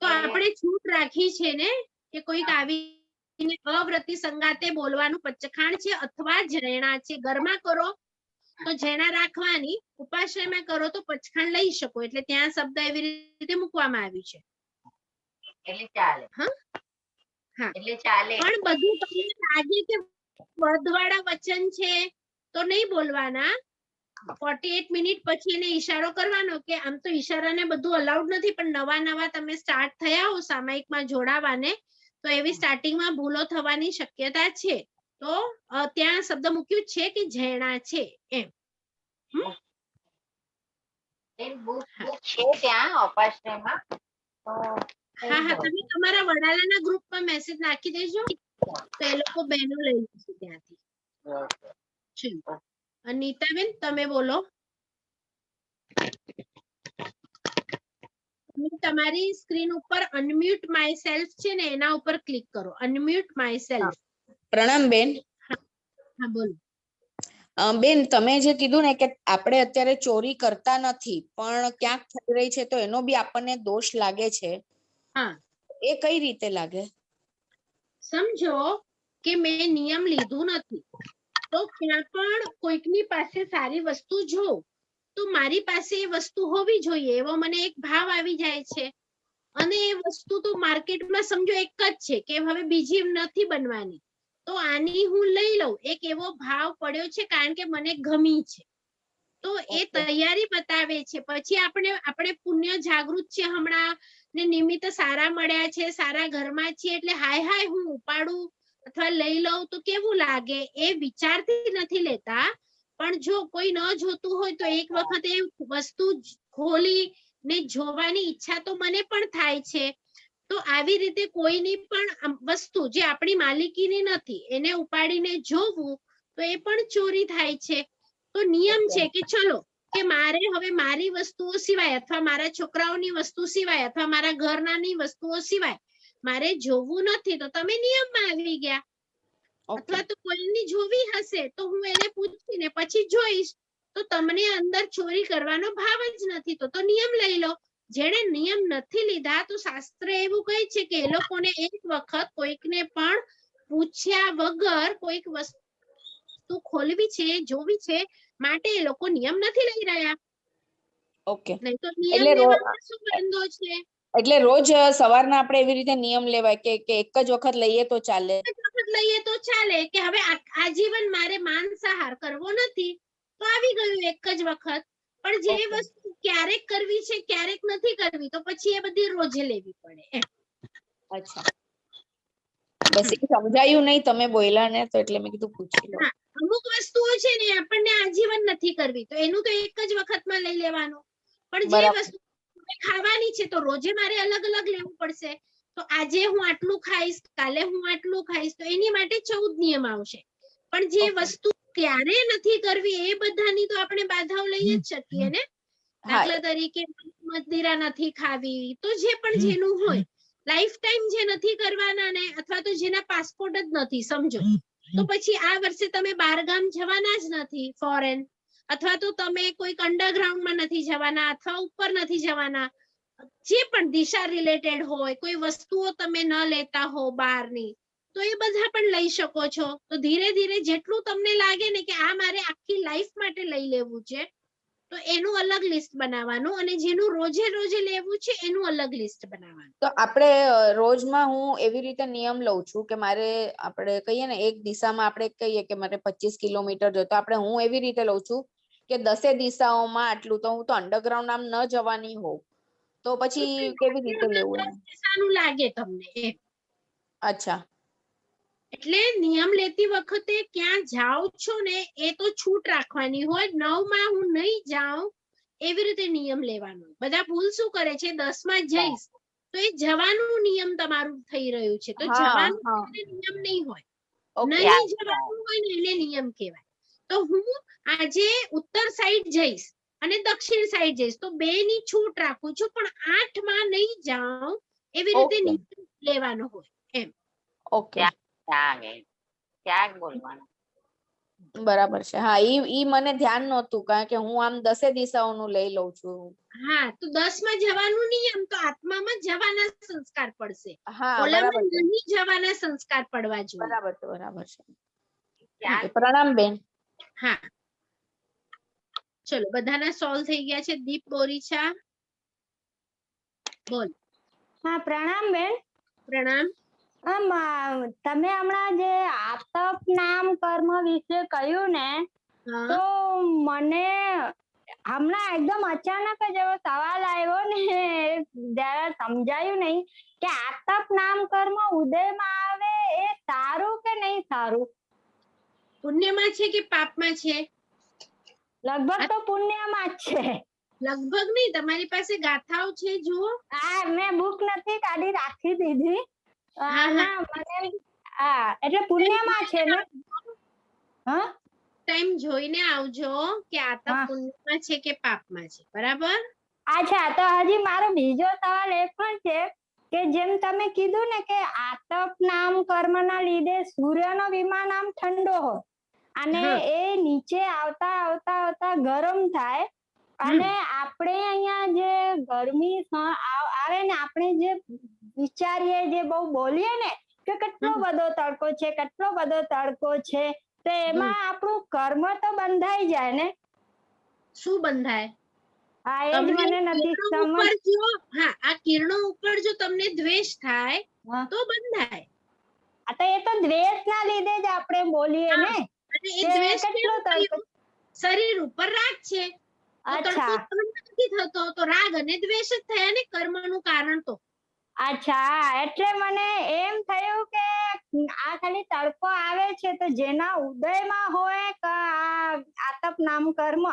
તો આપણે છૂટ રાખી છે ને કે કોઈક આવીને અવ્રતી સંગાતે બોલવાનું પચખાણ છે અથવા જૈણા છે. ઘરમાં કરો તો જૈણા રાખવાની, ઉપાશ્રયમાં કરો તો પચખાણ લઈ શકો. એટલે ત્યાં શબ્દ એવી રીતે મૂકવામાં આવ્યું છે. એટલે ચાલે. હા, એટલે ચાલે. પણ બધું તમને લાગે કે વધવાળા વચન છે તો નહીં બોલવાના. 48 મિનિટ પછી એને ઈશારો કરવાનો કે આમ તો ઈશારાને બધું અલાઉડ નથી, પણ નવા તમે સ્ટાર્ટ થયા હો સામાયિકમાં જોડાવાને, તો એવી સ્ટાર્ટિંગમાં ભૂલો થવાની શક્યતા છે. તો ત્યાં શબ્દ મૂક્યું છે કે જૈણા છે એમ. બુક છે ત્યાં અપાશ્રયમાં, તો હા હા, તમે તમારા વડાલાના ગ્રુપમાં મેસેજ નાખી દેજો તો એ લોકો બહેનો લઈ જશે ત્યાંથી. ચલો, અનિતાબેન તમે બોલો. તમારી સ્ક્રીન ઉપર અનમ્યુટ માય સેલ્ફ છે ને, એના ઉપર ક્લિક કરો. Unmute my self. પ્રણામ બેન. હા બોલો. બેન, તમે જે કીધું ને કે આપણે અત્યારે ચોરી કરતા નથી પણ ક્યાંક થઈ રહી છે તો એનો બી આપણને દોષ લાગે છે. હા, એ કઈ રીતે લાગે? સમજો કે મેં નિયમ લીધું નથી તો ક્યાં પણ કોઈકની પાસે સારી વસ્તુ જોઉં તો મારી પાસે એ વસ્તુ હોવી જોઈએ એવો મને એક ભાવ આવી જાય છે. અને એ વસ્તુ તો માર્કેટમાં સમજો એક જ છે કે હવે બીજી નથી બનવાની, તો આની હું લઈ લઉં. એક એવો ભાવ પડ્યો છે કારણ કે મને ગમી છે, તો એ તૈયારી બતાવે છે. પછી આપણે પુણ્ય જાગૃત છે હમણાં ને નિમિત્ત સારા મળ્યા છે, સારા ઘરમાં છીએ એટલે હાય હાય હું ઉપાડું અથવા લઈ લઉં તો કેવું લાગે એ વિચારથી નથી લેતા. પણ જો કોઈ ન જોતું હોય તો એક વખત એ વસ્તુ ખોલી ને જોવાની ઈચ્છા તો મને પણ થાય છે. તો આવી રીતે કોઈની પણ વસ્તુ જે આપણી માલિકીની નથી એને ઉપાડીને જોવું તો એ પણ ચોરી થાય છે. તો નિયમ છે કે ચલો કે મારે હવે મારી વસ્તુઓ સિવાય અથવા મારા છોકરાઓની વસ્તુ સિવાય અથવા મારા ઘરનાની વસ્તુઓ સિવાય મારે જોવું નથી, તો તમે નિયમમાં આવી ગયા. અથવા તો કોઈની જોવી હશે તો હું એને પૂછીને પછી જોઈશ, તો તમને અંદર ચોરી કરવાનો ભાવ જ નથી તો નિયમ લઈ લો. જેણે નિયમ નથી લીધા તો શાસ્ત્ર એવું કહે છે કે એ લોકોને એક વખત કોઈકને પણ પૂછ્યા વગર કોઈક વસ્તુ ખોલવી છે, જોવી છે, માટે એ લોકો નિયમ નથી લઈ રહ્યા. ઓકે, નહીં તો નિયમ લેવામાં શું વાંધો છે? એટલે રોજ સવારના આપણે એવી રીતે નિયમ લેવાય કે એક જ વખત લઈએ તો ચાલે? એક વખત લઈએ તો ચાલે કે હવે આજીવન મારે માંસાહાર કરવો નથી તો આવી ગયું એક જ વખત. પણ જે વસ્તુ ક્યારેક કરવી છે ક્યારેક નથી કરવી તો પછી એ બધી રોજે લેવી પડે. અચ્છા, બસ એ સમજાયું નહીં, તમે બોલ્યા ને તો એટલે મેં કીધું પૂછી લઉં. અમુક વસ્તુઓ છે ને આપણને આજીવન નથી કરવી તો એનું તો એક જ વખતમાં લઈ લેવાનું. પણ જે વસ્તુ ખાવાની છે તો રોજે મારે અલગ અલગ લેવું પડશે. તો આજે હું આટલું ખાઈશ, કાલે હું આટલું ખાઈશ, તો એની માટે 14 નિયમ આવશે. પણ જે વસ્તુ ક્યારે નથી કરવી એ બધાની તો આપણે બાધાઓ લઈ જ શકીએ ને. દાખલા તરીકે મદિરા નથી ખાવી, તો જે પણ જેનું હોય લાઈફ ટાઈમ જે નથી કરવાના ને અથવા તો જેના પાસપોર્ટ જ નથી સમજો, તો પછી આ વર્ષે તમે બહારગામ જવાના જ નથી ફોરેન, અથવા તો તમે કોઈક અંડરગ્રાઉન્ડમાં નથી જવાના અથવા ઉપર નથી જવાના. જે પણ દિશા રિલેટેડ હોય કોઈ વસ્તુઓ તમે ન લેતા હો બહારની તો એ બધા પણ લઈ શકો છો. તો ધીરે ધીરે જેટલું તમને લાગે ને કે આ મારે આખી લાઈફ માટે લઈ લેવું છે તો એનું અલગ લિસ્ટ બનાવવાનું અને જેનું રોજે રોજે લેવું છે એનું અલગ લિસ્ટ બનાવવાનું. તો આપણે રોજમાં હું એવી રીતે નિયમ લઉં છું કે મારે આપણે કહીએ ને એક દિશામાં આપણે કહીએ કે મારે 25 કિલોમીટર જો, તો આપણે હું એવી રીતે લઉં છું કે 10 દિશાઓમાં આટલું, તો હું તો અંડરગ્રાઉન્ડ આમ ન જવાની હોઉં તો પછી કેવી રીતે લેવું? દિશાનું લાગે તમને? અચ્છા, એટલે નિયમ લેતી વખતે ક્યાં જાઓ છો ને એ તો છૂટ રાખવાની હોય. 9 માં હું નહીં જાઉં એવી રીતે નિયમ લેવાનો. બધા ભૂલ શું કરે છે 10 માં જઈશ તો એ જવાનું નિયમ તમારું થઈ રહ્યું છે, તો જવાનું નિયમ નહીં હોય. નહીં જવાનું હોય ને એને નિયમ કહેવાય. તો હું આજે ઉત્તર સાઈડ જઈશ અને દક્ષિણ સાઈડ જઈશ તો 2 ની છૂટ રાખું છું, પણ 8 માં નહીં જાઉં એવી રીતે નિયમ લેવાનો હોય એમ. ઓકે, ત્યાગ બોલવાનો. બરાબર છે. હા, ઈ મને ધ્યાન નહોતું કારણ કે હું આમ 10 દિશાઓનું લઈ લઉં છું. હા, તો 10 માં જવાનું નિયમ તો આત્મામાં જવાના સંસ્કાર પડશે. હા, ઓલામાં નહીં જવાના સંસ્કાર પડવા જોઈએ. બરાબર છે, બરાબર છે. પ્રણામ બેન. હા, ચલો બધાના સોલ્વ થઈ ગયા છે. દીપ બોરીચા બોલ. હા, પ્રણામ બેન. પ્રણામ. તમે હમણાં જે આતપ નામ કર્મ વિશે કહ્યું ને, તો મને હમણાં એકદમ અચાનક જ એવો સવાલ આવ્યો ને જયારે સમજાયું નહીં કે આતપ નામ કર્મ ઉદયમાં આવે એ સારું કે નહીં સારું? પુણ્યમાં છે કે પાપમાં છે? લગભગ તો પુણ્યમાં જ છે. લગભગ નહીં, તમારી પાસે ગાથાઓ છે જુઓ. મેં બુક નથી કાઢી, રાખી દીધી. એટલે પુણ્યમાં છે ને. હા, ટાઈમ જોઈને આવજો કે આતપ પુણ્યમાં છે કે પાપમાં છે. બરાબર. અચ્છા, તો હજી મારો બીજો સવાલ એ પણ છે કે જેમ તમે કીધું ને કે આતપ નામ કર્મના લીધે સૂર્યનો વિમાન આમ ઠંડો હોય અને એ નીચે આવતા આવતા આવતા ગરમ થાય અને આપણે અહીંયા જે ગરમી આવે ને, આપણે જે વિચારીએ, જે બહુ બોલીએ ને કે કેટલો બધો તડકો છે, કેટલો બધો તડકો છે, તો એમાં આપણું કર્મ તો બંધાઈ જાય ને. શું બંધાય? આ કિરણો ઉપર જો તમને દ્વેષ થાય તો બંધાય. તો એ તો દ્વેષ ના લીધે જ આપણે બોલીએ ને. અને એ દ્વેષ શરીર ઉપર રાગ છે, નથી થતો તો રાગ અને દ્વેષ જ થયા ને કર્મનું કારણ તો. અચ્છા, એટલે મને એમ થયું કે આ ખાલી તડકો આવે છે તો જેના ઉદયમાં હોય આતપ નામ કર્મ,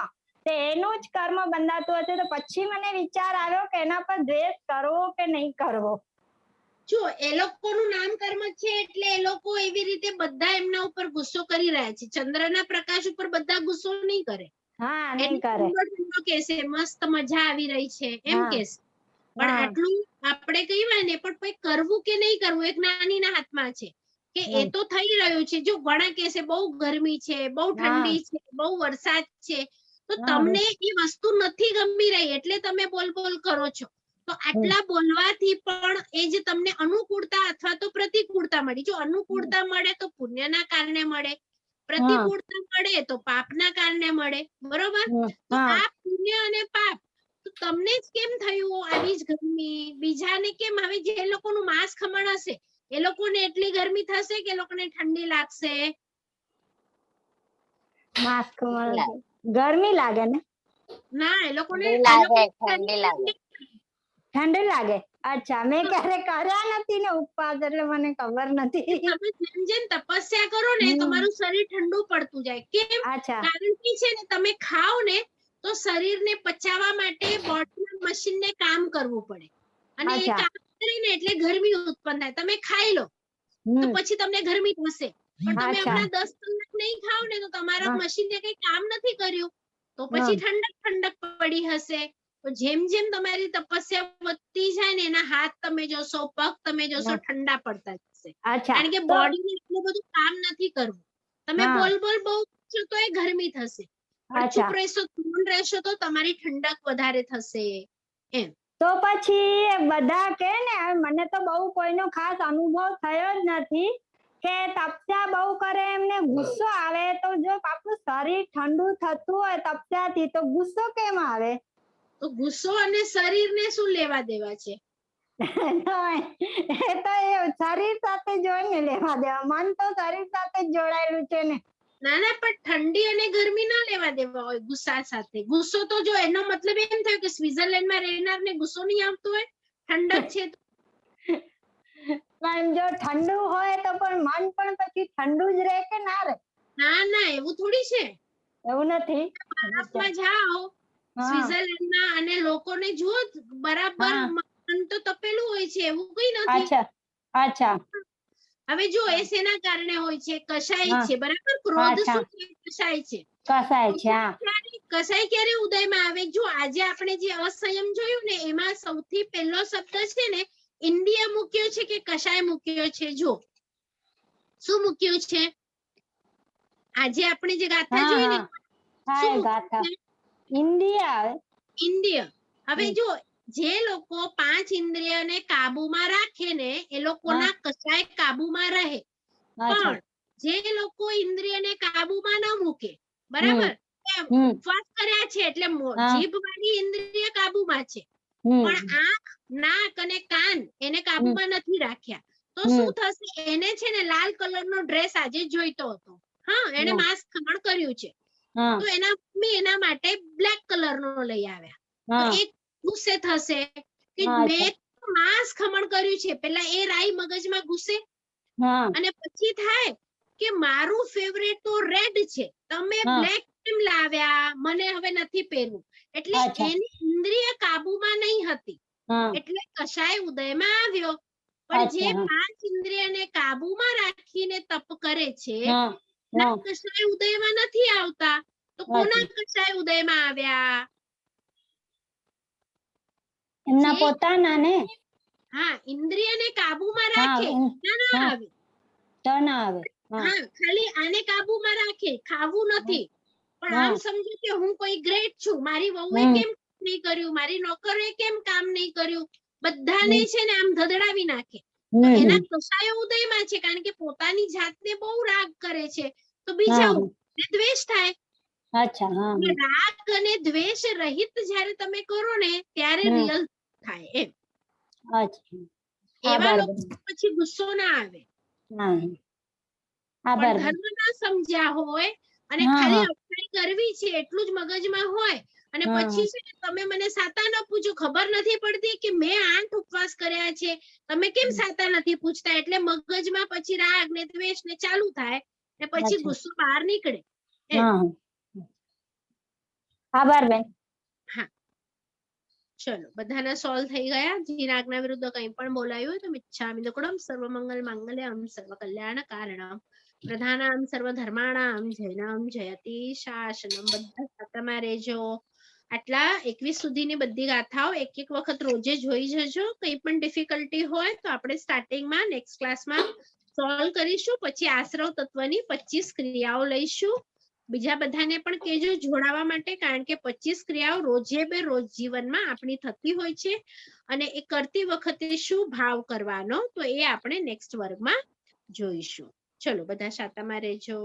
તો એનું જ કર્મ બંધાતું હશે. તો પછી મને વિચાર આવ્યો કે એના પર દ્વેષ કરવો કે નહીં કરવો. જો એ લોકોનું નામ કર્મ છે એટલે એ લોકો એવી રીતે બધા એમના ઉપર ગુસ્સો કરી રહ્યા છે. ચંદ્રના પ્રકાશ ઉપર બધા ગુસ્સો નહીં કરે. હા, નહીં કરે. કેસે મસ્ત મજા આવી રહી છે એમ કેસે, પણ આટલું આપણે કહીએ ને પણ કોઈ કરવું કે નહીં કરવું એક જ્ઞાનીના હાથમાં છે કે એ તો થઈ રહ્યું છે. જો ઘણા કેસે બહુ ગરમી છે, બહુ ઠંડી છે, બહુ વરસાદ છે, તો તમને એ વસ્તુ નથી ગમી રહી એટલે તમે બોલ બોલ કરો છો. તો આટલા બોલવાથી પણ એ જે તમને અનુકૂળતા અથવા તો પ્રતિકૂળતા મળી. જો અનુકૂળતા મળે તો પુણ્યના કારણે મળે, પ્રતિકૂળતા મળે તો પાપના કારણે મળે. બરોબર. તો આ પુણ્ય અને પાપ તો તમને જ કેમ થયું આવી જ ગરમી, બીજાને કેમ? હવે જે લોકોનું માંસ ખમણ હશે એ લોકોને એટલી ગરમી થશે કે લોકોને ઠંડી લાગશે? માંસ ખમણ ગરમી લાગે ને? ના, એ લોકોને ઠંડી લાગે. અચ્છા, મેં ક્યારે કર્યા નથી ને ઉપવાસ, એટલે મને ખબર નથી. તમે જેમ જેમ તપસ્યા કરો ને તમારું શરીર ઠંડુ પડતું જાય. કેમ? કારણ કે છે ને તમે ખાઓ ને તો શરીરને પચાવવા માટે બોડીના મશીનને કામ કરવું પડે અને એ કામ કરે ને એટલે ગરમી ઉત્પન્ન થાય. તમે ખાઈ લો તો પછી તમને ગરમી થશે, પણ તમે હમણાં 10 કલાક નહીં ખાઓ ને તો તમારા મશીનને કઈ કામ નથી કર્યું તો પછી ઠંડક ઠંડક પડી હશે. તો જેમ જેમ તમારી તપસ્યા વધતી જાય ને એના હાથ તમે જોશો, પગ તમે જોશો ઠંડા પડતા જશે. કારણ કે બોડીને એટલું બધું કામ નથી કરવું. તમે બોલ બોલ બહુ તો એ ગરમી થશે, ચૂપ રહેશો, ધૂન રહેશો તો તમારી ઠંડક વધારે થશે એમ. તો પછી બધા કે ને, મને તો બહુ કોઈનો ખાસ અનુભવ થયો જ નથી કે તપસ્યા બહુ કરે એમને ગુસ્સો આવે, તો જો આપણું શરીર ઠંડુ થતું હોય તપસ્યાથી તો ગુસ્સો કેમ આવે? તો ગુસ્સો અને શરીરને શું લેવા દેવા છે? એ તો શરીર સાથે જોઈને લેવા દેવા. મન તો શરીર સાથે જ જોડાયેલું છે ને. ના ના, પણ ઠંડી અને ગરમી ના લેવા દેવા હોય ગુસ્સા સાથે. ગુસ્સો તો જો એનો મતલબ એમ થયો કે સ્વિટરલેન્ડમાં રહેનારને ગુસ્સો નહીં આવતો હોય, ઠંડક છે તો. પણ જો ઠંડુ હોય તો પણ મન પણ પછી ઠંડુ જ રહે કે ના રહે? ના ના, એવું થોડી છે. એવું નથી. બરફમાં જાઓ સ્વિટરલેન્ડમાં અને લોકોને જુઓ બરાબર મન તો તપેલું હોય છે, એવું કઈ નથી. અચ્છા. હવે જો એ શેના કારણે હોય છે? કષાય છે. બરાબર. ક્રોધ શું છે? કષાય છે. કષાય ક્યારે ઉદયમાં આવે? જો આજે આપણે જે અસંયમ જોયું ને એમાં સૌથી પહેલો શબ્દ છે ને ઇન્દ્રિય મૂક્યો છે કે કષાય મૂક્યો છે? જો શું મૂક્યું છે? આજે આપણે જે ગાથા જોઈ ને ઇન્દ્રિય. હવે જો જે લોકો 5 ઇન્દ્રિયને કાબુમાં રાખે ને એ લોકોના કશાય કાબુમાં રહે, પણ જે લોકો ઇન્દ્રિયને કાબુમાં ન મૂકે, બરાબર, ઉપવાસ કર્યા છે એટલે જીભ વાળી ઇન્દ્રિય કાબુમાં છે પણ આંખ, નાક અને કાન એને કાબુમાં નથી રાખ્યા, તો શું થશે? એને છે ને લાલ કલરનો ડ્રેસ આજે જોઈતો હતો, એને માંસ ખમણ કર્યું છે, તો એના મમ્મી એના માટે બ્લેક કલરનો લઈ આવ્યા. તો એક ગુસ્સે થશે કે મેં માંસ ખમણ કર્યું છે, પેલા એ રાઈ મગજમાં ઘૂસે અને પછી થાય કે મારું ફેવરેટ તો રેડ છે, તમે બ્લેક કેમ લાવ્યા, મને હવે નથી પહેરવું, એટલે એની ઇન્દ્રિય કાબુમાં નહીં હતી, એટલે કશાય ઉદયમાં આવ્યો. પણ જે 5 ઇન્દ્રિયને કાબુમાં રાખીને તપ કરે છે ના કશાય ઉદયમાં નથી આવતા, તો કોના કશાય ઉદયમાં આવ્યા? એમના પોતાના ને. હા, ઇન્દ્રિયને કાબુમાં રાખે ના આવે, ના આવે. હા, ખાલી આને કાબુમાં રાખે, ખાવું નથી, પણ આમ સમજો કે હું કોઈ ગ્રેટ છું, મારી વહુએ કેમ નહીં કર્યું, મારી નોકરે કેમ કામ નહીં કર્યું, બધાને છે ને આમ ધધડાવી નાખે, તો એના કશાય ઉદયમાં છે, કારણ કે પોતાની જાતને બહુ રાગ કરે છે, તો બીજા દ્વેષ થાય. રાગ અને દ્વેષ રહિત જ્યારે તમે કરો ને ત્યારે રિયલ થાય એમ. એવા લોકો પછી ગુસ્સો ના આવે. પણ ધર્મ ના સમજ્યા હોય અને ખાલી અપડાઈ કરવી છે એટલું જ મગજમાં હોય, અને પછી છે તમે મને સાતા ન પૂછો, ખબર નથી પડતી કે મેં 8 ઉપવાસ કર્યા છે, તમે કેમ સાતા નથી પૂછતા, એટલે મગજમાં પછી રાગ ને દ્વેષ ને ચાલુ થાય ને પછી ગુસ્સો બહાર નીકળે. આભાર બેન. હા, ચલો બધાના સોલ્વ થઈ ગયા. જીના આજ્ઞા વિરુદ્ધ કંઈ પણ બોલાયું હોય તો મિચ્છામિ દુક્કડમ સર્વમંગલ માંગલ્યમ સર્વ કલ્યાણ કારણમ પ્રધાનામ સર્વ ધર્માણામ જૈનામ જયતિ શાસનમ. બધા ખાતામાં રહેજો. આટલા 21 સુધીની બધી ગાથાઓ એક વખત રોજે જોઈ જજો. કંઈ પણ ડિફિકલ્ટી હોય તો આપણે સ્ટાર્ટિંગમાં નેક્સ્ટ ક્લાસમાં સોલ્વ કરીશું. પછી આશ્રવ તત્વની 25 ક્રિયાઓ લઈશું. બીજા બધાને પણ કહેજો જોડાવા માટે, કારણ કે 25 ક્રિયાઓ રોજે બે રોજ જીવનમાં આપણી થતી હોય છે, અને એ કરતી વખતે શું ભાવ કરવાનો તો એ આપણે નેક્સ્ટ વર્ગમાં જોઈશું. ચલો બધા શાતામાં રહેજો.